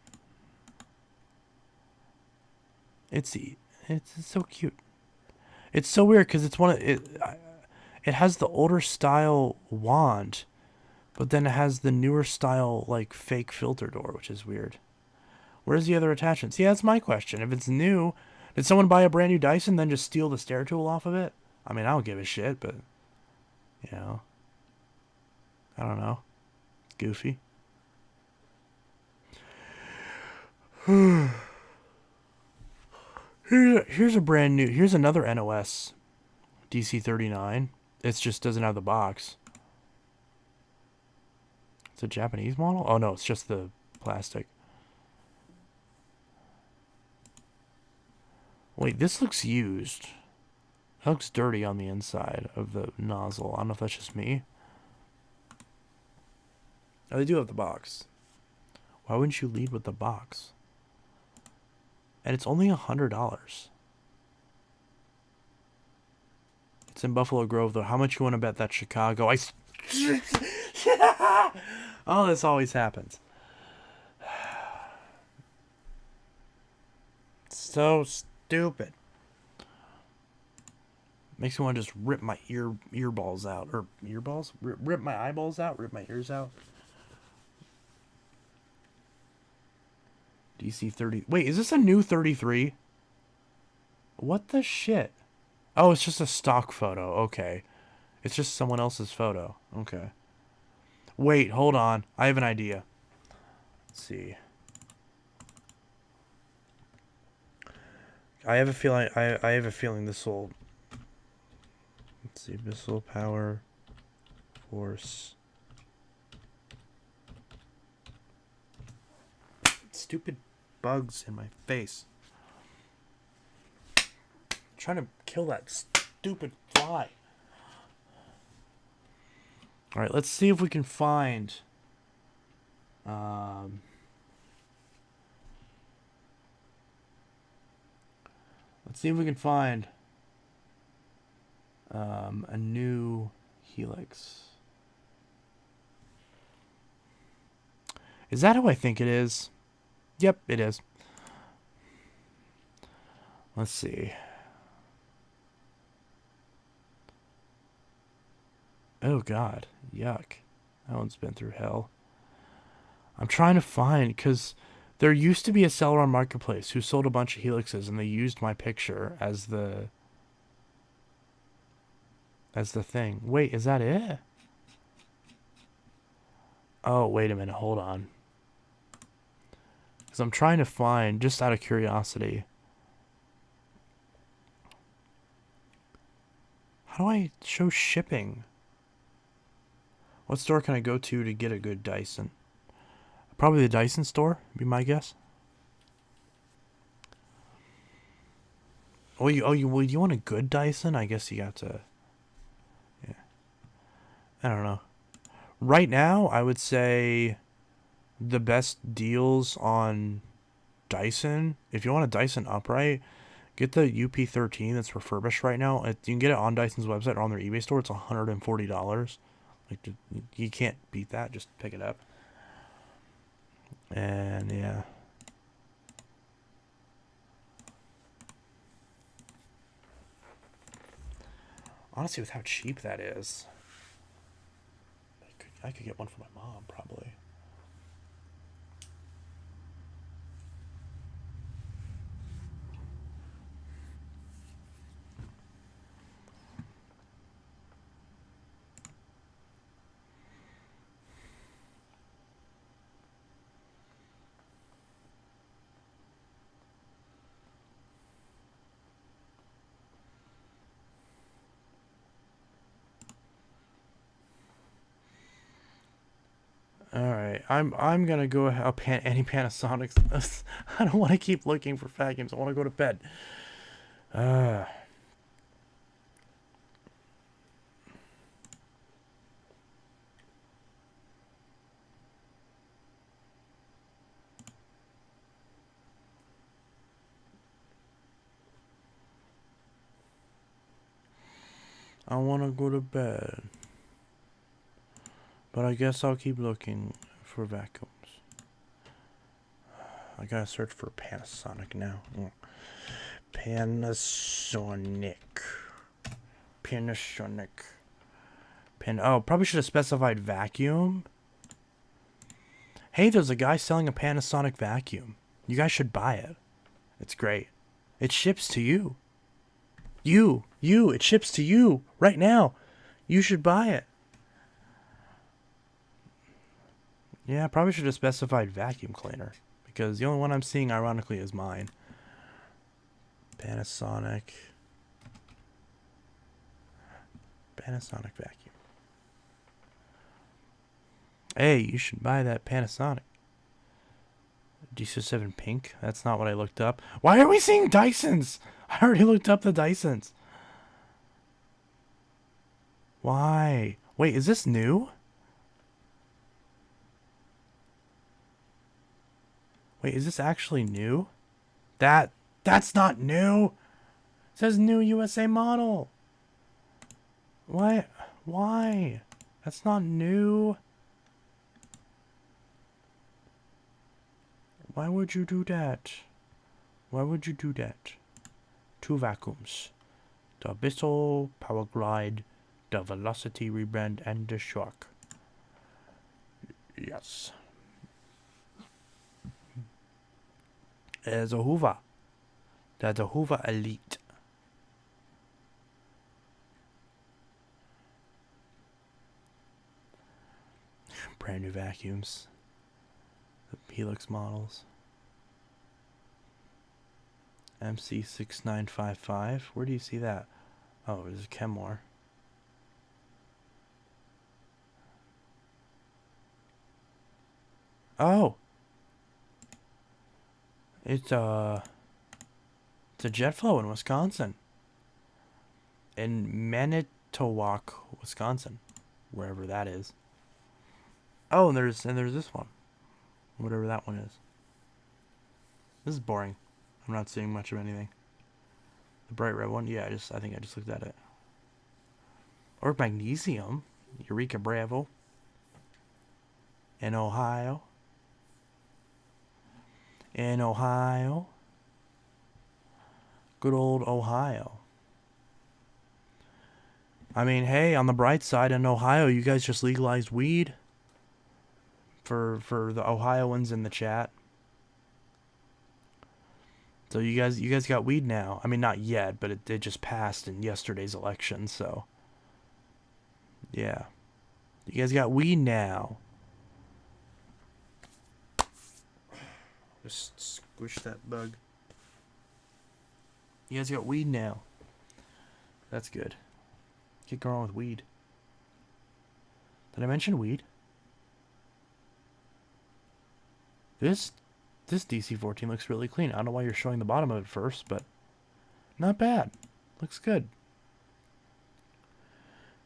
It's so cute. It's so weird because it's it has the older style wand, but then it has the newer style like fake filter door, which is weird. Where's the other attachments? Yeah, that's my question. If it's new, did someone buy a brand new Dyson then just steal the stair tool off of it? I mean, I don't give a shit, but you know, I don't know. Goofy. Here's a brand new. Here's another NOS DC-39. It just doesn't have the box. It's a Japanese model? Oh no, it's just the plastic. Wait, this looks used. It looks dirty on the inside of the nozzle. I don't know if that's just me. Oh, they do have the box. Why wouldn't you lead with the box? And it's only $100. It's in Buffalo Grove, though. How much you want to bet that's Chicago? Oh, this always happens. So stupid. Makes me want to just rip my earballs out. Or earballs? Rip my eyeballs out? Rip my ears out? DC-30. Wait, is this a new 33? What the shit? Oh, it's just a stock photo. Okay. It's just someone else's photo. Okay. Wait, hold on. I have an idea. Let's see. I have a feeling I have a feeling this will. Let's see, missile power force. Stupid bugs in my face. I'm trying to kill that stupid fly. All right, let's see if we can find let's see if we can find a new helix. Is that who I think it is? Yep, it is. Let's see. Oh God, yuck. That one's been through hell. I'm trying to find, because there used to be a seller on Marketplace who sold a bunch of Helixes, and they used my picture as the thing. Wait, is that it? Oh, wait a minute. Hold on. Because I'm trying to find, just out of curiosity. How do I show shipping? What store can I go to get a good Dyson? Probably the Dyson store, be my guess. Oh, you want a good Dyson? I guess you got to. Yeah. I don't know. Right now, I would say the best deals on Dyson. If you want a Dyson upright, get the UP13 that's refurbished right now. You can get it on Dyson's website or on their eBay store. It's $140. Like, you can't beat that. Just pick it up. And yeah. Honestly, with how cheap that is, I could get one for my mom, probably. All right, I'm gonna go any Panasonics. I don't want to keep looking for vacuums. I want to go to bed. I want to go to bed. But I guess I'll keep looking for vacuums. I gotta search for Panasonic now. Panasonic. Oh, probably should have specified vacuum. Hey, there's a guy selling a Panasonic vacuum. You guys should buy it. It's great. It ships to you. It ships to you right now. You should buy it. Yeah, I probably should have specified vacuum cleaner, because the only one I'm seeing, ironically, is mine. Panasonic vacuum. Hey, you should buy that Panasonic. D7 pink? That's not what I looked up. Why are we seeing Dysons? I already looked up the Dysons. Why? Wait, is this new? Wait, is this actually new? That's not new. It says new USA model. What? Why? That's not new. Why would you do that? Why would you do that? 2 vacuums. The Abyssal, Power Glide, the Velocity rebrand, and the Shark. Yes. There's a Hoover. There's a Hoover Elite. Brand new vacuums. The Helix models. MC6955. Where do you see that? Oh, there's a Kenmore. Oh! It's a jet flow in Wisconsin. In Manitowoc, Wisconsin. Wherever that is. Oh, and there's this one. Whatever that one is. This is boring. I'm not seeing much of anything. The bright red one? Yeah, I think I just looked at it. Or magnesium. Eureka Bravo. In Ohio. In Ohio. Good old Ohio. I mean, hey, on the bright side, in Ohio, you guys just legalized weed. for the Ohioans in the chat. So you guys got weed now. I mean, not yet, but it just passed in yesterday's election. So yeah, you guys got weed now. Just squish that bug. You guys got weed now. That's good. Can't go wrong with weed. Did I mention weed? This DC-14 looks really clean. I don't know why you're showing the bottom of it first, but not bad. Looks good.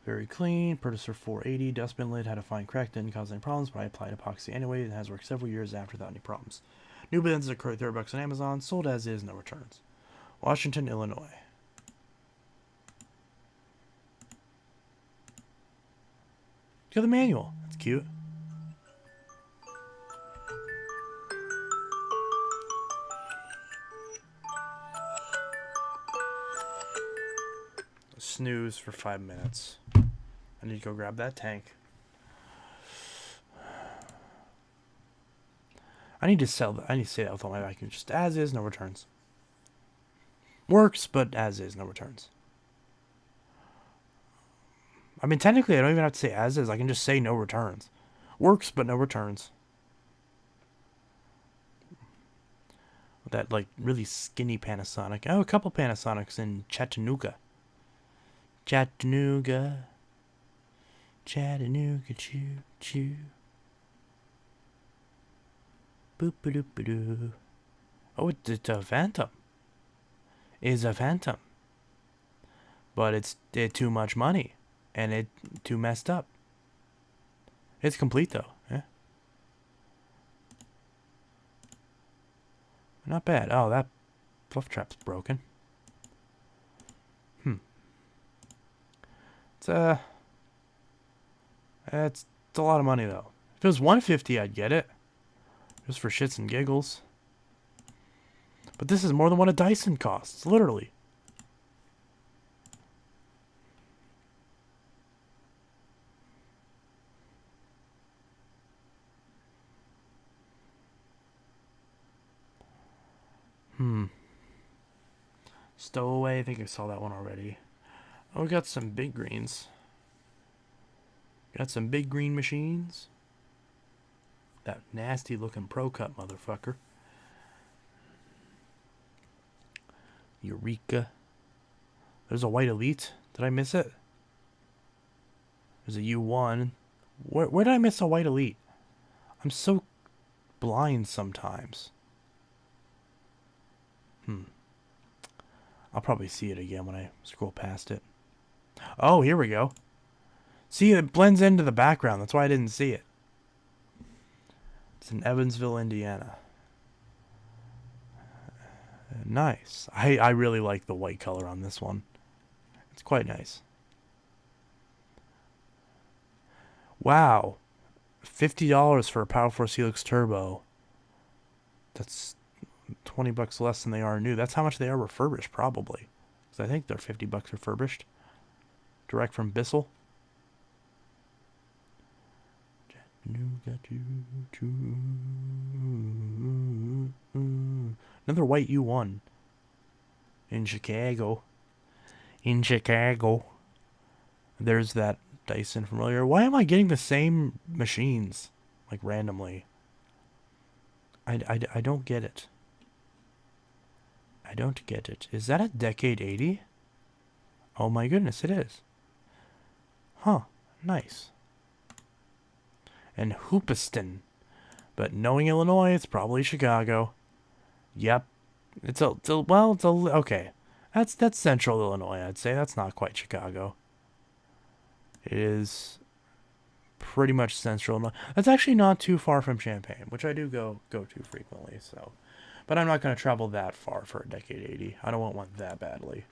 Very clean. Purchaser 480. Dustbin lid had a fine crack. Didn't cause any problems, but I applied epoxy anyway. It has worked several years after without any problems. New bins are currently $30 on Amazon. Sold as is, no returns. Washington, Illinois. Look at the manual. That's cute. Snooze for 5 minutes. I need to go grab that tank. I need to say that with all my vacuum. Just as is, no returns. Works, but as is, no returns. I mean, technically, I don't even have to say as is. I can just say no returns. Works, but no returns. That, like, really skinny Panasonic. Oh, a couple Panasonics in Chattanooga. Chattanooga. Chattanooga, choo, choo. Boop-a-doop-a-doo. Oh, it's a Phantom. It's a Phantom. But it's too much money. And it too messed up. It's complete, though. Yeah. Not bad. Oh, that fluff trap's broken. It's a lot of money, though. If it was $150, I'd get it. Just for shits and giggles. But this is more than what a Dyson costs, literally. Stowaway, I think I saw that one already. Oh, we got some big greens. Got some big green machines. That nasty looking Pro Cut motherfucker. Eureka. There's a white Elite. Did I miss it? There's a U1. Where did I miss a white Elite? I'm so blind sometimes. I'll probably see it again when I scroll past it. Oh, here we go. See, it blends into the background. That's why I didn't see it. It's in Evansville, Indiana. Nice. I really like the white color on this one. It's quite nice. Wow. $50 for a Power Force Helix Turbo. That's $20 less than they are new. That's how much they are refurbished, probably. Because I think they're $50 refurbished. Direct from Bissell. Another white U1. In Chicago. There's that Dyson from earlier. Why am I getting the same machines? Like, randomly. I don't get it. I don't get it. Is that a Decade 80? Oh my goodness, it is. Huh. Nice. And Hoopiston. But knowing Illinois, it's probably Chicago. Yep. Okay. That's central Illinois, I'd say. That's not quite Chicago. It is pretty much central Illinois. That's actually not too far from Champaign, which I do go to frequently, so. But I'm not going to travel that far for a Decade 80. I don't want one that badly.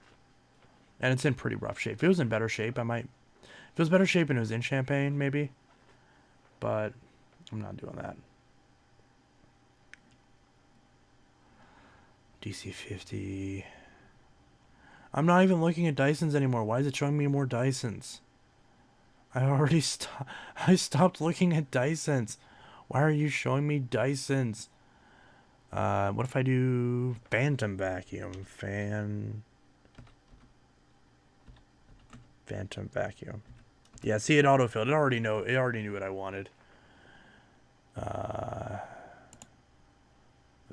And it's in pretty rough shape. If it was in better shape, I might. If it was better shape and it was in Champaign, maybe. But I'm not doing that. DC-50. I'm not even looking at Dysons anymore. Why is it showing me more Dysons? I already I stopped looking at Dysons. Why are you showing me Dysons? What if I do phantom vacuum? Phantom vacuum. Yeah, see, it autofilled. It already knew what I wanted.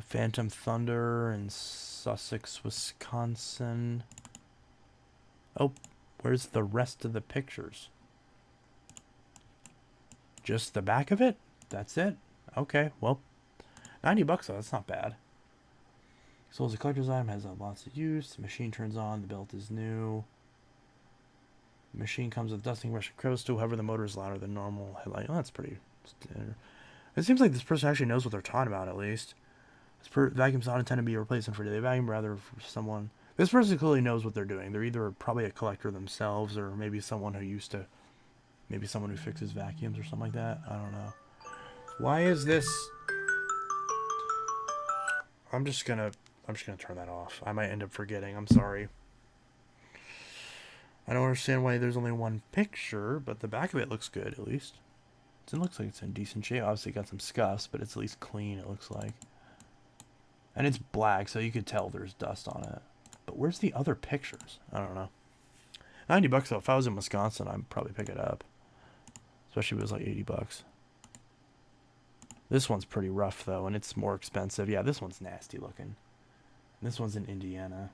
Phantom Thunder in Sussex, Wisconsin. Oh, where's the rest of the pictures? Just the back of it? That's it? Okay, well, $90 though, that's not bad. Sold as a collector's item, has lots of use. The machine turns on, the belt is new. The machine comes with dusting brush and crystal. However, the motor is louder than normal. Headlight. Oh, that's pretty standard. It seems like this person actually knows what they're talking about, at least. This vacuum's not intended to be a replacement for daily vacuum, rather for someone. This person clearly knows what they're doing. They're either probably a collector themselves, or maybe someone who used to, maybe someone who fixes vacuums or something like that. I don't know. Why is this? I'm just gonna turn that off. I might end up forgetting. I'm sorry. I don't understand why there's only one picture, but the back of it looks good, at least. It looks like it's in decent shape. Obviously got some scuffs, but it's at least clean, it looks like. And it's black, so you could tell there's dust on it. But where's the other pictures? I don't know. $90 though. If I was in Wisconsin, I'd probably pick it up. Especially if it was like $80. This one's pretty rough though, and it's more expensive. Yeah, this one's nasty looking. This one's in Indiana.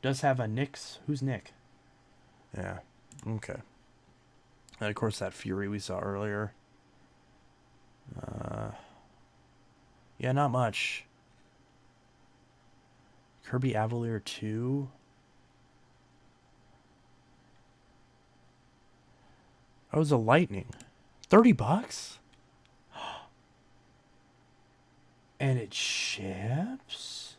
Does have a Nick's. Who's Nick? Yeah. Okay. And of course that Fury we saw earlier. Yeah, not much. Kirby Avalier 2. Oh, it was a Lightning. $30? And it ships?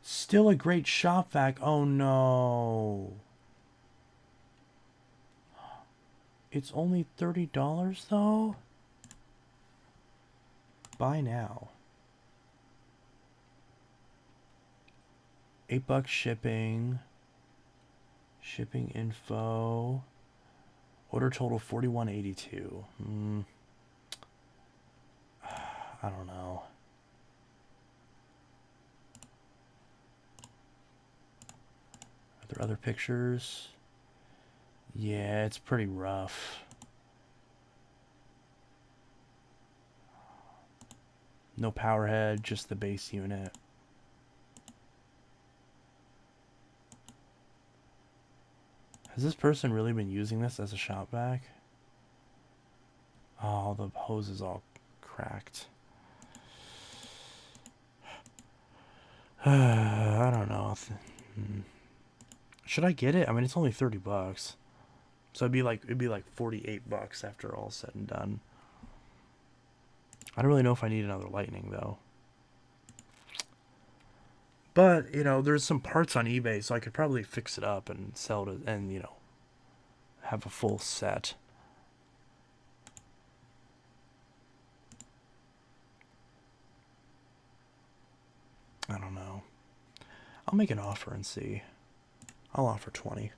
Still a great shop vac. Oh no. It's only $30 though? Buy now. $8 shipping. Shipping info. Order total $41.82. I don't know. Are there other pictures? Yeah, it's pretty rough. No power head, just the base unit. Has this person really been using this as a shop vac? Oh, the hose is all cracked. I don't know. Should I get it? I mean, it's only $30. So it'd be like $48 after all said and done. I don't really know if I need another Lightning though. But, you know, there's some parts on eBay, so I could probably fix it up and sell it and, you know, have a full set. I don't know. I'll make an offer and see. I'll offer 20.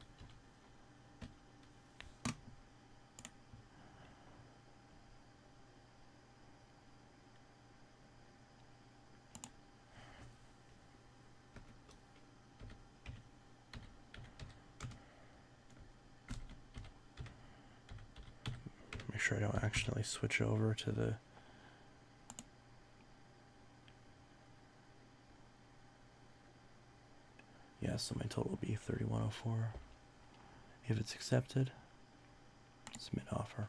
Make sure I don't accidentally switch over to the... Yeah, so my total will be $31.04. If it's accepted, submit offer.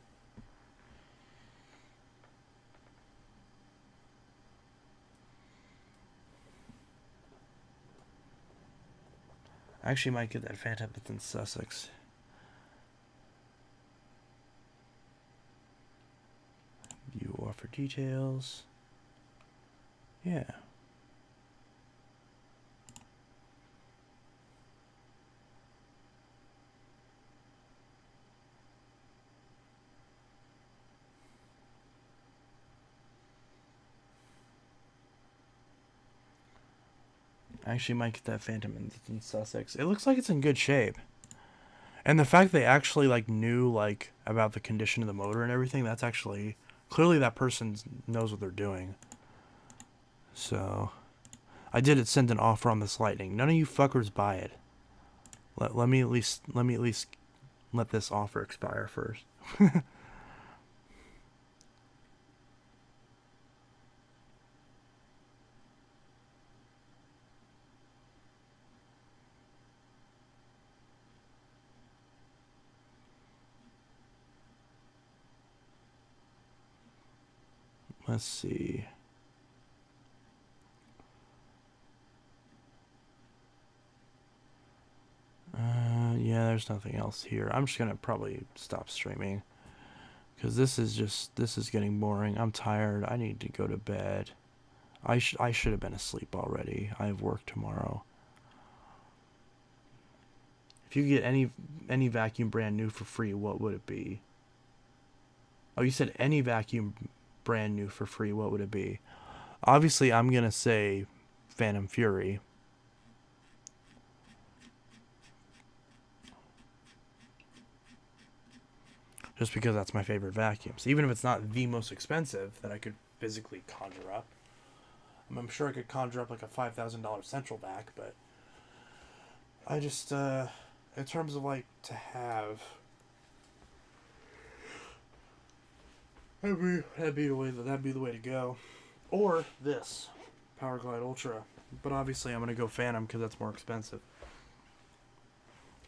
I actually might get that Phantom that's in Sussex. View offer details. Yeah. I actually might get that Phantom in Sussex. It looks like it's in good shape. And the fact they actually like knew like about the condition of the motor and everything, that's actually clearly that person knows what they're doing. So I did send an offer on this Lightning. None of you fuckers buy it. Let me at least let this offer expire first. Let's see. Yeah, there's nothing else here. I'm just gonna probably stop streaming because this is getting boring. I'm tired. I need to go to bed. I should have been asleep already. I have work tomorrow. If you get any vacuum brand new for free, what would it be? Oh, you said any vacuum brand new for free, what would it be? Obviously, I'm gonna say Phantom Fury. Just because that's my favorite vacuum. So even if it's not the most expensive that I could physically conjure up, I'm sure I could conjure up like a $5,000 central vac, but I just, in terms of like to have, that'd be the way to go. Or this Powerglide Ultra, but obviously I'm gonna go Phantom because that's more expensive.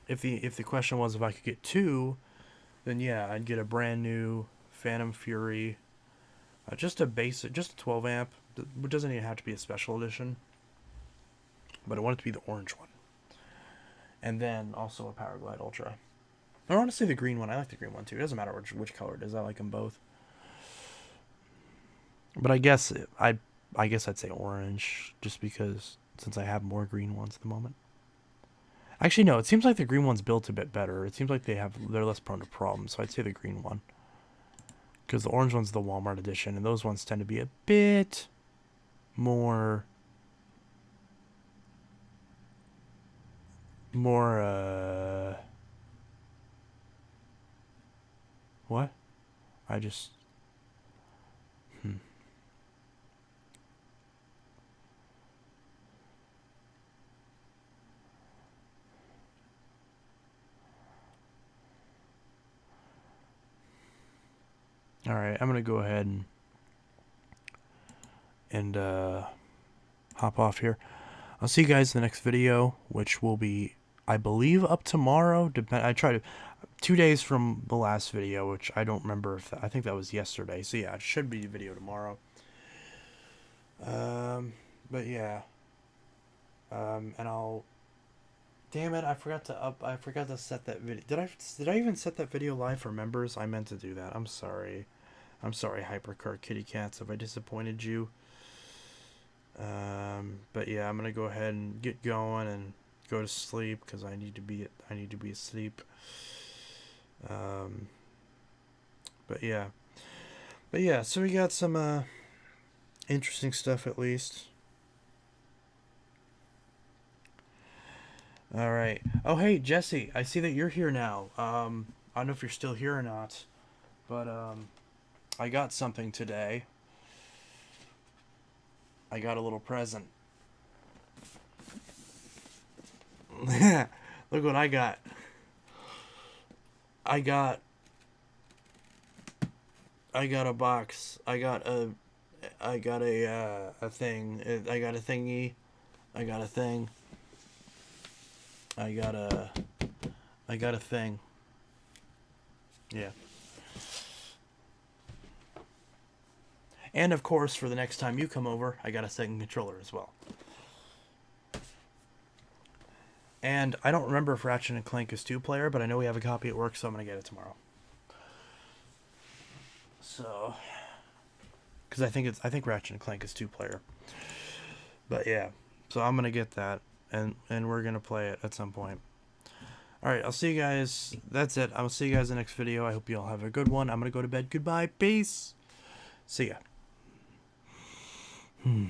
If the question was if I could get two, then yeah, I'd get a brand new Phantom Fury, just a 12 amp. It doesn't even have to be a special edition, but I want it to be the orange one. And then also a Powerglide Ultra. Or honestly, the green one. I like the green one too. It doesn't matter which color it is. I like them both. But I guess I'd say orange, just because since I have more green ones at the moment. Actually, no. It seems like the green one's built a bit better. It seems like they're less prone to problems. So I'd say the green one, because the orange one's the Walmart edition, and those ones tend to be a bit more what? I just All right, I'm gonna go ahead and hop off here. I'll see you guys in the next video, which will be, I believe, up tomorrow. I try to 2 days from the last video, which I don't remember if I think that was yesterday. So yeah, it should be a video tomorrow. But yeah. And I'll. Damn it! I forgot to set that video. Did I even set that video live for members? I meant to do that. I'm sorry. I'm sorry, Hypercar Kitty Cats, if I disappointed you. But yeah, I'm gonna go ahead and get going and go to sleep because I need to be asleep. But yeah. So we got some interesting stuff at least. All right. Oh hey Jesse, I see that you're here now. I don't know if you're still here or not, but I got something today. I got a little present. Look what I got. I got a box. I got a thing. I got a thingy. I got a thing. I got a thing. Yeah. And of course, for the next time you come over, I got a second controller as well. And I don't remember if Ratchet and Clank is 2-player, but I know we have a copy at work, so I'm gonna get it tomorrow. So, because I think Ratchet and Clank is 2-player. But yeah, so I'm gonna get that, and we're gonna play it at some point. All right, I'll see you guys. That's it. I'll see you guys in the next video. I hope you all have a good one. I'm gonna go to bed. Goodbye. Peace. See ya.